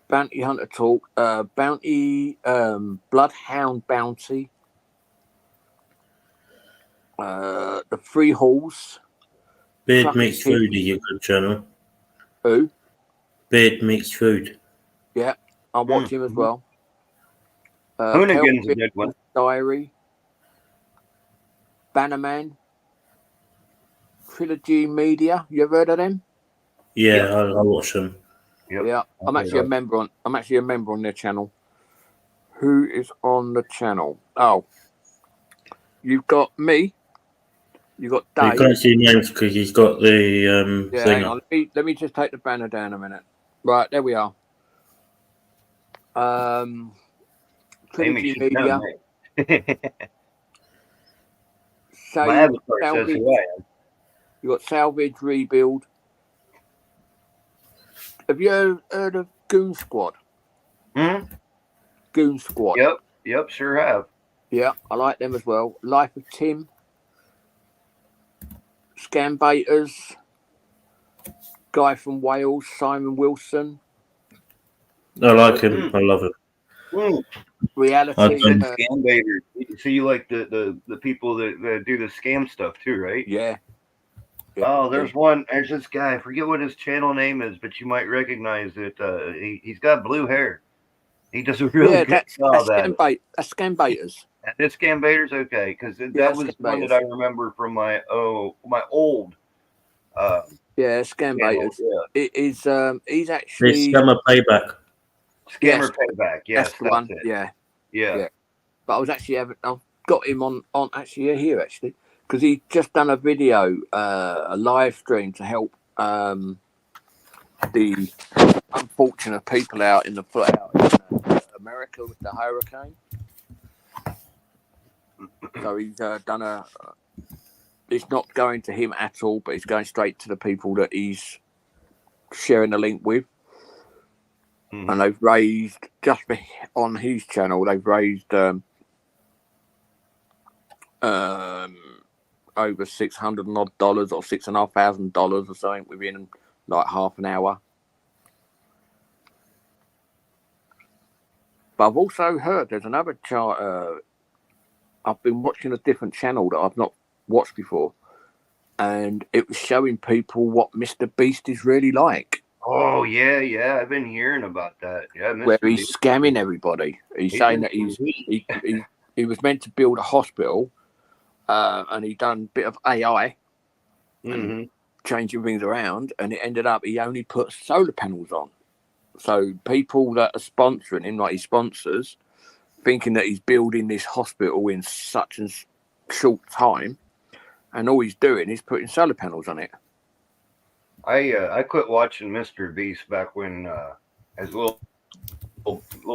Bounty Hunter Talk, Bounty, Bloodhound Bounty, the Free Halls. Beard Meets Food is a good channel. Who? Beard Meets Food. Yeah, I watch him as well. Hoonigan's a good one. Diary, Bannerman, Trilogy Media. You ever heard of them? Yeah, I watch them. Yep. Yeah, I'm actually a member on their channel. Who is on the channel? Oh, you've got me. You got Dave. You can't see names because he's got the Yeah, thing hang on. Let me just take the banner down a minute. Right, there we are. Trilogy Media. My avatar says who I am. You got Salvage Rebuild. Have you heard of Goon Squad? Goon Squad. Yep, sure have. Yeah, I like them as well. Life of Tim. Scam Baiters. Guy from Wales, Simon Wilson. I like him. I love him. Reality. Scam baiters. So you like the people that do the scam stuff too, right? Yeah. Oh, there's one. There's this guy. I forget what his channel name is, but you might recognize it. He's got blue hair. He does a really good job of that. That's Scam Baiters. It's Scam Baiters, okay, because that was one that I remember from my old. Scam Baiters. Yeah. It is. He's actually Scammer Payback. Scammer Payback. Yes, that's the one. It. Yeah. But I was actually I've got him on actually here actually because he just done a video, a live stream to help the unfortunate people out in America with the hurricane. So he's done it's not going to him at all, but it's going straight to the people that he's sharing the link with. And they've raised, just on his channel, they've raised over $600 and odd or $6,500 or something within like half an hour. But I've also heard there's another chart. I've been watching a different channel that I've not watched before, and it was showing people what Mr. Beast is really like. Oh yeah, I've been hearing about that. Yeah, where he's scamming everybody. He's saying that he was meant to build a hospital, and he done a bit of AI, and changing things around, and it ended up he only put solar panels on. So people that are sponsoring him, like his sponsors, thinking that he's building this hospital in such a short time, and all he's doing is putting solar panels on it. I quit watching Mr. Beast back when his little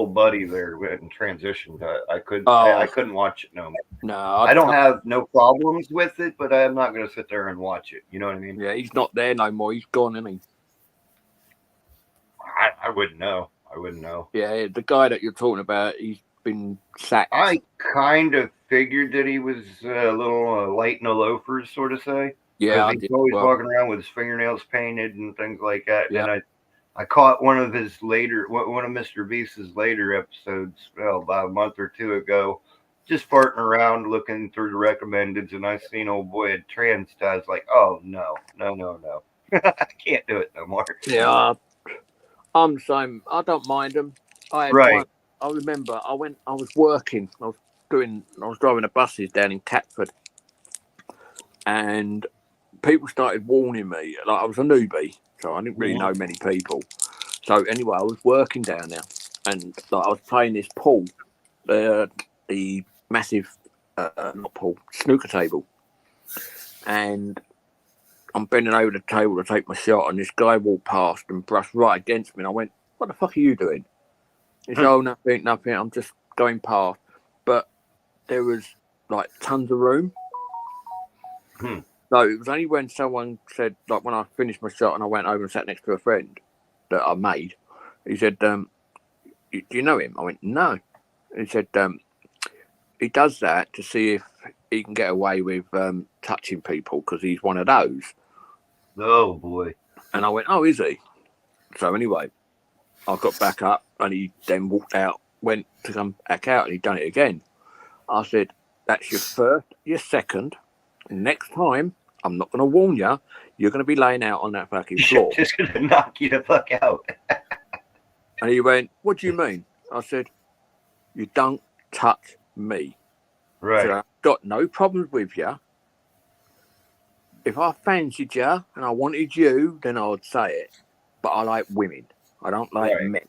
buddy there went and transitioned. I couldn't watch it no more. No, I don't have no problems with it, but I'm not going to sit there and watch it. You know what I mean? Yeah, he's not there no more. He's gone, isn't he? I wouldn't know. Yeah, the guy that you're talking about, he's been sacked. I kind of figured that he was a little light in the loafers, sort of say. Yeah, he's always walking around with his fingernails painted and things like that. Yeah. And I caught one of Mr. Beast's later episodes, about a month or two ago, just farting around looking through the recommendeds, and I seen old boy had trans. I was like, oh no, I can't do it no more. Yeah, I'm the same. I don't mind them. I remember I was working. I was driving the buses down in Catford, and people started warning me. Like I was a newbie, so I didn't really know many people. So anyway, I was working down there, and like I was playing this pool, the massive not pool, snooker table, and I'm bending over the table to take my shot, and this guy walked past and brushed right against me, and I went, "What the fuck are you doing?" He said, "Oh, nothing. I'm just going past." But there was like tons of room. So it was only when someone said, like, when I finished my shot and I went over and sat next to a friend that I made, he said, "Do you know him?" I went, "No." He said, "He does that to see if he can get away with touching people because he's one of those." Oh boy. And I went, "Oh, is he?" So anyway, I got back up and he then walked out, went to come back out, and he'd done it again. I said, "That's your first, your second. Next time, I'm not going to warn you. You're going to be laying out on that fucking floor." Just going to knock you the fuck out. And he went, "What do you mean?" I said, "You don't touch me." Right. So I've got no problems with you. If I fancied you and I wanted you, then I would say it. But I like women. I don't like men.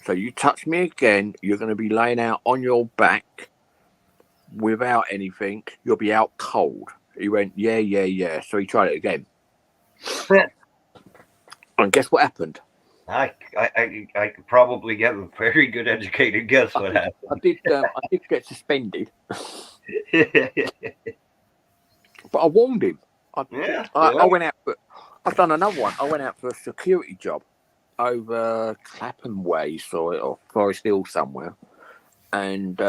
So you touch me again, you're going to be laying out on your back without anything. You'll be out cold. He went, yeah. So he tried it again. And guess what happened? I could probably get a very good educated guess what happened. I did get suspended. But I warned him. I went out, but I've done another one. I went out for a security job over Clapham Way, or Forest Hill somewhere, and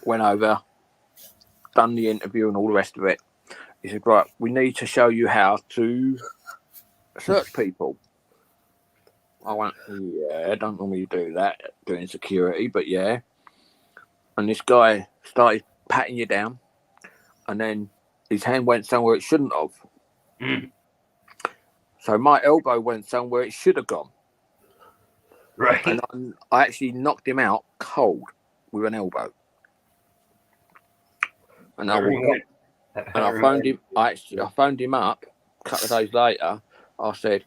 went over, done the interview and all the rest of it. He said, "Right, we need to show you how to search people." I went, "Yeah, I don't normally do that doing security, but yeah." And this guy started patting you down, and then his hand went somewhere it shouldn't have. So my elbow went somewhere it should have gone. Right. And I actually knocked him out cold with an elbow. And I phoned him. I phoned him up a couple of days later. I said,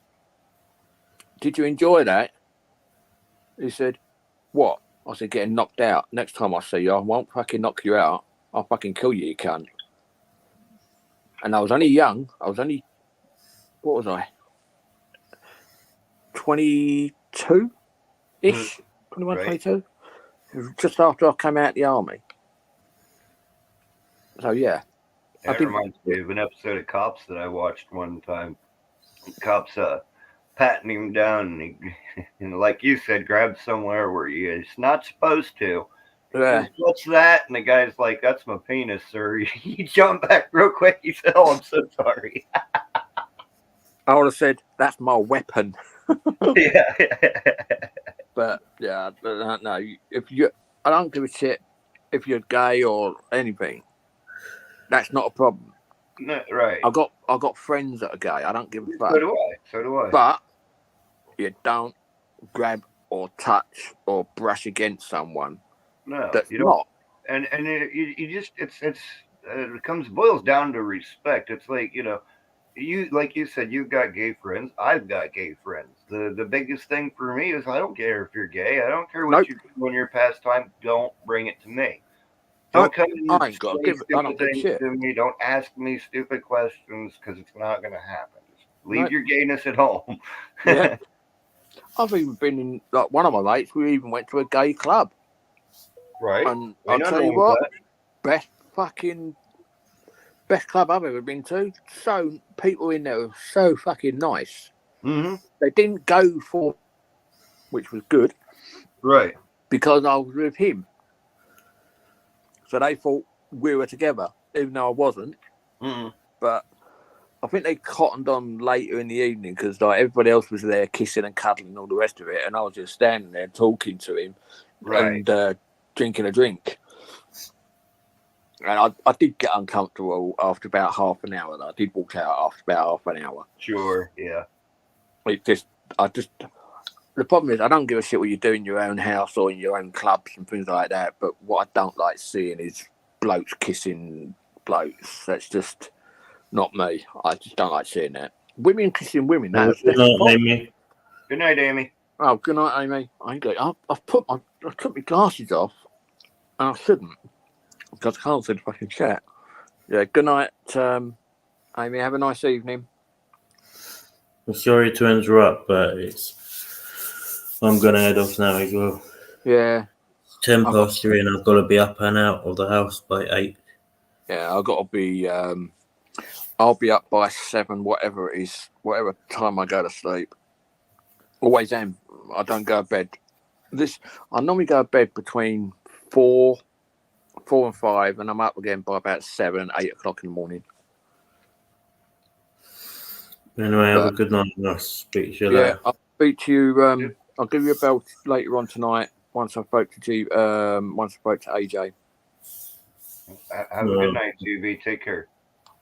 "Did you enjoy that?" He said, "What?" I said, "Getting knocked out. Next time I see you, I won't fucking knock you out. I'll fucking kill you, you cunt." And I was only young. What was I? 22-ish? 21, right. 22? It was just after I came out of the army. So, yeah. That reminds me of an episode of Cops that I watched one time. Cops patting him down, and like you said, grabbed somewhere where he's not supposed to. Yeah. Says, "What's that?" And the guy's like, "That's my penis, sir." He jumped back real quick. He said, "Oh, I'm so sorry." I would have said, "That's my weapon." Yeah. But yeah, no. I don't give a shit if you're gay or anything. That's not a problem. No, right. I got friends that are gay. I don't give a fuck. So do I. But you don't grab or touch or brush against someone. No, that's you don't. Not. And you just it boils down to respect. It's like, you, like you said, you've got gay friends. I've got gay friends. The biggest thing for me is I don't care if you're gay. I don't care what you do in your pastime. Don't bring it to me. Don't come and I don't give shit to me. Don't ask me stupid questions because it's not going to happen. Just leave your gayness at home. Yeah. I've even been in, like, one of my mates. We even went to a gay club. Right. And I'll tell you what, best club I've ever been to. So people in there were so fucking nice. Mm-hmm. They didn't go for, which was good. Right. Because I was with him. So they thought we were together, even though I wasn't. Mm-hmm. But I think they cottoned on later in the evening because like everybody else was there kissing and cuddling and all the rest of it, and I was just standing there talking to him and drinking a drink. And I did get uncomfortable after about half an hour. I did walk out after about half an hour. Sure, yeah. The problem is I don't give a shit what you do in your own house or in your own clubs and things like that. But what I don't like seeing is blokes kissing blokes. That's just not me. I just don't like seeing that. Women kissing women. Good night, Amy. Good night, Amy. Oh, good night, Amy. I took my glasses off, and I shouldn't because I can't see the fucking chat. Yeah. Good night, Amy. Have a nice evening. I'm sorry to interrupt, but it's I'm gonna head off now as well. Yeah. 10 past 3, and I've got to be up and out of the house by 8. Yeah, I've got to be. I'll be up by 7, whatever it is, whatever time I go to sleep. Always am. I don't go to bed. I normally go to bed between 4 and 5, and I'm up again by about 7, 8 o'clock in the morning. Anyway, have a good night. I'll speak to you later. I'll speak to you. I'll give you a bell later on tonight once I spoke to AJ. Have a good night, GB. Take care.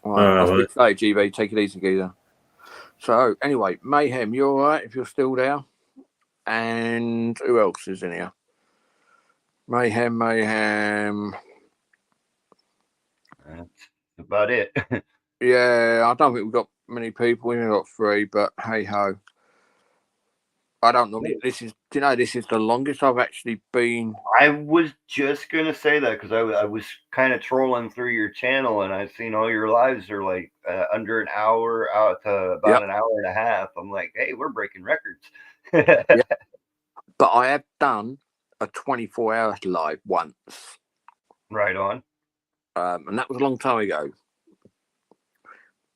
All right. I'll speak to you later, GB. Take it easy, geezer. So anyway, Mayhem, you all right if you're still there? And who else is in here? Mayhem. That's about it. Yeah, I don't think we've got many people. We've got 3, but hey ho. I don't know. This is the longest I've actually been. I was just gonna say that because I was kind of trolling through your channel and I've seen all your lives are like under an hour out to about an hour and a half. I'm like, hey, we're breaking records. But I have done a 24-hour live once. Right on. And that was a long time ago.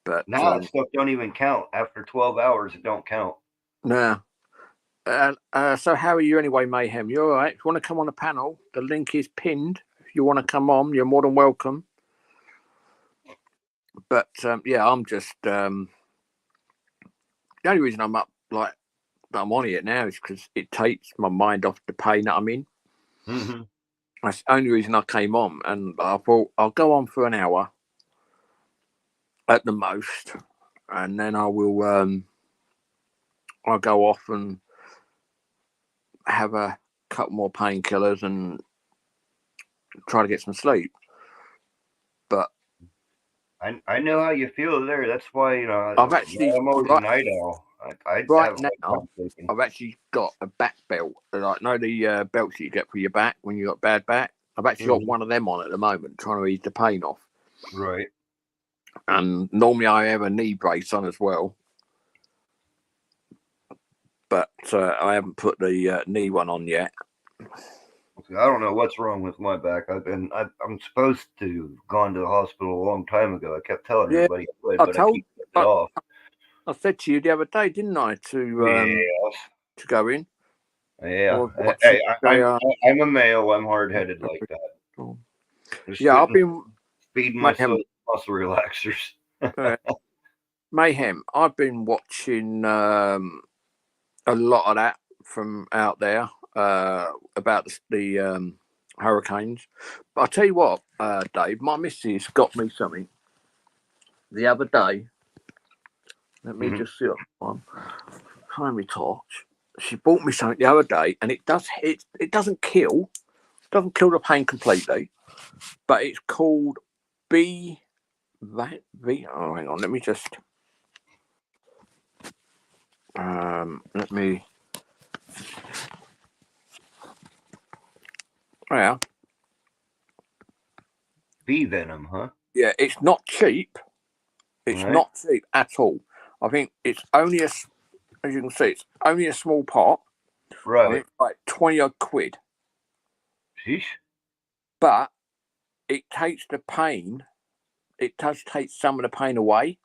But now stuff don't even count. After 12 hours, it don't count. No. So how are you anyway, Mayhem? You all right? If you want to come on the panel, the link is pinned. If you want to come on, you're more than welcome. But I'm just the only reason I'm up like I'm on it now is because it takes my mind off the pain that I'm in. Mm-hmm. That's the only reason I came on, and I thought I'll go on for an hour at the most, and then I will. I'll go off and have a couple more painkillers and try to get some sleep. But I know how you feel there. That's why I'm always a night owl. I've actually got a back belt. Like the belts that you get for your back when you got bad back. I've actually got one of them on at the moment, trying to ease the pain off. Right. And normally I have a knee brace on as well, but I haven't put the knee one on yet. I don't know what's wrong with my back. I'm supposed to have gone to the hospital a long time ago. I kept telling everybody I keep it off. I said to you the other day, didn't I, to go in? Yeah. Hey, I'm a male. I'm hard-headed like that. Oh. I've been feeding myself muscle relaxers. Mayhem. I've been watching a lot of that from out there about the hurricanes. But I'll tell you what, Dave, my missus got me something the other day. Let me just see one. Find me torch. She bought me something the other day, and it doesn't kill the pain completely, but it's called hang on, let me just Bee venom, huh? Yeah, it's not cheap. It's not cheap at all. I think it's only as you can see, it's only a small pot. Right. It's like 20 odd quid. Sheesh. But it takes the pain. It does take some of the pain away.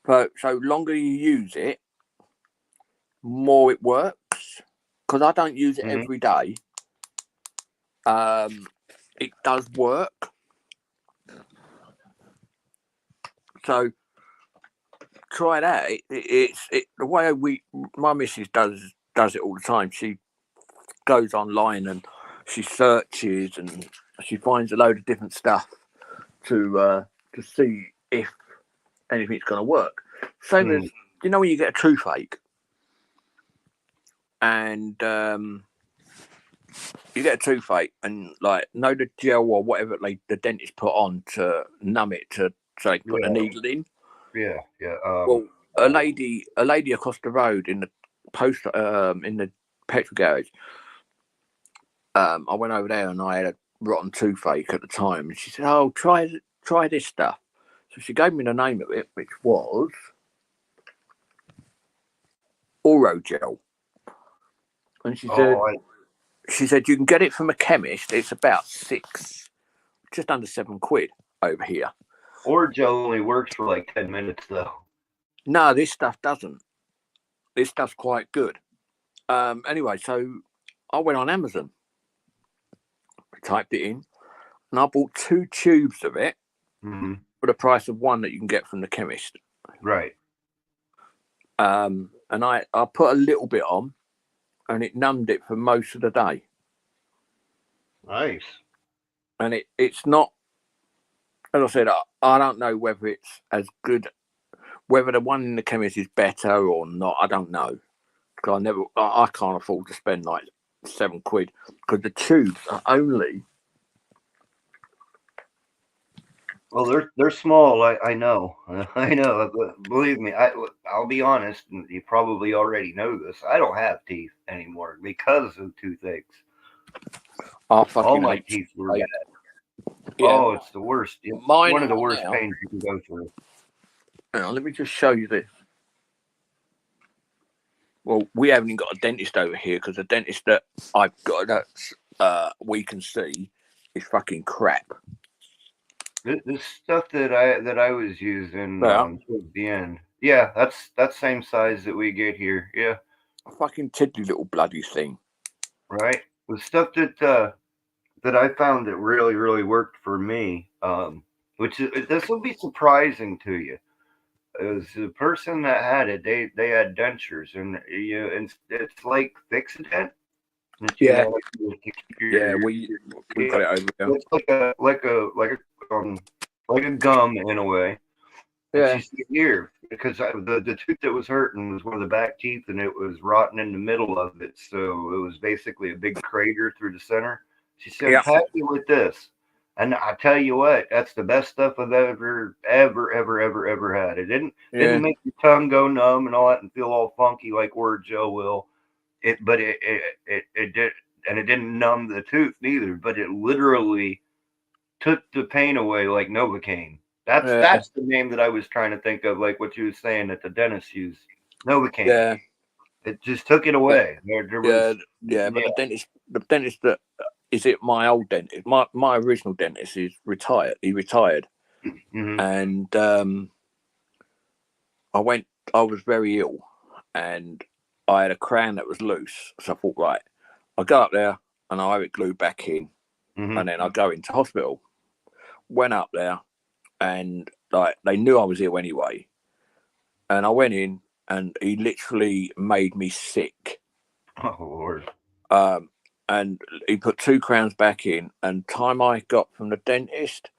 So longer you use it, more it works. Because I don't use it every day. It does work. So try that. It's the way my missus does it all the time. She goes online and she searches and she finds a load of different stuff to see if anything's going to work. Same as when you get a toothache and you get a toothache and the gel or whatever the dentist put on to numb it so they can put the needle in. Yeah. Well, a lady across the road in the in the petrol garage. I went over there and I had a rotten toothache at the time, and she said, "Oh, try this stuff." So she gave me the name of it, which was Orogel. And she said, Oh, you can get it from a chemist. It's about just under £7 over here. Orajel only works for like 10 minutes though. No, this stuff doesn't. This stuff's quite good. Anyway, so I went on Amazon, typed it in, and I bought 2 tubes of it for the price of one that you can get from the chemist. Right. And I put a little bit on, and it numbed it for most of the day. Nice. And it's not, as I said, I don't know whether it's as good, whether the one in the chemist is better or not. I don't know, because I can't afford to spend like £7 because the tubes are only. Well, they're small. I know. I know. But believe me, I'll be honest. And you probably already know this. I don't have teeth anymore because of toothaches. All my teeth were bad. Yeah. Oh, it's the worst. It's one of the worst pains you can go through. Now, let me just show you this. Well, we haven't even got a dentist over here because the dentist that I've got that we can see is fucking crap. This stuff that I was using towards the end. Yeah, that's same size that we get here. Yeah. A fucking tiddly little bloody thing. Right. The stuff that I found that really, really worked for me, which this will be surprising to you, is the person that had it, they had dentures, and it's like Fixodent. Yeah. We got it over there. It's like a gum in a way. Yeah. You see here, because the tooth that was hurting was one of the back teeth, and it was rotten in the middle of it, so it was basically a big crater through the center. She said, "Happy with this," and I tell you what, that's the best stuff I've ever had. It didn't make your tongue go numb and all that and feel all funky like Orajel will. It did, and it didn't numb the tooth neither. But it literally took the pain away like Novocaine. That's the name that I was trying to think of, like what you were saying that the dentist used. Novocaine. Yeah. It just took it away. But the dentist that is it my old dentist, my original dentist is retired. He retired. And I was very ill and I had a crown that was loose. So I thought, right, I'll go up there and I'll have it glued back in and then I'll go into hospital. Went up there and like they knew I was ill anyway. And I went in and he literally made me sick. Oh Lord. And he put 2 crowns back in, and time I got from the dentist,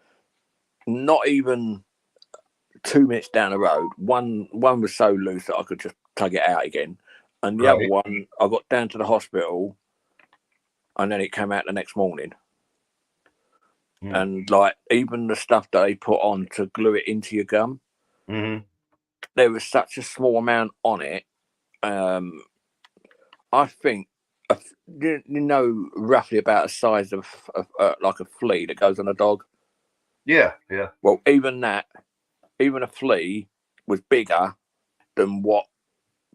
not even 2 minutes down the road, one was so loose that I could just tug it out again. And the other one, I got down to the hospital and then it came out the next morning. And like even the stuff that they put on to glue it into your gum, there was such a small amount on it. I think, you know, roughly about the size of like a flea that goes on a dog. Yeah. Well, even a flea was bigger than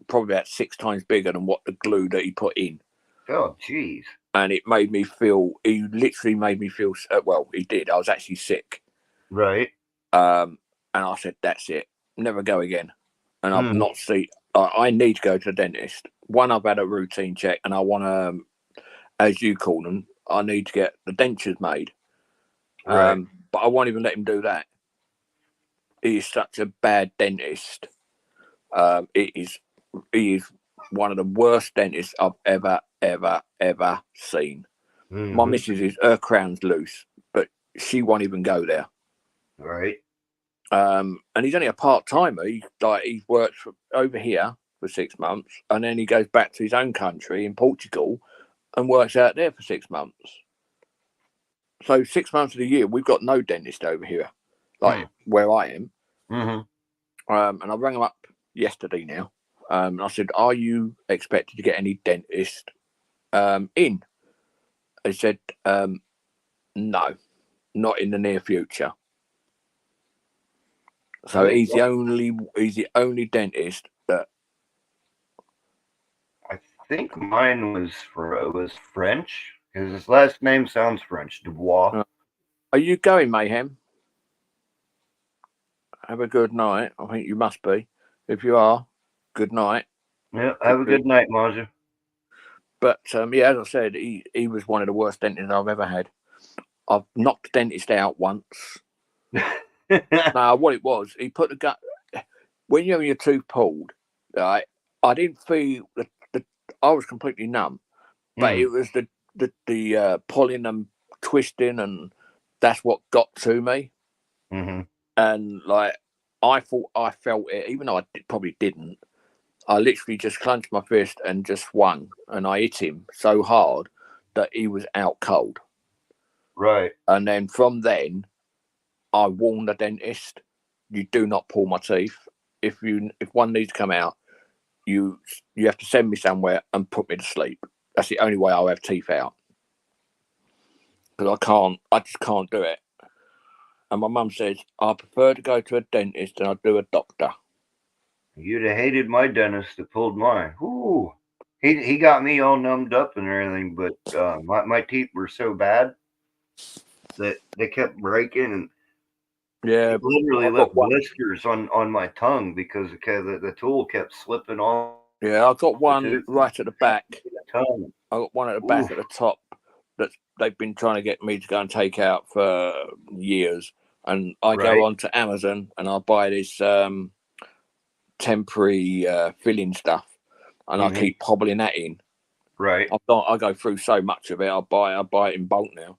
probably about 6 times bigger than what the glue that he put in. Oh, jeez. And he literally made me feel, well, he did. I was actually sick. Right. And I said, that's it. Never go again. And I've not seen, I need to go to the dentist. One, I've had a routine check and I want to, as you call them, I need to get the dentures made. Right. But I won't even let him do that. He is such a bad dentist. He is one of the worst dentists I've ever seen. My missus her crown's loose, but she won't even go there. Right. And he's only a part-timer. He works over here for 6 months, and then he goes back to his own country in Portugal and works out there for 6 months. So 6 months of the year, we've got no dentist over here, like where I am. And I rang him up yesterday now. And I said, are you expected to get any dentist in? They said, no, not in the near future. So he's the only dentist that think mine was French because his last name sounds French. Dubois. Are you going, Mayhem? Have a good night. I think you must be. If you are, good night. Yeah, have a good night, Maja. But yeah, as I said, he was one of the worst dentists I've ever had. I've knocked the dentist out once. Now, what it was, he put the gut when you're having your tooth pulled. Right, I didn't feel I was completely numb, but it was the pulling and twisting, and that's what got to me. Mm-hmm. And like, I thought I felt it, even though I probably didn't. I literally just clenched my fist and just swung, and I hit him so hard that he was out cold. Right. And then from then, I warned the dentist, you do not pull my teeth. If one needs to come out, you have to send me somewhere and put me to sleep. That's the only way I'll have teeth out. Because I just can't do it. And my mum says, I prefer to go to a dentist than I do a doctor. You'd have hated my dentist that pulled mine. Ooh. He got me all numbed up and everything, but my teeth were so bad that they kept breaking, and yeah, literally left blisters on my tongue because the tool kept slipping off. Yeah, I've got one right at the back. Tongue. I've got one at the back at the top that they've been trying to get me to go and take out for years. And I go on to Amazon and I buy this temporary filling stuff, and I keep hobbling that in. Right. I go through so much of it. I buy it in bulk now,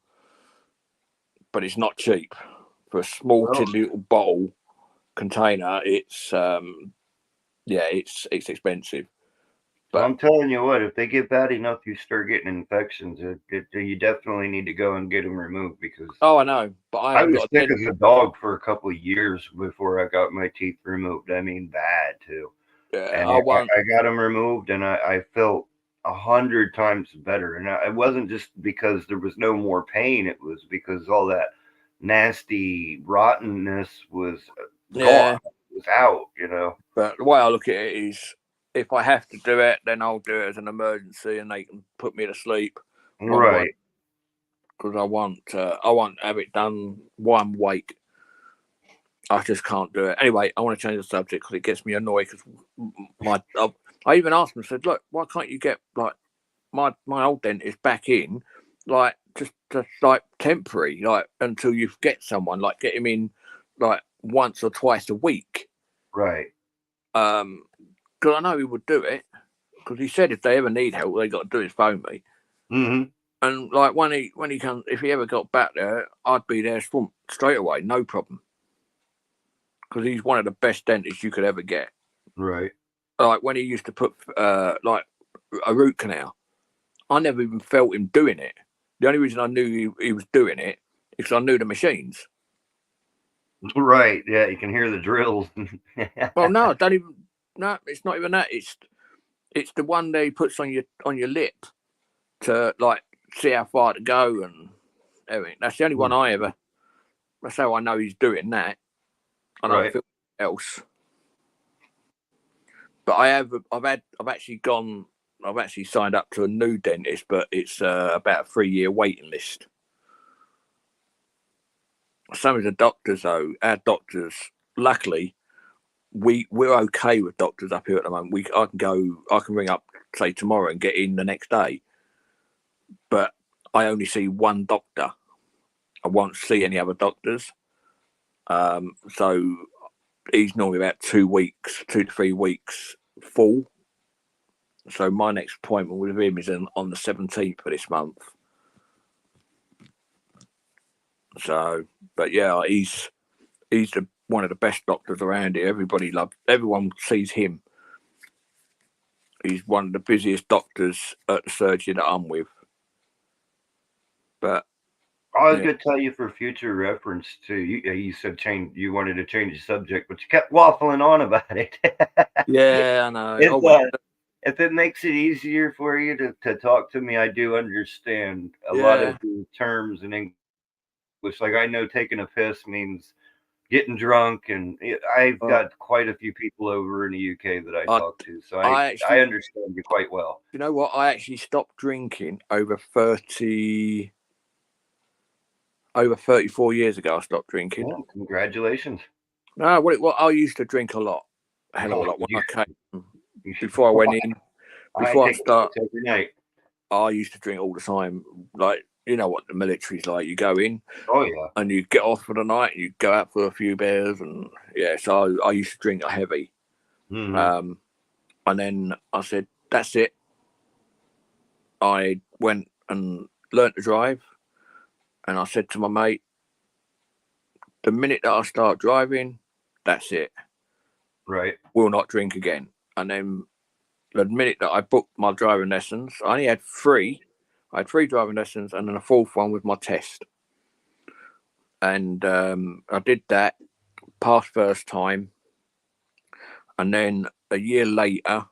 but it's not cheap for a small little bottle container. It's it's expensive. But I'm telling you what, if they get bad enough, you start getting infections. You definitely need to go and get them removed because. Oh, I know, but I was sick as a dog for a couple of years before I got my teeth removed. I mean, bad too. Yeah, and I got them removed, and I felt 100 times better. And it wasn't just because there was no more pain; it was because all that nasty rottenness was gone. It was out, you know. But the way I look at it is, if I have to do it, then I'll do it as an emergency, and they can put me to sleep. Right. Because I want to have it done while I'm awake. I just can't do it. Anyway, I want to change the subject because it gets me annoyed. Because I even asked them, I said, look, why can't you get like my old dentist back in, like just like temporary, like until you get someone, like get him in like once or twice a week. Right. Because I know he would do it. Because he said if they ever need help, they got to do is phone me. Mm-hmm. And like when he comes, if he ever got back there, I'd be there straight away, no problem. Because he's one of the best dentists you could ever get. Right. Like when he used to put like a root canal, I never even felt him doing it. The only reason I knew he was doing it is because I knew the machines. Right. Yeah, you can hear the drills. Well, no, it's not even that. It's the one that he puts on your lip to like see how far to go and everything. That's the only one that's how I know he's doing that. I don't feel else. But I've actually signed up to a new dentist, but it's about a 3-year waiting list. Some of the doctors though, our doctors, luckily, we're okay with doctors up here at the moment. I can ring up, say tomorrow, and get in the next day. But I only see one doctor. I won't see any other doctors. So he's normally about 2 to 3 weeks full. So my next appointment with him is on the 17th of this month. So, but yeah, he's one of the best doctors around here. Everyone sees him. He's one of the busiest doctors at the surgery that I'm with. But I was going to tell you for future reference too. You said you wanted to change the subject, but you kept waffling on about it. Yeah, I know. If it makes it easier for you to talk to me, I do understand a lot of the terms in English. Like I know taking a piss means getting drunk, and I've got quite a few people over in the UK that I talk to, so I understand you quite well. You know what? I actually stopped drinking over 34 years ago. I stopped drinking. Well, congratulations. No, well, I used to drink a lot, a hell of a lot when I came. Before I went in, before I start every night. I used to drink all the time. Like, you know what the military's like. You go in, oh yeah, and you get off for the night. And you go out for a few beers, and yeah. So I used to drink a heavy. Mm-hmm. And then I said, "That's it." I went and learnt to drive, and I said to my mate, "The minute that I start driving, that's it. Right. Will not drink again." And then the minute that I booked my driving lessons, I only had 3. I had 3 driving lessons and then a 4th one with my test. And I did that, passed first time. And then a year later,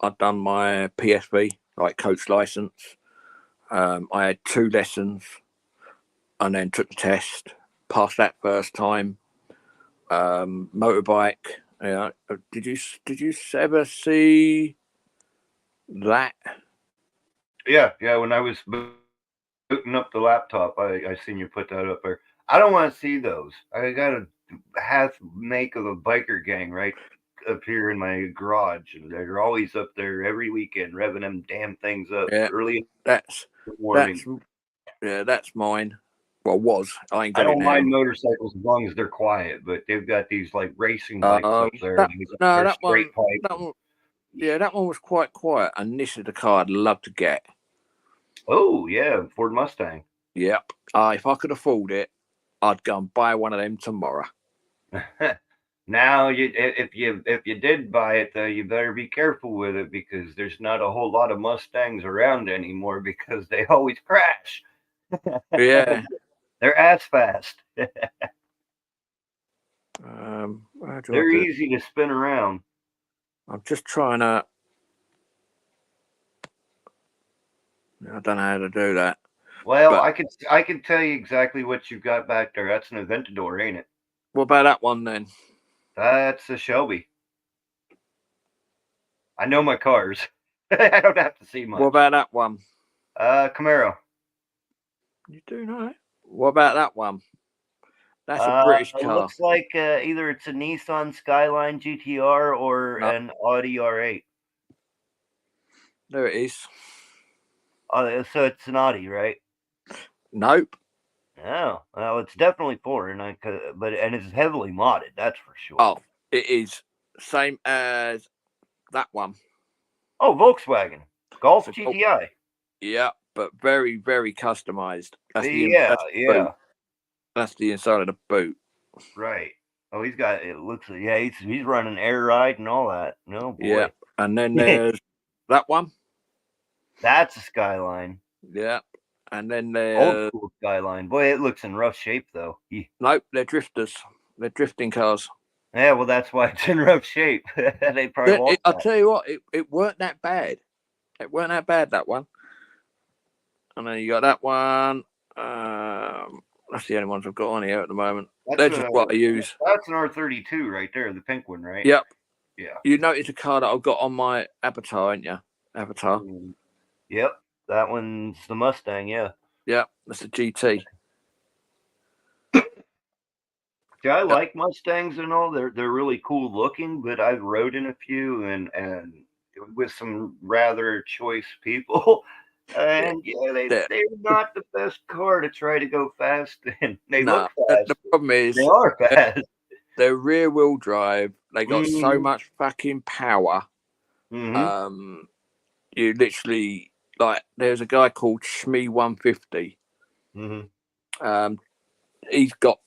I'd done my PSV, like coach license. I had 2 lessons and then took the test, passed that first time. Motorbike. Yeah. Did you ever see that? Yeah. When I was booting up the laptop, I seen you put that up there. I don't want to see those. I got a half make of a biker gang right up here in my garage, and they're always up there every weekend revving them damn things up early. That's mine. Well, was I don't mind motorcycles as long as they're quiet, but they've got these like racing bikes up there. That one was quite quiet, and this is the car I'd love to get. Oh yeah, Ford Mustang. Yep. If I could afford it, I'd go and buy one of them tomorrow. Now, if you did buy it, though, you better be careful with it, because there's not a whole lot of Mustangs around anymore, because they always crash. Yeah. They're ass fast. They're easy to spin around. I'm just trying to. I don't know how to do that. Well, but I can tell you exactly what you've got back there. That's an Aventador, ain't it? What about that one then? That's a Shelby. I know my cars. I don't have to see much. What about that one? Camaro. You do know. What about that one? That's a British car. It looks like either it's a Nissan Skyline GTR or an Audi R8. There it is. So it's an Audi, right? Nope. Oh, well, it's definitely foreign, but it's heavily modded. That's for sure. Oh, it is same as that one. Oh, Volkswagen Golf GTI. Yeah, but very, very customized. That's the inside of the boot. Right. Oh, he's got. It looks like he's running air ride and all that. No boy. Yeah, and then there's that one. That's a Skyline. Yeah, and then there's old school Skyline. Boy, it looks in rough shape though. Nope, they're drifters. They're drifting cars. Yeah, well, that's why it's in rough shape. They probably. I'll tell you what, it weren't that bad. It weren't that bad, that one. And then you got that one. That's the only ones I've got on here at the moment. That's just what I use. That's an R32 right there, the pink one, right? Yep. Yeah. You notice a car that I've got on my Avatar, ain't you? Avatar. Yep. That one's the Mustang, yeah. Yep, that's a GT. Yeah, I like Mustangs and all. They're really cool looking, but I've rode in a few and with some rather choice people. And they're not the best car to try to go fast, and they look fast. The problem is they are fast. They're rear wheel drive. They got so much fucking power. Mm-hmm. You literally there's a guy called Shmee 150. Mm-hmm. He's got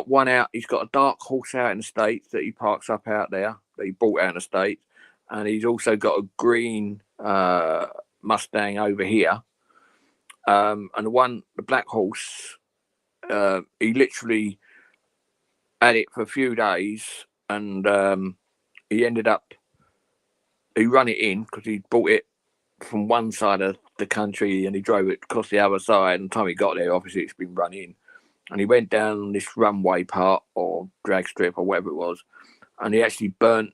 one out. He's got a Dark Horse out in the States that he parks up out there that he bought out in the States, and he's also got a green Mustang over here, and the Black Horse, he literally had it for a few days, and he run it in because he bought it from one side of the country and he drove it across the other side, and the time he got there, obviously it's been run in, and he went down this runway part or drag strip or whatever it was, and he actually burnt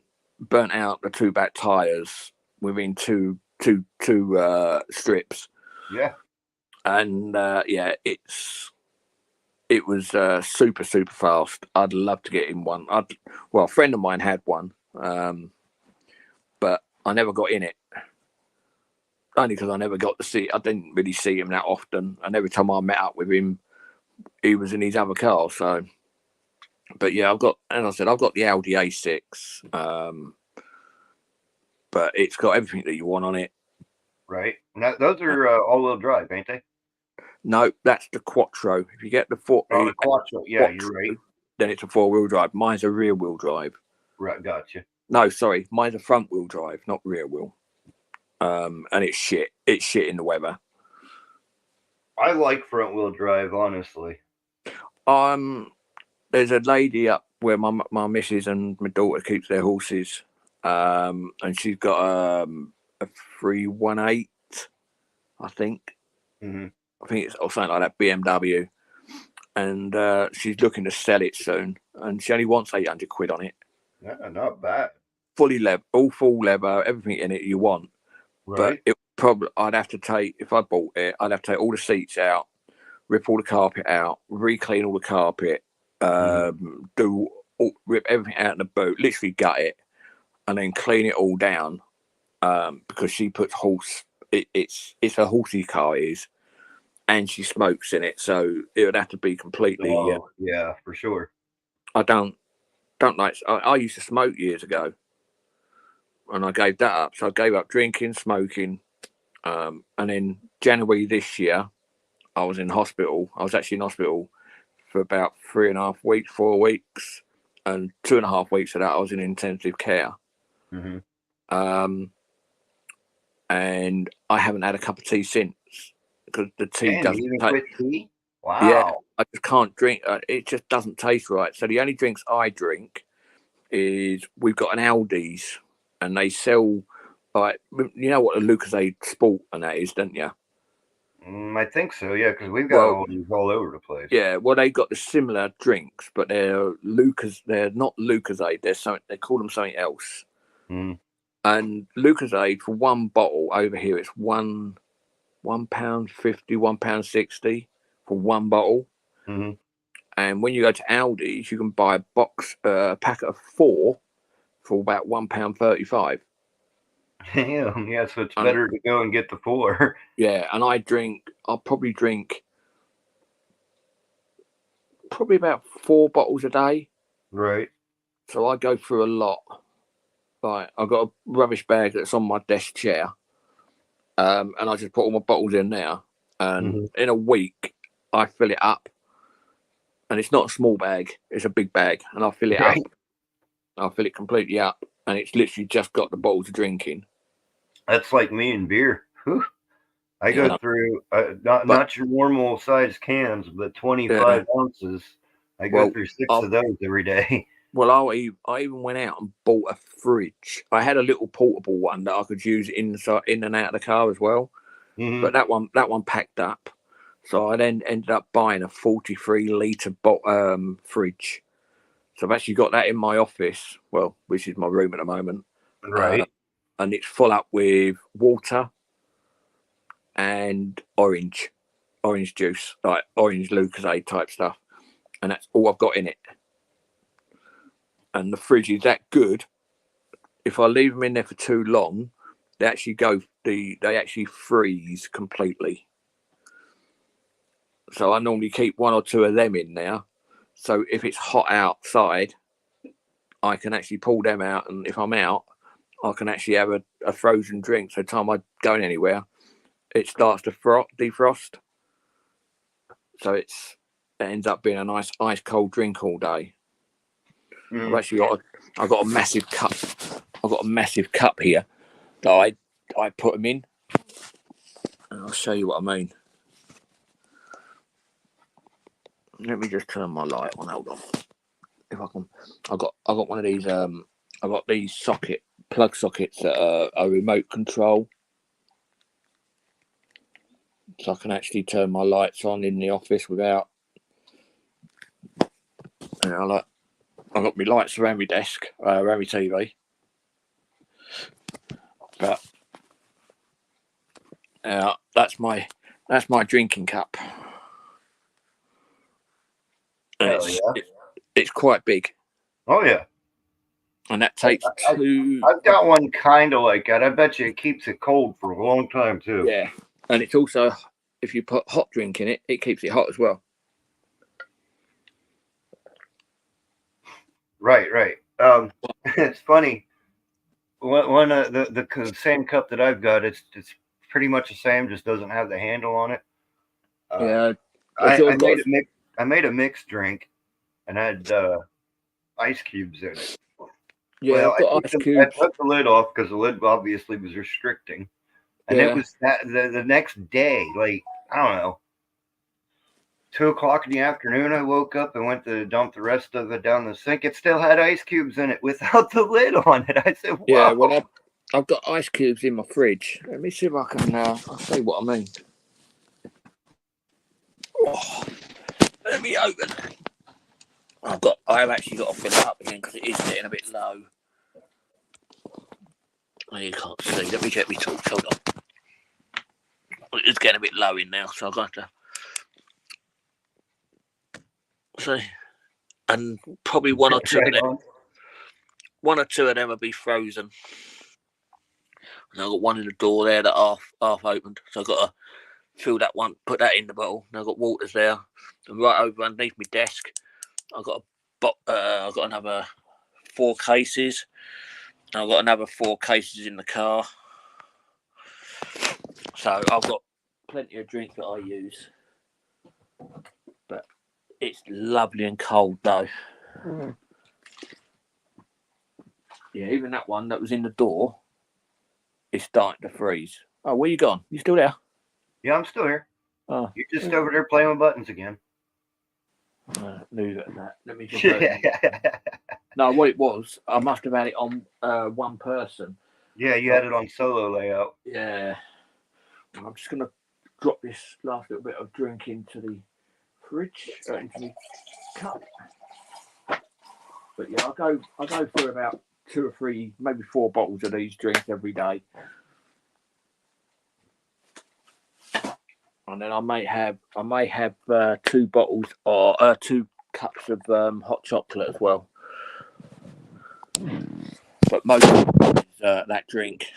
out the two back tires within two strips. Yeah. And it was super fast. I'd love to get in one. A friend of mine had one, but I never got in it. Only because I never got to see. I didn't really see him that often, and every time I met up with him, he was in his other car. So, but yeah, I've got the Audi A6, but it's got everything that you want on it. Right. Now, those are all-wheel drive, ain't they? No, that's the Quattro. If you get the Quattro. Yeah, Quattro, you're right. Then it's a 4-wheel drive. Mine's a rear-wheel drive. Right, gotcha. No, sorry, mine's a front-wheel drive, not rear-wheel. And it's shit. It's shit in the weather. I like front-wheel drive, honestly. There's a lady up where my missus and my daughter keeps their horses, and she's got a 318, I think. Mm-hmm. I think it's or something like that, BMW, and she's looking to sell it soon, and she only wants 800 quid on it. Yeah, not bad. Fully leather, all full leather, everything in it you want. Right. But it probably I'd have to take, if I bought it, I'd have to take all the seats out, rip all the carpet out, re-clean all the carpet, rip everything out in the boot, literally gut it, and then clean it all down. Because she puts it's a horsey car, it is, and she smokes in it, so it would have to be completely. Yeah, for sure. I don't like. I used to smoke years ago, and I gave that up. So I gave up drinking, smoking, and then January this year, I was in hospital. I was actually in hospital for about 3.5 weeks, 4 weeks, and 2.5 weeks of that I was in intensive care. Mm-hmm. And I haven't had a cup of tea since because the tea doesn't taste. Tea? Wow. Yeah, I just can't drink. It just doesn't taste right. So the only drinks I drink is we've got an Aldi's, and they sell like, you know what a Lucozade Sport and that is, don't you? I think so, yeah, because we've got Aldi's all over the place. Yeah, well, they got the similar drinks, but they're not Lucozade. They call them something else. Mm. And Lucozade for one bottle over here, it's £1.50, £1.60 for one bottle. Mm-hmm. And when you go to Aldi's, you can buy a packet of 4 for about £1.35. Yeah, so it's better to go and get the 4. Yeah, and I'll probably drink about 4 bottles a day. Right. So I go through a lot. Like, I've got a rubbish bag that's on my desk chair, and I just put all my bottles in there. And in a week, I fill it up. And it's not a small bag; it's a big bag, and I fill it up. I'll fill it completely up, and it's literally just got the bottles of drinking. That's like me and beer. Whew. I go through not your normal size cans, but 25 ounces. I go through 6 of those every day. Well, I even went out and bought a fridge. I had a little portable one that I could use in and out of the car as well. Mm-hmm. But that one packed up. So I then ended up buying a 43-litre fridge. So I've actually got that in my office, well, which is my room at the moment. Right. And it's full up with water and orange juice, like orange Lucozade type stuff. And that's all I've got in it. And the fridge is that good. If I leave them in there for too long, they actually freeze completely. So I normally keep 1 or 2 of them in there. So if it's hot outside, I can actually pull them out, and if I'm out, I can actually have a frozen drink. So time I'm going anywhere, it starts to defrost. So it ends up being a nice ice cold drink all day. I've actually got a massive cup. I've got a massive cup here that I put them in, and I'll show you what I mean. Let me just turn my light on. Hold on. If I can, I got one of these. I got these plug sockets that are a remote control, so I can actually turn my lights on in the office without now. Like, I've got my lights around my desk, around my TV. But that's my drinking cup. It's quite big. Oh yeah. And that takes two. I've got one kind of like that. I bet you it keeps it cold for a long time too. Yeah, and it's also, if you put hot drink in it, it keeps it hot as well. Right. It's funny. One the same cup that I've got, it's pretty much the same, just doesn't have the handle on it. Yeah, I made a mixed drink and had ice cubes in it. Yeah, well, I took the lid off because the lid obviously was restricting, and it was the next day, like I don't know, 2:00 in the afternoon. I woke up and went to dump the rest of it down the sink. It still had ice cubes in it without the lid on it. I said, "Wow." Yeah, well, I've got ice cubes in my fridge. Let me see if I can. I'll see what I mean. Oh, let me open. I've actually got to fill it up again because it is getting a bit low. Oh, you can't see. Let me check my torch. Hold on. It's getting a bit low in now, so I've got to see. And probably one or two of them will be frozen. And I've got one in the door there that half opened, so I've got to fill that one, put that in the bottle. And I've got waters there, and right over underneath my desk, I've got another 4 cases. And I've got another 4 cases in the car. So I've got plenty of drink that I use. But it's lovely and cold though. Yeah, even that one that was in the door is starting to freeze. Oh, where you gone? You still there? Yeah, I'm still here. Oh, you're just over there playing with buttons again. Leave it at that. Let me just. No, what it was, I must have had it on one person. Yeah, you had it on solo layout. Yeah. I'm just gonna drop this last little bit of drink into the fridge, into the cup. But yeah, I go through about 2 or 3, maybe 4 bottles of these drinks every day. And then I may have 2 bottles or 2 cups of hot chocolate as well. But most of it is that drink.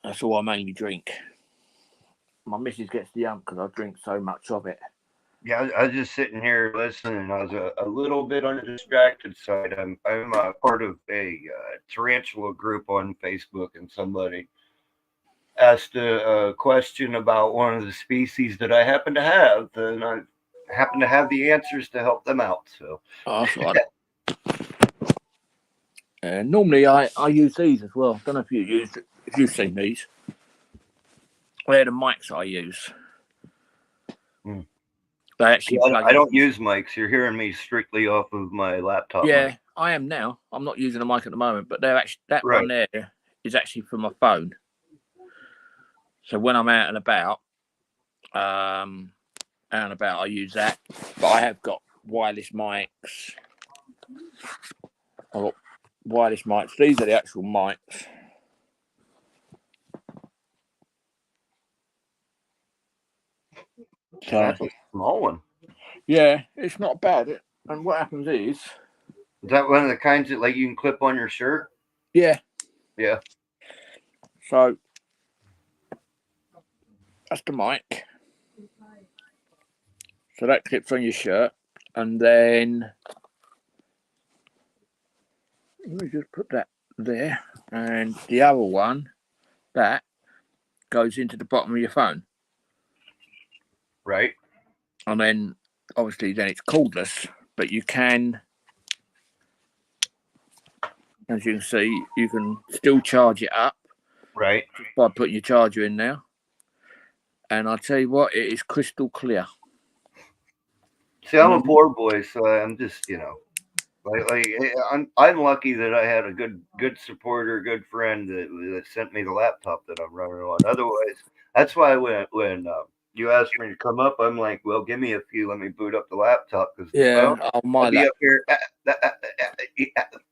That's all I mainly drink. My missus gets the ump because I drink so much of it. Yeah, I was just sitting here listening. I was a little bit on the distracted side. I'm part of a tarantula group on Facebook, and somebody asked a question about one of the species that I happen to have, and I happen to have the answers to help them out. So, that's right. Normally, I use these as well. I don't know if you've seen these. They're the mics I use. They actually. I don't use mics. You're hearing me strictly off of my laptop. Yeah, mic. I am now. I'm not using a mic at the moment, but they're actually one there is actually for my phone. So when I'm out and about, I use that. But I have got wireless mics. I've got wireless mics. These are the actual mics. So, that's a small one. Yeah, it's not bad. And what happens is that one of the kinds that like you can clip on your shirt? Yeah. Yeah. So that's the mic. So that clips on your shirt, and then let me just put that there, and the other one that goes into the bottom of your phone. Right. And then obviously then it's cordless, but you can, as you can see, you can still charge it up. Right. By putting your charger in now. And I tell you what, it is crystal clear. See, I'm a poor boy, so I'm just, I'm lucky that I had a good supporter, good friend that sent me the laptop that I'm running on. Otherwise, that's why when you asked me to come up. I'm like, well, give me a few. Let me boot up the laptop because Yeah, well, on my I'll be up here.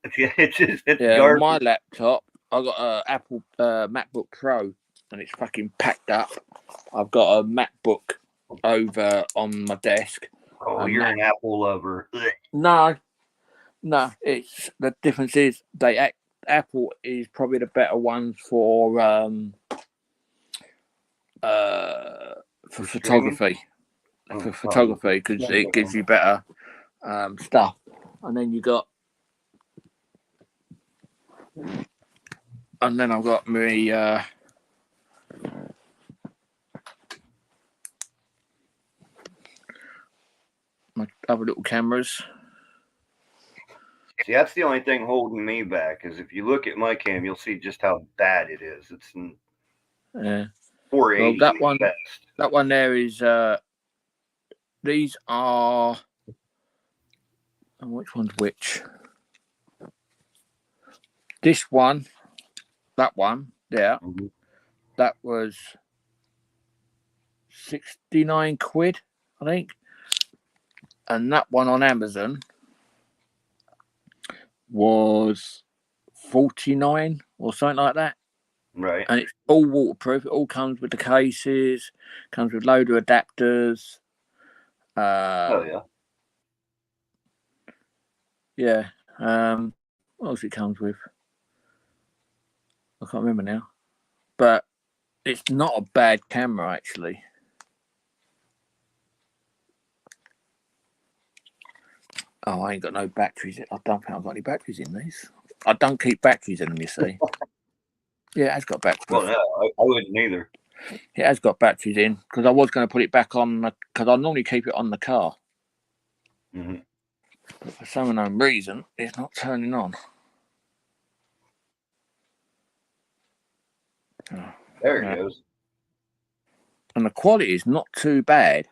It's yeah, on garbage. my laptop, I got a Apple MacBook Pro, and it's fucking packed up. I've got a MacBook over on my desk. Oh, you're an Apple lover. No, it's the difference is Apple is probably the better one for photography. For photography, because it gives you better stuff. And then you got, and then I've got my my other little cameras. See, that's the only thing holding me back. Is if you look at my cam, you'll see just how bad it is. It's in 480. Well, that one there is. These are. And which one's which? This one, that one there, that was 69 quid, I think. And that one on Amazon was 49 or something like that. Right. And it's all waterproof. It all comes with the cases, comes with a load of adapters. Oh, yeah. Yeah. What else it comes with? I can't remember now. But it's not a bad camera, actually. Oh, I ain't got no batteries. I don't think I've got any batteries in these. I don't keep batteries in them, you see. Yeah, it has got batteries. Well, no, I wouldn't either. It has got batteries in, because I was going to put it back on, because I normally keep it on the car. Mm-hmm. But for some unknown reason, it's not turning on. Oh, there it goes. And the quality is not too bad.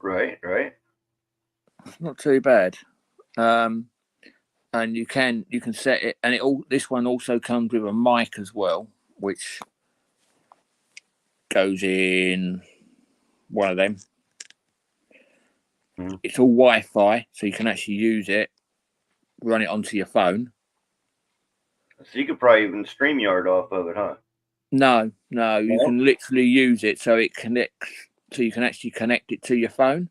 Right. It's not too bad. And you can set it, and this one also comes with a mic as well, which goes in one of them. Mm-hmm. It's all Wi-Fi, so you can actually use it, run it onto your phone. So you could probably even StreamYard off of it, huh? No, you can literally use it so it connects, so you can actually connect it to your phone.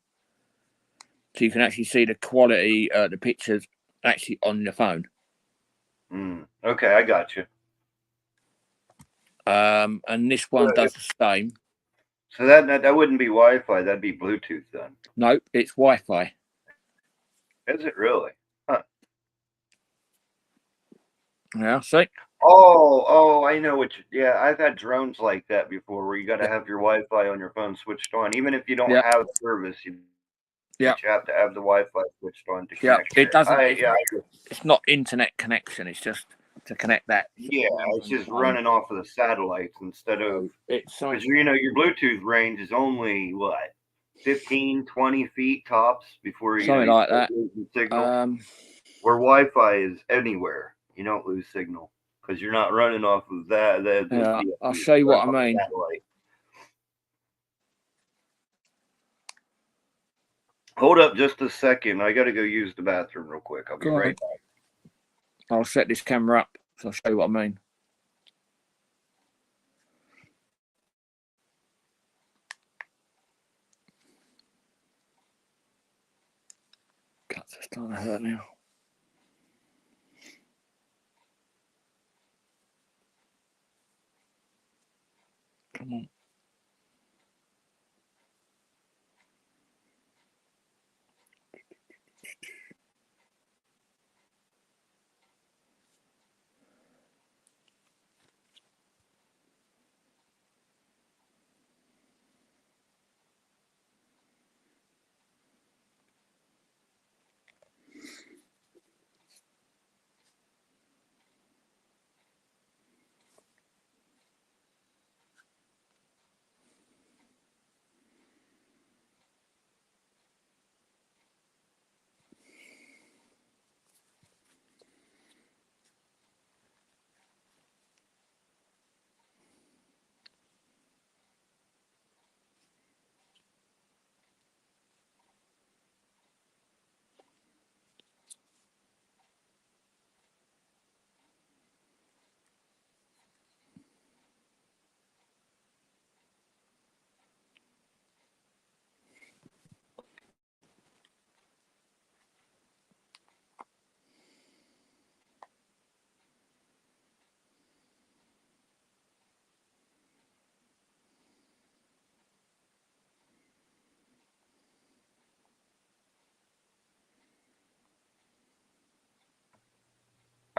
So you can actually see the quality, the pictures actually on your phone. Okay, I got you. And this one does the same. So that wouldn't be Wi-Fi, that'd be Bluetooth then. Nope, it's Wi-Fi. Is it really? Huh. Yeah, see? Oh, I know yeah, I've had drones like that before where you got to have your Wi-Fi on your phone switched on. Even if you don't have service, you have to have the Wi-Fi switched on to connect. It doesn't. It's not internet connection. It's just to connect that. Yeah, it's just running off of the satellites instead of because your Bluetooth range is only what 15, 20 feet tops before you something like that. Signal. Where Wi-Fi is anywhere, you don't lose signal because you're not running off of that. I'll show you what I mean. Hold up just a second. I got to go use the bathroom real quick. I'll be right back. I'll set this camera up, so I'll show you what I mean. Guts are starting to hurt now. Come on.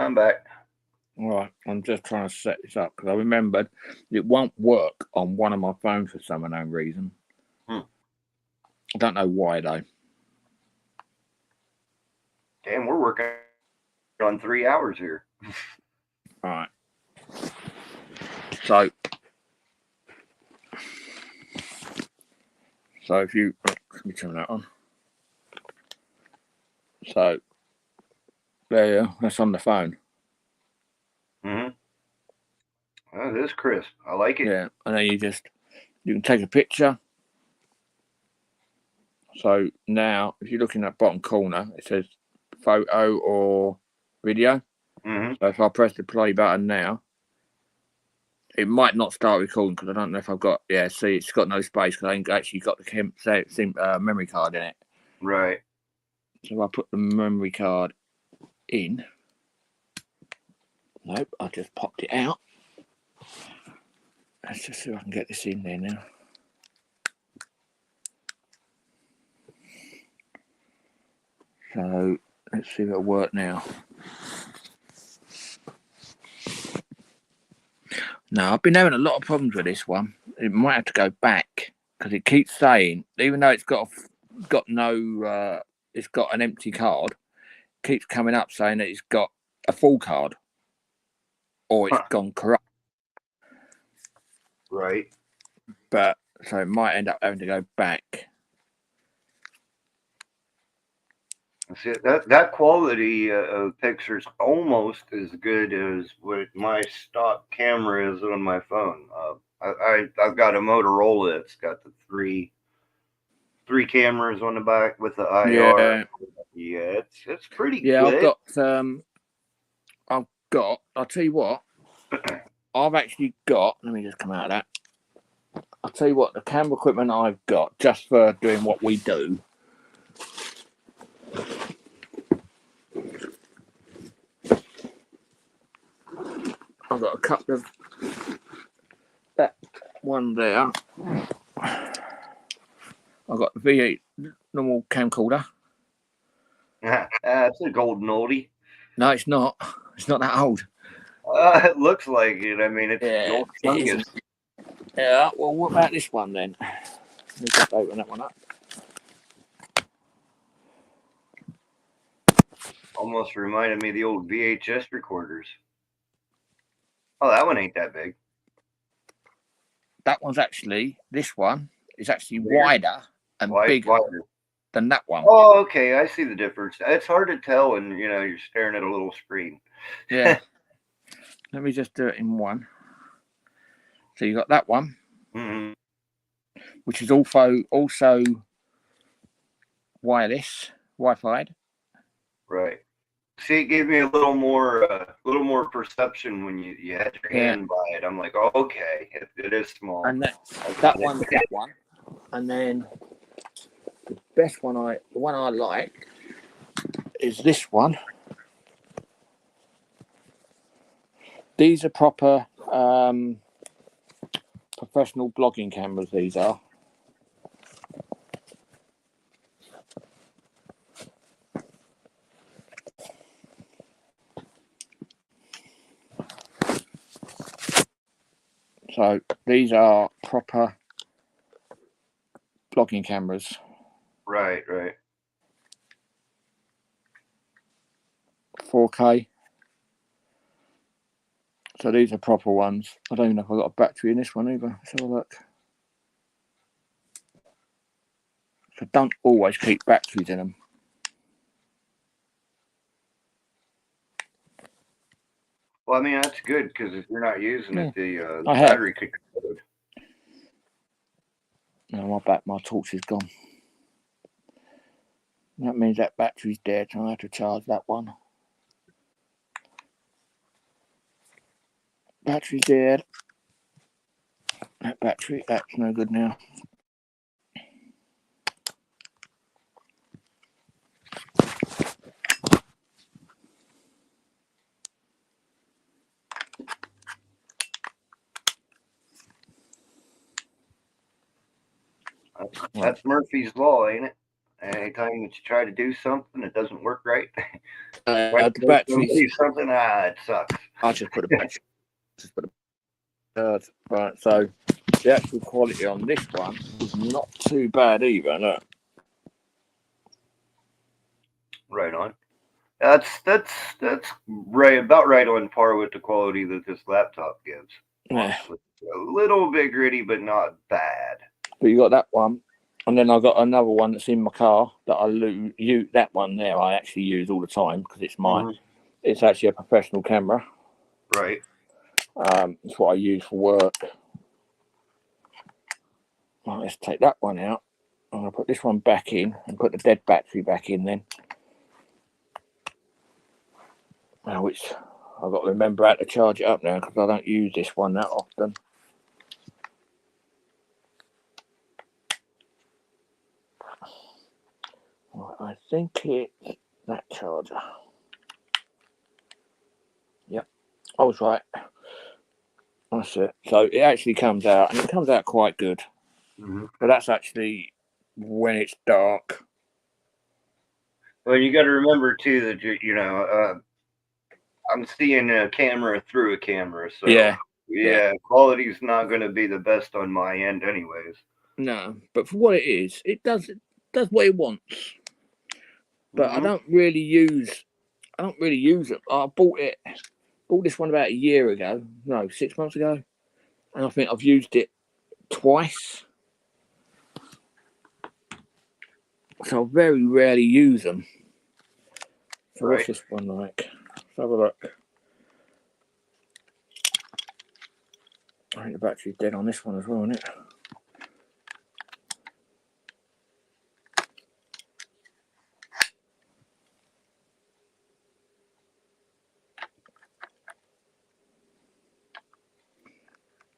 I'm back. All right, I'm just trying to set this up because I remembered it won't work on one of my phones for some unknown reason. I don't know why though. Damn, we're working on 3 hours here. All right. So if you let me turn that on. So there you go. That's on the phone. Mm-hmm. Oh, it is crisp. I like it. Yeah, and then you can take a picture. So now, if you look in that bottom corner, it says photo or video. Mm-hmm. So if I press the play button now, it might not start recording because I don't know if I've got. Yeah, see, it's got no space because I ain't actually got the memory card in it. Right. So if I put the memory card in. Nope, I just popped it out. Let's just see if I can get this in there now. So let's see if it'll work now. No, I've been having a lot of problems with this one. It might have to go back because it keeps saying, even though it's got an empty card, it keeps coming up saying that it's got a full card or it's gone corrupt. Right. But so it might end up having to go back. See, that quality of pictures almost as good as what my stock camera is on my phone. I've got a Motorola. It's got the three cameras on the back with the IR. Yeah, it's pretty good. I've got. I'll tell you what. I've actually got. Let me just come out of that. I'll tell you what. The camera equipment I've got just for doing what we do. I've got a couple of that one there. I've got the V8 normal camcorder. It's a golden oldie. No, it's not. It's not that old. It looks like it. I mean, it's the old youngest. Yeah. Well, what about this one then? Let me just open that one up. Almost reminded me of the old VHS recorders. Oh, that one ain't that big. That one's actually, this one is actually wider and bigger than that one. Oh, okay. I see the difference. It's hard to tell when, you're staring at a little screen. Yeah. Let me just do it in one. So you got that one, which is also wireless, Wi-Fi. Right. See, it gave me a little more perception when you had your hand by it. I'm like, oh, okay, it is small. And that one, and then the best one the one I like is this one. These are proper professional blogging cameras. These are. So these are proper blogging cameras. Right. 4K. So these are proper ones. I don't even know if I've got a battery in this one either. Let's have a look. So don't always keep batteries in them. Well, I mean, that's good because if you're not using it, the I have. battery could explode. No, my torch is gone. That means that battery's dead, so I have to charge that one. Battery's dead. That's no good now. That's Murphy's Law, ain't it? anytime that you try to do something, it doesn't work right. The batteries. Something, it sucks. I just put a battery. Right, so the actual quality on this one is not too bad either. Look. Right on. That's right, about right on par with the quality that this laptop gives. Yeah. A little bit gritty, but not bad. But you got that one, and then I got another one that's in my car that I use. That one there I actually use all the time because it's mine. Mm-hmm. It's actually a professional camera. Right. It's what I use for work. Well, let's take that one out. I'm going to put this one back in and put the dead battery back in then. Now, which I've got to remember how to charge it up now because I don't use this one that often. Right, I think it's that charger. Yep, I was right. That's it. So it actually comes out, and it comes out quite good. Mm-hmm. But that's actually when it's dark. Well, you got to remember too that you know I'm seeing a camera through a camera, so yeah, quality's not going to be the best on my end, anyways. No, but for what it is, it does what it wants. But I don't really use it. I bought this one about a year ago. No, 6 months ago, and I think I've used it twice. So I very rarely use them. So what's this one like? Let's have a look. I think the battery's dead on this one as well, isn't it?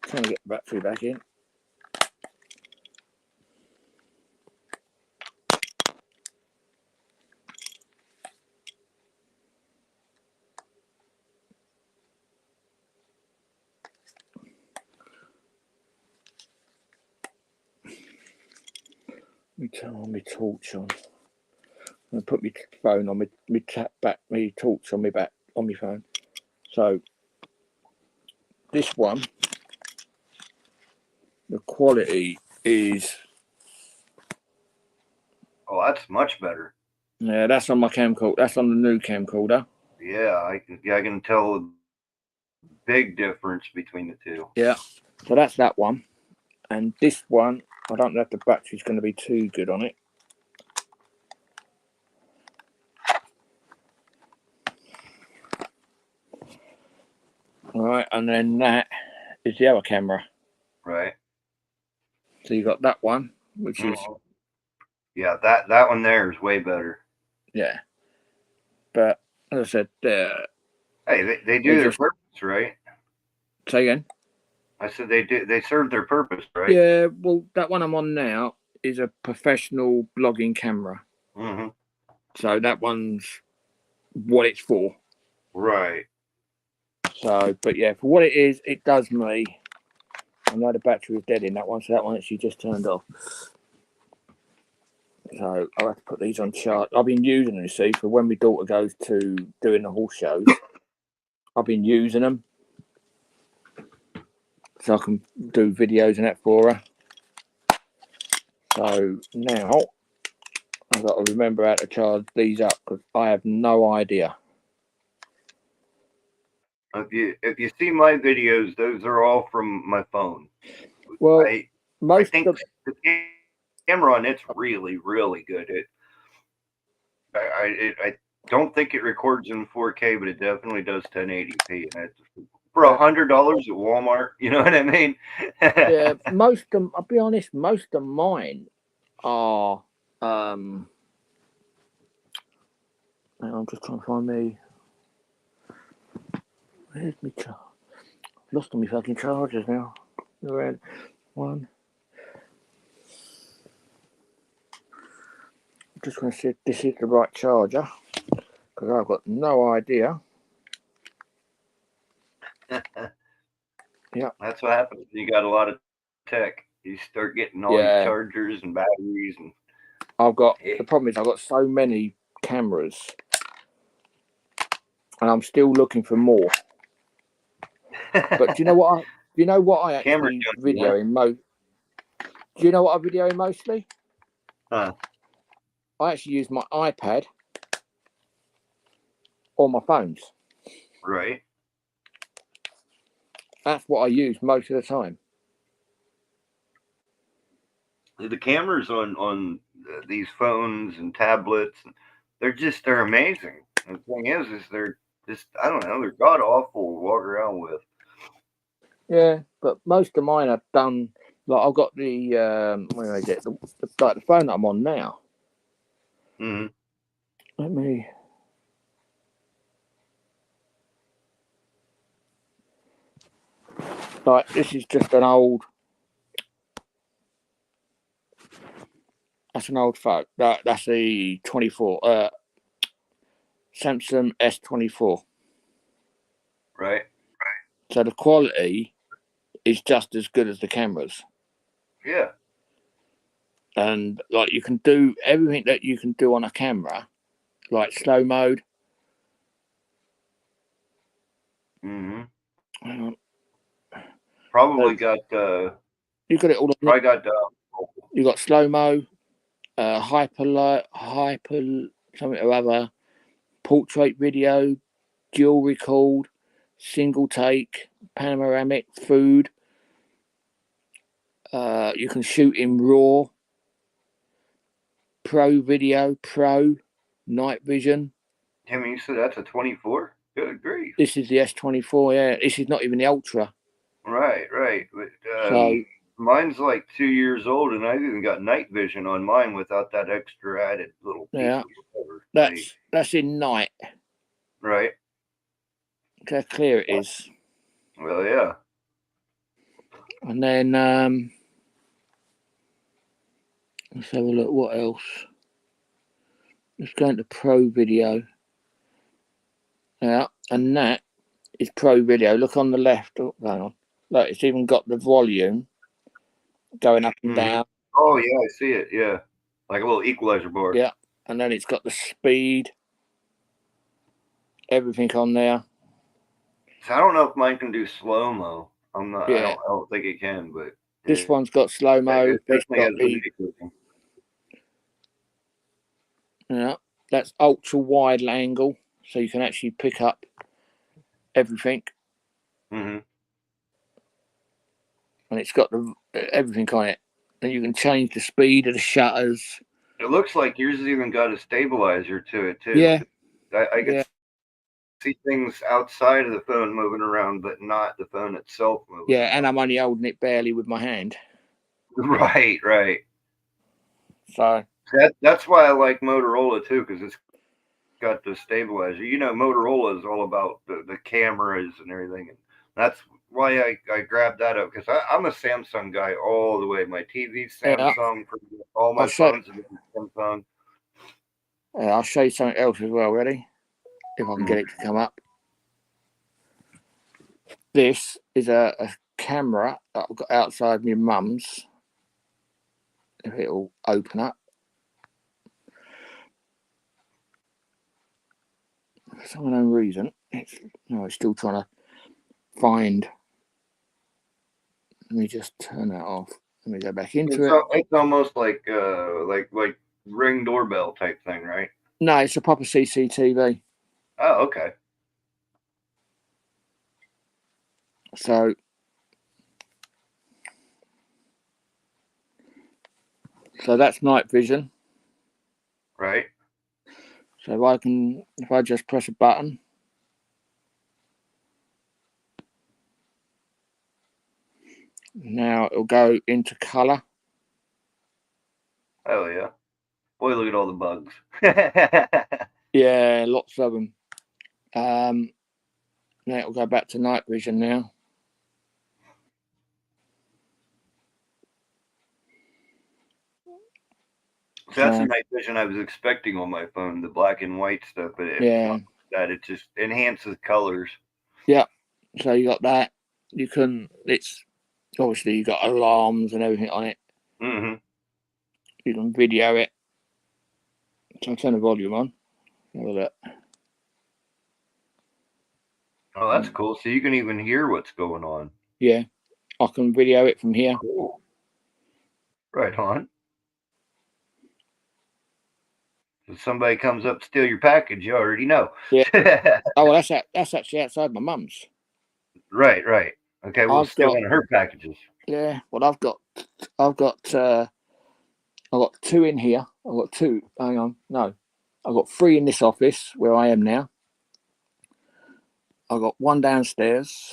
Trying to get the battery back in. Let me turn my torch on. I'm going to put my phone on my torch on my back on my phone. So this one, the quality is. Oh, that's much better. Yeah, that's on my camcorder. That's on the new camcorder. Yeah, I can tell a big difference between the two. Yeah, so that's that one, and this one, I don't know if the battery's going to be too good on it. All right, and then that is the other camera. Right. So you got that one, which is. Yeah, that one there is way better. Yeah, but as I said, hey, they do their purpose, right? Say again. I said they serve their purpose, right? Yeah, well, that one I'm on now is a professional blogging camera. Mm-hmm. So that one's what it's for. Right. So, but yeah, for what it is, it does me. I know the battery was dead in that one, so that one actually just turned off. So I'll have to put these on charge. I've been using them, you see, for when my daughter goes to doing the horse shows. I've been using them. So I can do videos and that for her. So now I've got to remember how to charge these up because I have no idea. If you see my videos, those are all from my phone. Well, I think the camera on it's really, really good. I don't think it records in 4K, but it definitely does 1080p. And it's for $100 at Walmart, you know what I mean? Yeah, I'll be honest, most of mine are. I'm just trying to find me. Where's my charge? Lost all my fucking chargers now. Around one. I'm just going to see if this is the right charger because I've got no idea. Yeah, that's what happens. You got a lot of tech. You start getting all these chargers and batteries and The problem is I've got so many cameras, and I'm still looking for more. But do you know what? I actually videoing most. Do you know what I videoing mostly? Huh. I actually use my iPad or my phones. Right. That's what I use most of the time. The cameras on these phones and tablets, they're amazing. And the thing is they're just, I don't know, they're god awful to walk around with. Yeah, but most of mine are done. Like I've got the where is it? Like the phone that I'm on now. Mm-hmm. Let me. Like this is just an old. That's an old phone. That's the 24. Samsung S24. Right. So the quality is just as good as the cameras. Yeah. And like you can do everything that you can do on a camera, like slow mode. Mm-hmm. Hang on. Probably got You got it all. Probably got you got slow mo, hyper something or other, portrait video, dual record, single take, panoramic, food. You can shoot in RAW, Pro Video, Pro, Night Vision. I mean, you said that's a 24? Good grief. This is the S24, yeah. This is not even the Ultra. Right. But, So mine's like 2 years old, and I've even got night vision on mine without that extra added little piece yeah, of whatever. that's in night. Right. Look how clear it is. Well, yeah. And then let's have a look. What else? Let's go into Pro Video. Yeah, and that is Pro Video. Look on the left. Oh, hang on. Look, it's even got the volume going up and down. Oh, yeah, I see it. Yeah. Like a little equalizer bar. Yeah. And then it's got the speed, everything on there. So I don't know if mine can do slow mo. I'm not. Yeah. I don't think it can. But this one's got slow mo. Yeah, that's ultra wide angle, so you can actually pick up everything. Mm-hmm. And it's got everything on it. And you can change the speed of the shutters. It looks like yours has even got a stabilizer to it too. Yeah. I can see things outside of the phone moving around, but not the phone itself moving. Yeah, and I'm only holding it barely with my hand. Right. So that's why I like Motorola too, because it's got the stabilizer. You know, Motorola is all about the cameras and everything, and that's why I grabbed that up, because I'm a Samsung guy all the way. My TV's Samsung, all my phones are Samsung. Yeah, I'll show you something else as well. Ready? If I can get it to come up. This is a camera that I've got outside my mum's. If it'll open up. For some unknown reason, it's still trying to find. Let me just turn that off. Let me go back into it. It's almost like Ring doorbell type thing, right? No, it's a proper CCTV. Oh, okay. So that's night vision. Right. So if I just press a button, now it'll go into color. Oh yeah. Boy, look at all the bugs. Yeah, lots of them. Now it'll go back to night vision now. So that's the night vision I was expecting on my phone, the black and white stuff. But it just enhances colors. Yeah. So you got that. It's obviously you got alarms and everything on it. Mm-hmm. You can video it. So I'll turn the volume on. Have a look. Oh, that's cool. So you can even hear what's going on. Yeah, I can video it from here. Cool. Right on. If somebody comes up to steal your package, you already know. Yeah. Oh, well, that's actually outside my mum's. Right. Okay, well, stealing her packages. Yeah, well, I've got two in here. I've got two. Hang on, no, I've got three in this office where I am now. I've got one downstairs.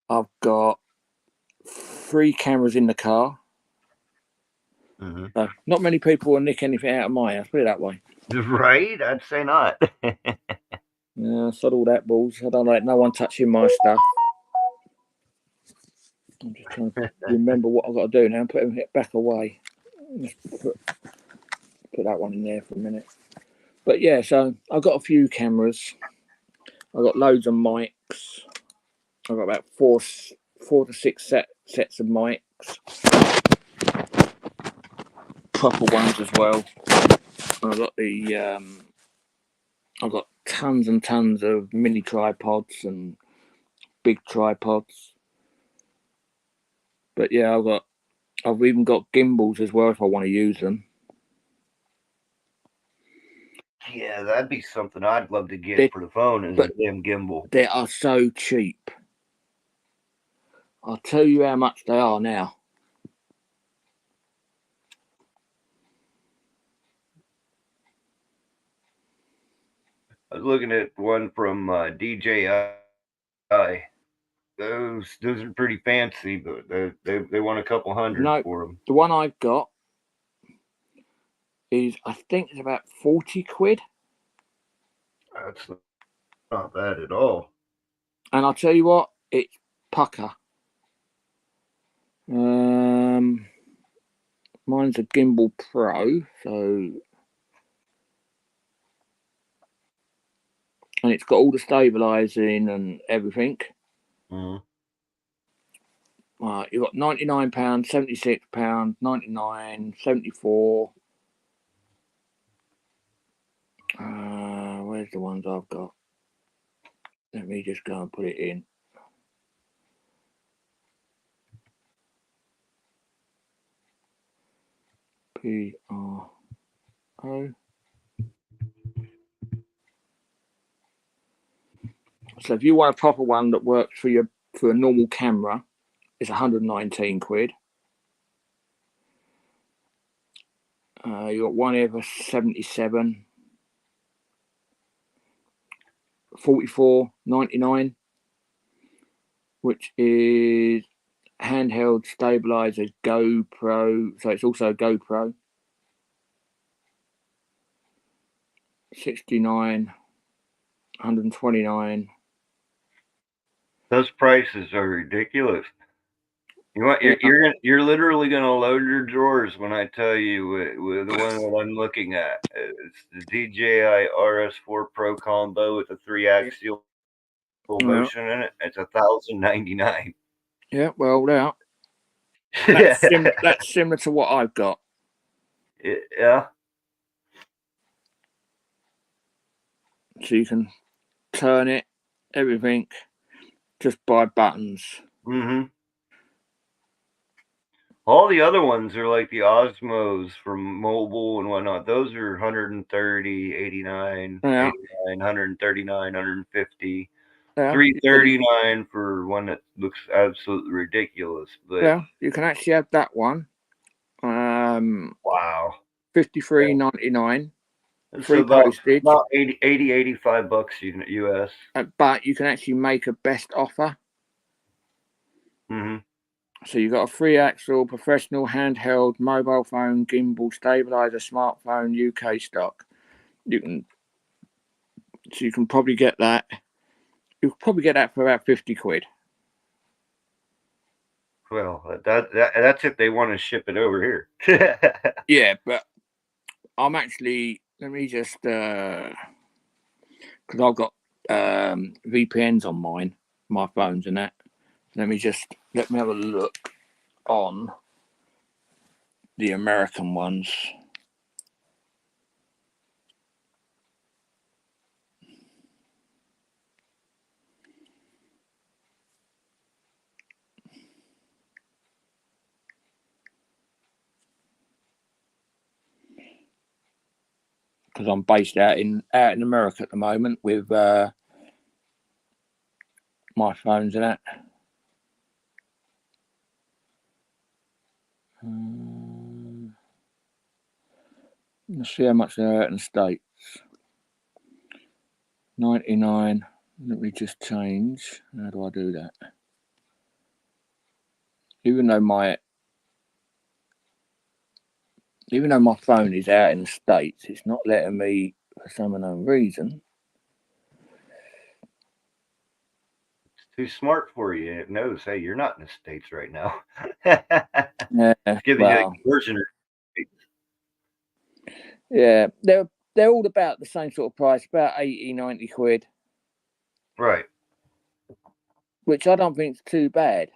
I've got 3 cameras in the car. Mm-hmm. So not many people will nick anything out of my house. Put it that way. Right? I'd say not. Yeah, sod all that balls. I don't like no one touching my stuff. I'm just trying to remember what I've got to do now. Put it back away. Just put that one in there for a minute. But yeah, so I've got a few cameras. I've got loads of mics. I've got about four to six sets of mics. Proper ones as well. I've got tons and tons of mini tripods and big tripods. But yeah, I've even got gimbals as well if I want to use them. Yeah, that'd be something I'd love to get for the phone is a damn gimbal. They are so cheap. I'll tell you how much they are now. I was looking at one from DJI. Those are pretty fancy, but they want a couple hundred for them. The one I've got is, I think it's about 40 quid. That's not bad at all. And I'll tell you what, it's pucker. Mine's a Gimbal Pro, so, and it's got all the stabilizing and everything. Mm-hmm. You've got £99, £76, $99, $74. Where's the ones I've got? Let me just go and put it in. PRO. So if you want a proper one that works for a normal camera, it's 119 quid. You got one here for 77, 44.99, which is handheld stabilizer GoPro. So it's also a GoPro. 69, 129. Those prices are ridiculous. You're literally gonna load your drawers when I tell you with the one that I'm looking at. It's the DJI RS4 Pro combo with a 3-axial motion in it. It's $1,099. Yeah, well, that's similar to what I've got. Yeah. So you can turn it, everything, just by buttons. Mm-hmm. All the other ones are like the Osmos from mobile and whatnot. Those are 130, 89, 89, 139, 150, 339 for one that looks absolutely ridiculous. But yeah, you can actually have that one. Wow. $53.99. Free postage. About 85 bucks US. But you can actually make a best offer. Mm-hmm. So you've got a 3-axle professional handheld mobile phone gimbal stabilizer smartphone UK stock. You can probably get that. You could probably get that for about 50 quid. Well, that's if they want to ship it over here. Yeah, but I'm actually, let me just, because I've got VPNs on my phones and that. Let me have a look on the American ones. because I'm based out in America at the moment with my phones and that. Let's see how much they're out in the States. 99. Let me just change. How do I do that? Even though my phone is out in the States, it's not letting me for some unknown reason. It's too smart for you. It knows, hey, you're not in the States right now. Yeah, It's giving you a conversion. Yeah, they're all about the same sort of price, about 80, 90 quid. Right. Which I don't think is too bad.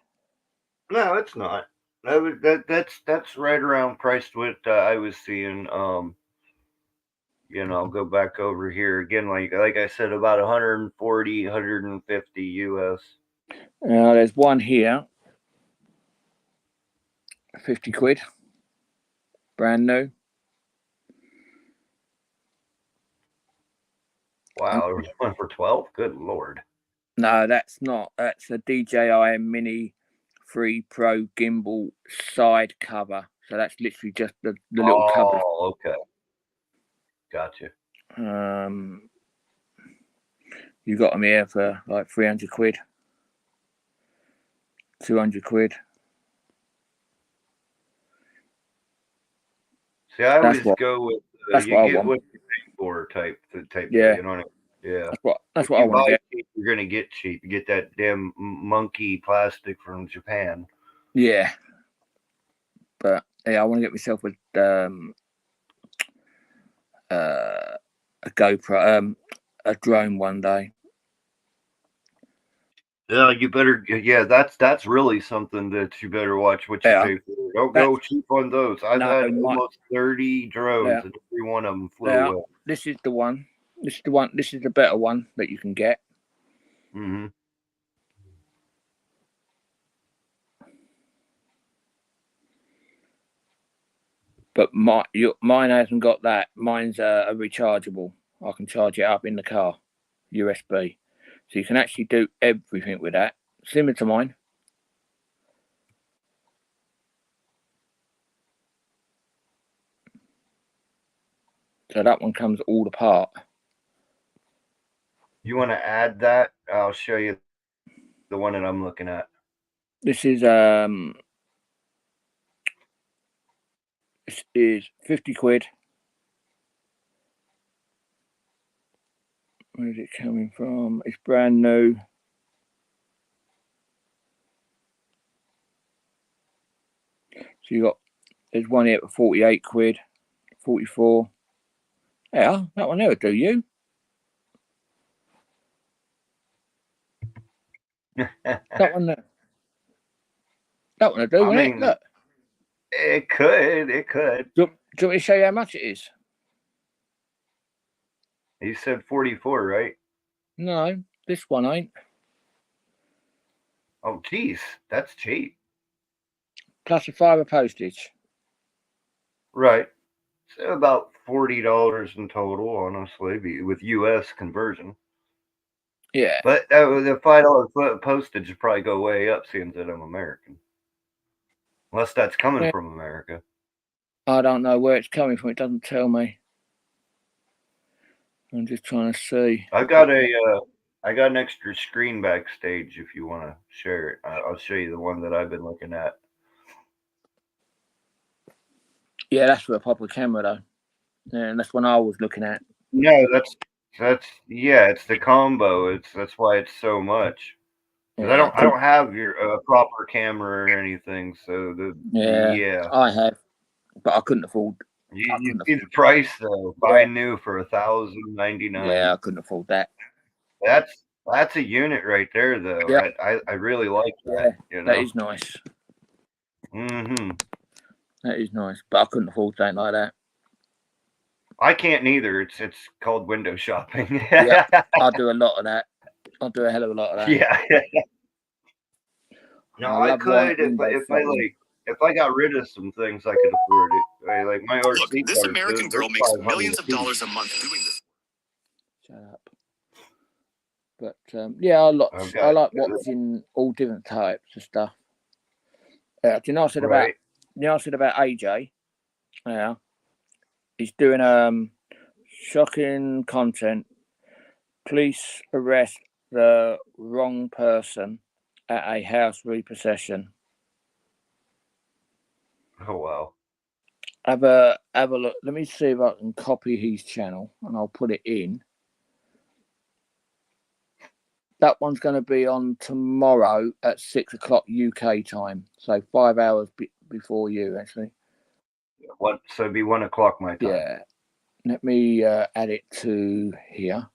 No, it's not. That's right around priced what I was seeing. I'll go back over here again, like I said, about 140, 150 US. There's one here, 50 quid, brand new. Wow, there was one for 12? Good Lord. No, that's not. That's a DJI Mini 3 Pro gimbal side cover. So that's literally just the little cover. Oh, okay. Gotcha. You got them here for like 300 quid, 200 quid. See, I always go with that's you what get I want. what you pay for type. Yeah. You know what I mean? Yeah. That's what I want to get. Cheap, you're gonna get cheap. You get that damn monkey plastic from Japan. Yeah. But yeah, I want to get myself a GoPro, a drone one day. Yeah, you better. Yeah, that's really something that you better watch what you pay for. Don't go cheap on those. I've had almost 30 drones, and every one of them flew away. This is the one. This is the one. This is the better one that you can get. Mm-hmm. But mine hasn't got that. Mine's a rechargeable. I can charge it up in the car, USB. So you can actually do everything with that. Similar to mine. So that one comes all apart. You want to add that? I'll show you the one that I'm looking at. This is 50 quid. Where is it coming from? It's brand new. So there's one here for 48 quid, 44. Yeah, that one there will do you. That one there. That one will do, won't it? Look. It could. Do you want me to show you how much it is? You said 44, right? No, this one ain't. Oh, geez, that's cheap. Plus a $5 postage. Right. So about $40 in total, honestly, with US conversion. Yeah. But the $5 postage would probably go way up, seeing that I'm American. Unless that's coming from America. I don't know where it's coming from. It doesn't tell me. I'm just trying to see. I got an extra screen backstage if you want to share it. I'll show you the one that I've been looking at. Yeah, that's for a proper camera though. Yeah, and that's one I was looking at. No, that's it's the combo. That's why it's so much. I don't have your proper camera or anything, so I have, but I couldn't afford. You see the price though? Buy new for $1,099. Yeah, I couldn't afford that. That's a unit right there, though. Yeah. I really like that. Yeah, that is nice. Mm-hmm. That is nice, but I couldn't afford something like that. I can't neither. It's called window shopping. Yeah, I do a lot of that. I do a hell of a lot of that. Yeah. No, I could if I got rid of some things, I could afford it. Like my Look, RC this cars, American they're girl makes 500 millions of apiece. dollars a month doing this. Shut up. But yeah, I Okay. like watching all different types of stuff. Do you know what I said Right. about AJ? Yeah, he's doing shocking content. Police arrest the wrong person at a house repossession. Oh wow. Have a look. Let me see if I can copy his channel and I'll put it in. That one's going to be on tomorrow at 6 o'clock UK time. So 5 hours before you, actually. What? So it'd be 1 o'clock my time. Yeah. Let me add it to here.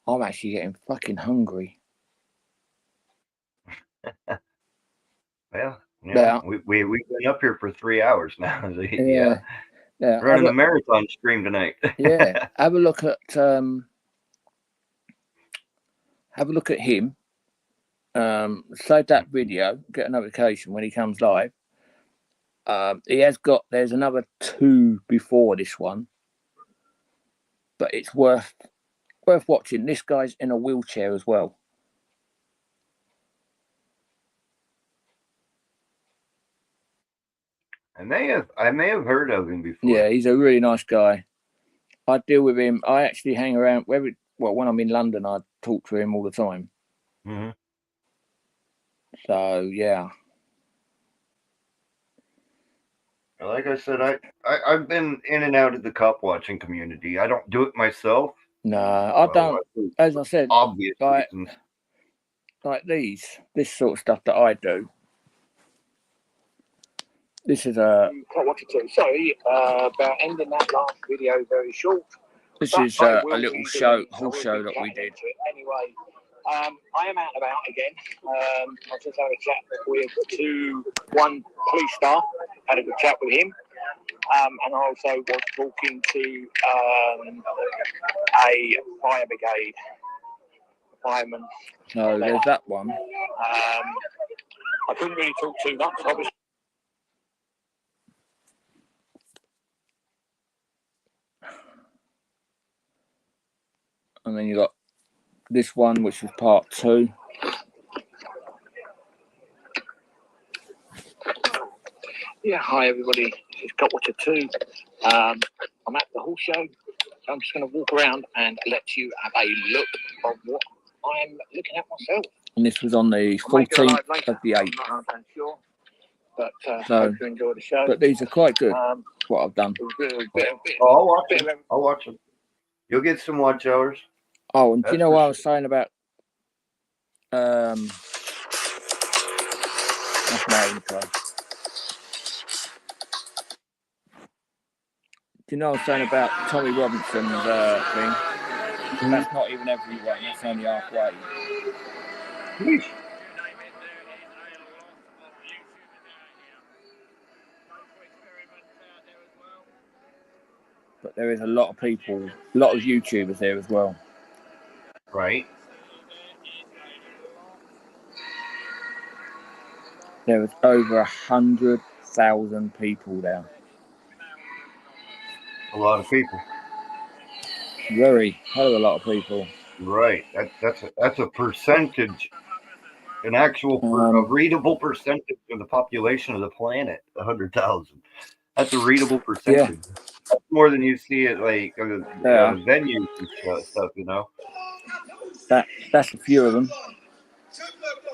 I'm actually getting fucking hungry. Well, Yeah. we've been up here for 3 hours now. Yeah. Running the marathon stream tonight. Yeah. Have a look at him. Save that video, get a notification when he comes live. There's another 2 before this one, but it's worth watching. This guy's in a wheelchair as well. I may have heard of him before. Yeah, he's a really nice guy. I deal with him. I actually hang around when I'm in London, I talk to him all the time. Mm-hmm. So yeah. Like I said, I've been in and out of the cop watching community. I don't do it myself. No, I don't. As I said, obvious reasons. Like this sort of stuff that I do. This is Sorry about ending that last video very short. This is a little horse show that we did. Anyway, I am out and about again. I just had a chat with one police star, had a good chat with him. And I also was talking to a fire brigade fireman. So there's that one. I couldn't really talk too much, obviously. And then you got this one, which is part 2. Yeah, hi everybody. It's Got Watcher 2. I'm at the horse show, so I'm just going to walk around and let you have a look of what I'm looking at myself. And this was on the 14th of the 8th. I'm not sure, but hope you enjoy the show. But these are quite good. What I've done. I'll watch them. You'll get some watch hours. Oh, and do you know what I was saying about that's my intro. Do you know what I was saying about Tommy Robinson's thing? That's not even everyone, that's only halfway. But there is a lot of people, a lot of YouTubers there as well. Right. There was over 100,000 people there. A lot of people. Very hell of a lot of people. Right. That's a percentage, an actual a readable percentage of the population of the planet. 100,000. That's a readable percentage. Yeah. That's more than you see at like venues and stuff. You know. That's a few of them.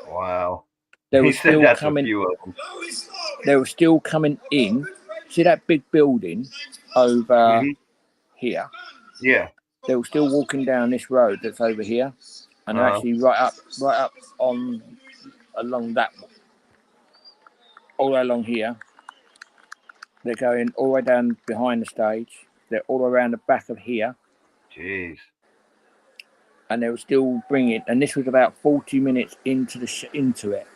Wow. They were still coming. They were still coming in. See that big building over here? Yeah. They were still walking down this road that's over here, and they're actually right up on along that, all the way along here. They're going all the way down behind the stage. They're all around the back of here. Jeez. And they were still bringing, and this was about 40 minutes into it.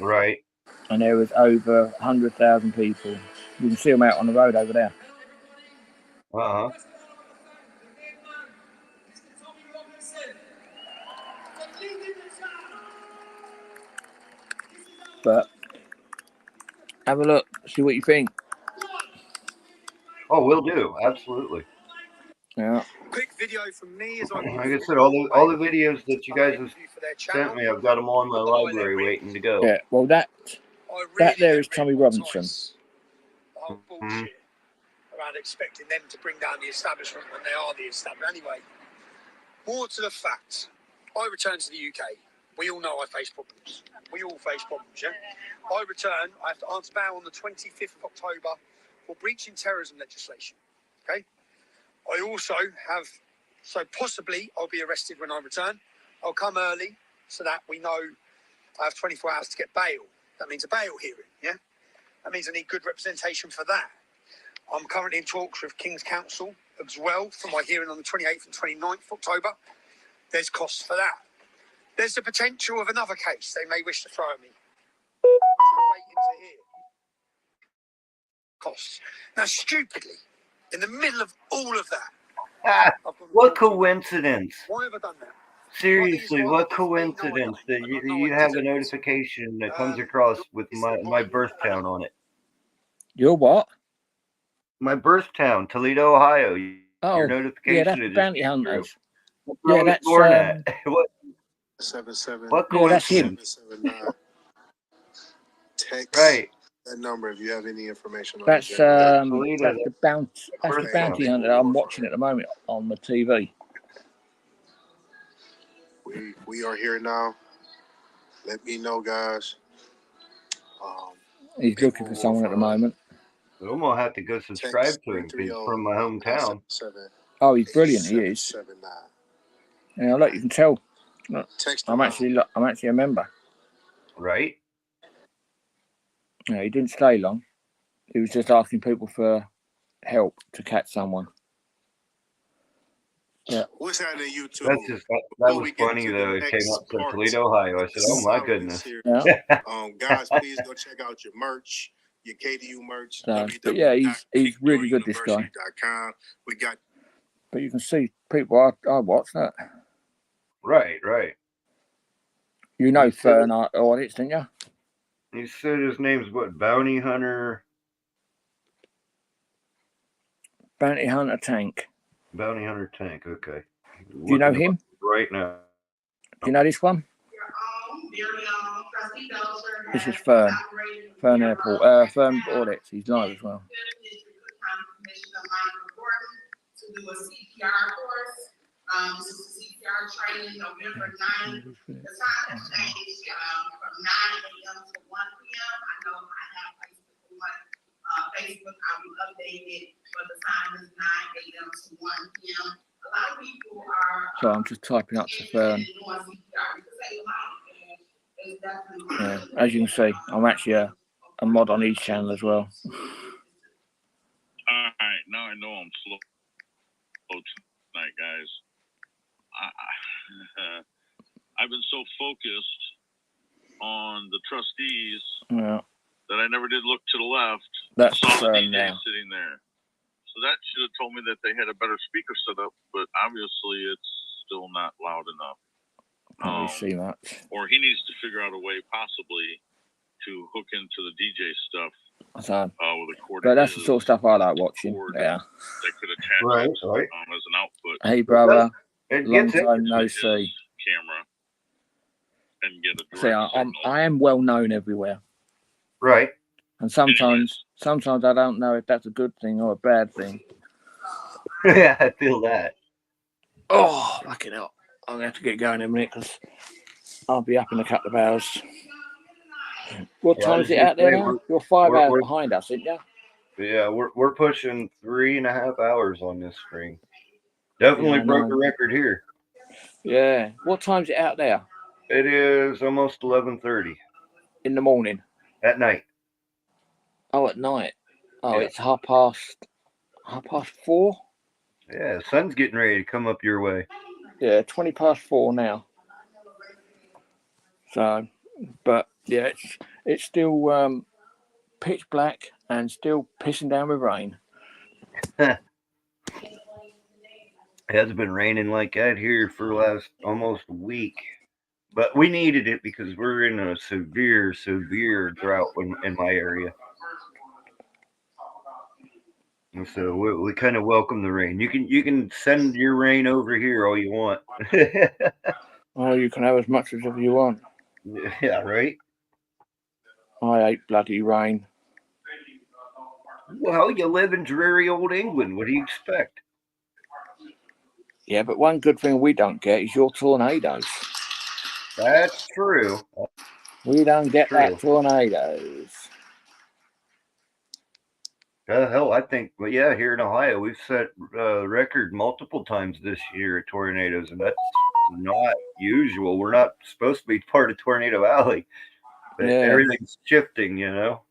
Right. And there was over 100,000 people. You can see them out on the road over there. Uh-huh. But have a look, see what you think. Oh, will do. Absolutely. Yeah. Quick video from me as I Like I said, all the videos that you guys have sent me, I've got them all in my library waiting to go. Yeah. Well, that there is Tommy Robinson. Bullshit around expecting them to bring down the establishment when they are the establishment. Anyway, more to the facts. I returned to the UK. We all know I face problems. We all face problems, yeah? I return. I have to answer bail on the 25th of October for breaching terrorism legislation, okay? I also have, so possibly I'll be arrested when I return. I'll come early so that we know I have 24 hours to get bail. That means a bail hearing, yeah? That means I need good representation for that. I'm currently in talks with King's Counsel as well for my hearing on the 28th and 29th of October. There's costs for that. There's the potential of another case they may wish to throw at me. Which we're waiting to hear. Costs. Now, stupidly, in the middle of all of that, What coincidence. why have I done that? Seriously, what coincidence that you have a notification that comes across with my birth town on it. Your what? My birth town, Toledo, Ohio. Oh, your notification yeah, that's Bounty Hunters. Yeah, that's what coincidence? Text right. That number if you have any information on that's the First bounty hunter I'm watching at the moment on the TV. We are here now. Let me know, guys. He's looking for someone at the moment. I'm gonna have to go subscribe to him because he's from my hometown. Oh, he's brilliant. He is. Yeah, look, you can tell. Look, I'm actually a member. Right. Yeah, he didn't stay long. He was just asking people for help to catch someone. Yeah. What's happening, YouTube? That was funny though. It came up to Toledo, Ohio. I said, "Oh my goodness!" Yeah. Guys, please go check out your merch, your KDU merch. So, but yeah, he's really good. This guy. We got. But you can see people. I watch that. Right. You know Fern Audits, didn't you? He said his name's what? Bounty Hunter. Bounty Hunter Tank. Bounty Hunter Tank. Okay. Do you know him? Right now. Do you know this one? This is Fern Airport. Fern Audits. He's live as well. To do a CPR course. This is CPR training November 9th. The time has changed from 9 a.m. to 1 p.m. I know I have Facebook. I'll be updated, but the time is 9 a.m. to 1 p.m. A lot of people are. So I'm just typing up to Fern. Yeah, as you can see, I'm actually a mod on his channel as well. All right, now I know I'm slow tonight, guys. I've been so focused on the trustees that I never did look to the left. That's saw the DJ now sitting there. So that should have told me that they had a better speaker set up, but obviously it's still not loud enough. Can't really see much. Or he needs to figure out a way possibly to hook into the DJ stuff. So, with a cord. But that's the sort of stuff I like watching. Yeah. That could attach as an output. Hey, brother. Long time no see. Camera. And get a see, I am well known everywhere. Right. And sometimes I don't know if that's a good thing or a bad thing. Yeah, I feel that. Oh, fuck it up. I'm going to have to get going in a minute because I'll be up in a couple of hours. What time is it out there now? You're 5 hours behind us, aren't you? Yeah, we're pushing 3.5 hours on this stream. Definitely broke a record here. Yeah. What time's it out there? It is almost 11:30 in the morning. At night. Oh, at night. Oh, yeah. It's 4:30. Yeah, the sun's getting ready to come up your way. Yeah, 4:20 now. So, but yeah, it's still pitch black and still pissing down with rain. It has been raining like that here for the last almost week. But we needed it because we're in a severe drought in my area. And so we kind of welcome the rain. You can send your rain over here all you want. Oh, you can have as much as you want. Yeah, right. I hate bloody rain. Well, you live in dreary old England. What do you expect? Yeah, but one good thing we don't get is your tornadoes. That's true. We don't get that tornadoes. Hell, I think, well, yeah, here in Ohio, we've set record multiple times this year at tornadoes, and that's not usual. We're not supposed to be part of Tornado Alley, but everything's shifting, you know.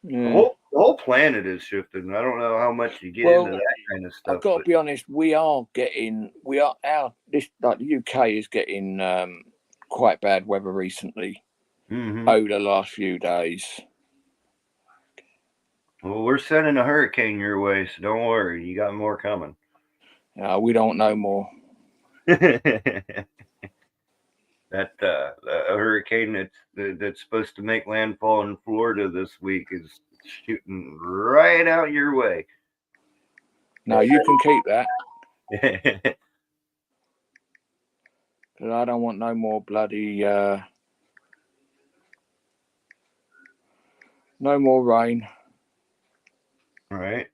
Yeah. The whole planet is shifting. I don't know how much you get into that kind of stuff. I've got to be honest. The UK is getting quite bad weather recently over the last few days. Well, we're sending a hurricane your way, so don't worry. You got more coming. We don't know more. That a hurricane that's supposed to make landfall in Florida this week is shooting right out your way. No, you can keep that. Because I don't want no more bloody... no more rain. Right.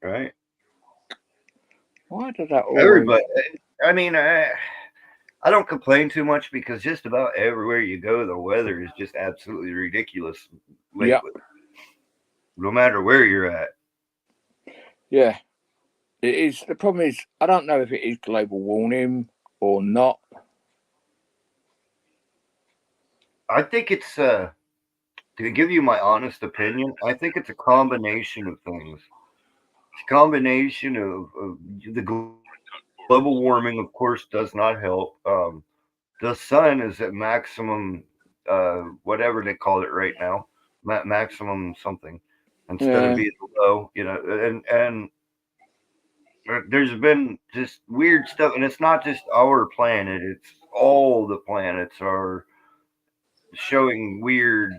Why does that always... Everybody... I mean, I don't complain too much because just about everywhere you go, the weather is just absolutely ridiculous lately. Yeah. No matter where you're at. Yeah. It is. The problem is, I don't know if it is global warming or not. I think it's, to give you my honest opinion, I think it's a combination of things. It's a combination of the global warming, of course, does not help. The sun is at maximum, whatever they call it right now, maximum something, instead of being low, you know, and there's been just weird stuff, and it's not just our planet, it's all the planets are showing weird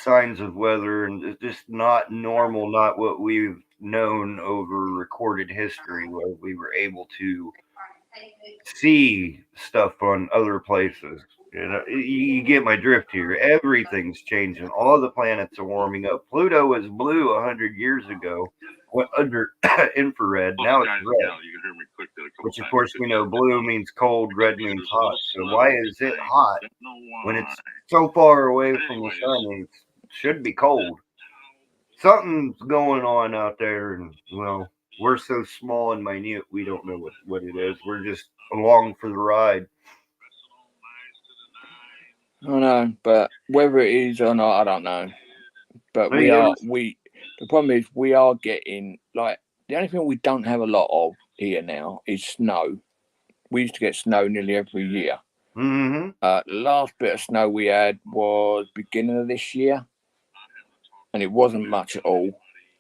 signs of weather, and it's just not normal, not what we've known over recorded history, where we were able to see stuff on other places. You know, you get my drift here. Everything's changing. All the planets are warming up. Pluto was blue 100 years ago, went under infrared. Now it's red. Which, of course, we know blue means cold, red means hot. So why is it hot when it's so far away from the sun and it should be cold? Something's going on out there, and, well, we're so small and minute, we don't know what it is. We're just along for the ride. I know, but whether it is or not, I don't know. But the problem is we are getting, like, the only thing we don't have a lot of here now is snow. We used to get snow nearly every year. Mm-hmm. The last bit of snow we had was beginning of this year, and it wasn't much at all.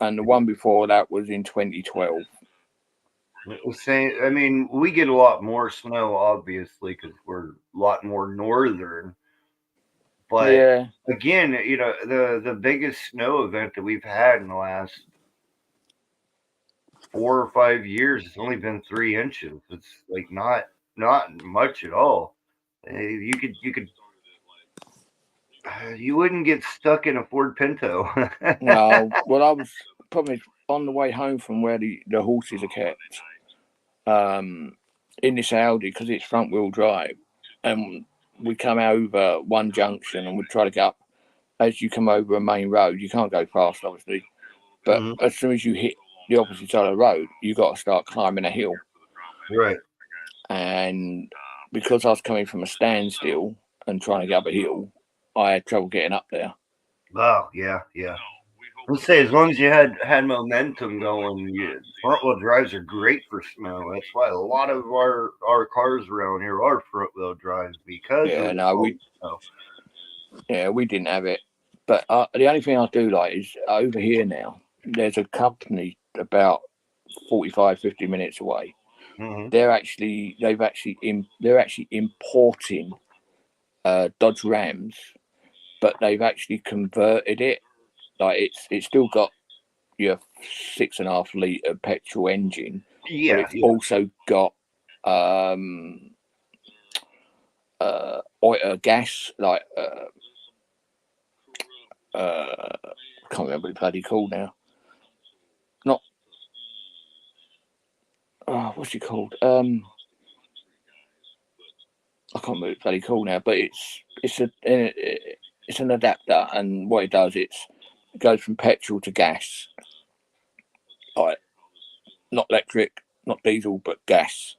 And the one before that was in 2012. I mean, we get a lot more snow, obviously, because we're a lot more northern. But again, you know, the biggest snow event that we've had in the last 4 or 5 years has only been 3 inches. It's like not much at all. You wouldn't get stuck in a Ford Pinto. No, well, I was probably on the way home from where the horses are kept, in this Audi, because it's front wheel drive, and we come over one junction and we try to get up. As you come over a main road, you can't go fast, obviously, but as soon as you hit the opposite side of the road, you got to start climbing a hill. Right. And because I was coming from a standstill and trying to get up a hill, I had trouble getting up there. Oh, yeah. Let's say, as long as you had momentum going, front wheel drives are great for snow. That's why a lot of our cars around here are front wheel drives, because we didn't have it. But the only thing I do like is over here now, there's a company about 45-50 minutes away. Mm-hmm. They're actually importing Dodge Rams, but they've actually converted it. Like it's still got your 6.5 litre petrol engine, but it's also got gas, like I can't remember what it's bloody called now. Not what's it called? I can't remember what it's bloody called now, but it's an adapter, and what it does, it goes from petrol to gas, like not electric, not diesel, but gas.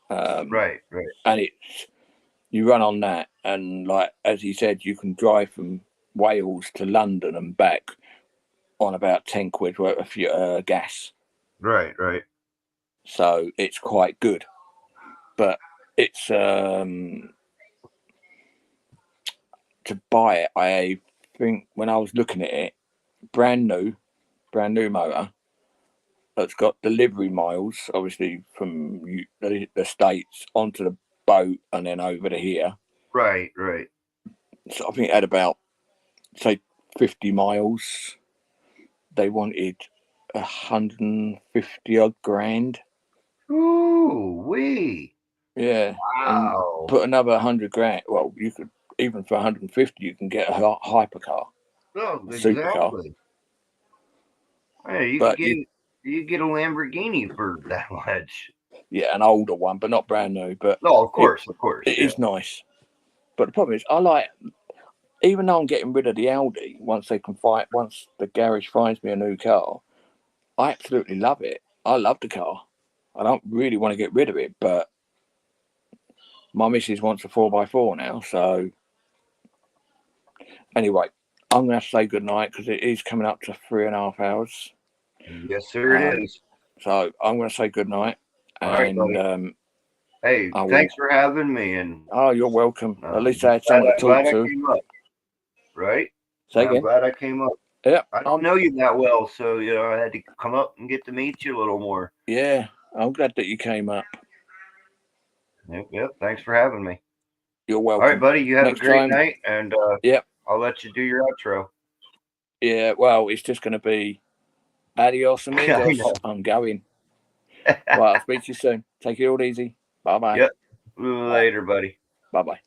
Right. And you run on that, and like as he said, you can drive from Wales to London and back on about 10 quid worth of gas. Right. So it's quite good, but it's to buy it. I think when I was looking at it, brand new motor. That's got delivery miles, obviously from the States onto the boat and then over to here. Right. So I think it had about, say, 50 miles. They wanted 150 odd grand. Ooh wee! Yeah. Wow. And put another 100 grand. Well, you could, even for 150, you can get a hypercar. Oh, Supercar. Hey, you get a Lamborghini for that much. Yeah, an older one, but not brand new. But no, of course. It is nice. But the problem is, I like, even though I'm getting rid of the Audi, once the garage finds me a new car, I absolutely love it. I love the car. I don't really want to get rid of it, but my missus wants a 4x4 now. So anyway, I'm going to have to say goodnight because it is coming up to 3.5 hours. Yes, sir, it is. So I'm going to say goodnight. All right, buddy. Hey, thanks for having me. And you're welcome. At least I had someone to talk to. I came up, right? Say again? I'm glad I came up. Yeah. I don't know you that well, so I had to come up and get to meet you a little more. Yeah, I'm glad that you came up. Yep. Thanks for having me. You're welcome. All right, buddy. You have a great night, and yep. I'll let you do your outro. Yeah, well, it's just going to be adios amigos. I'm going. Well, I'll speak to you soon. Take it all easy. Bye-bye. Yep. Later, buddy. Bye-bye.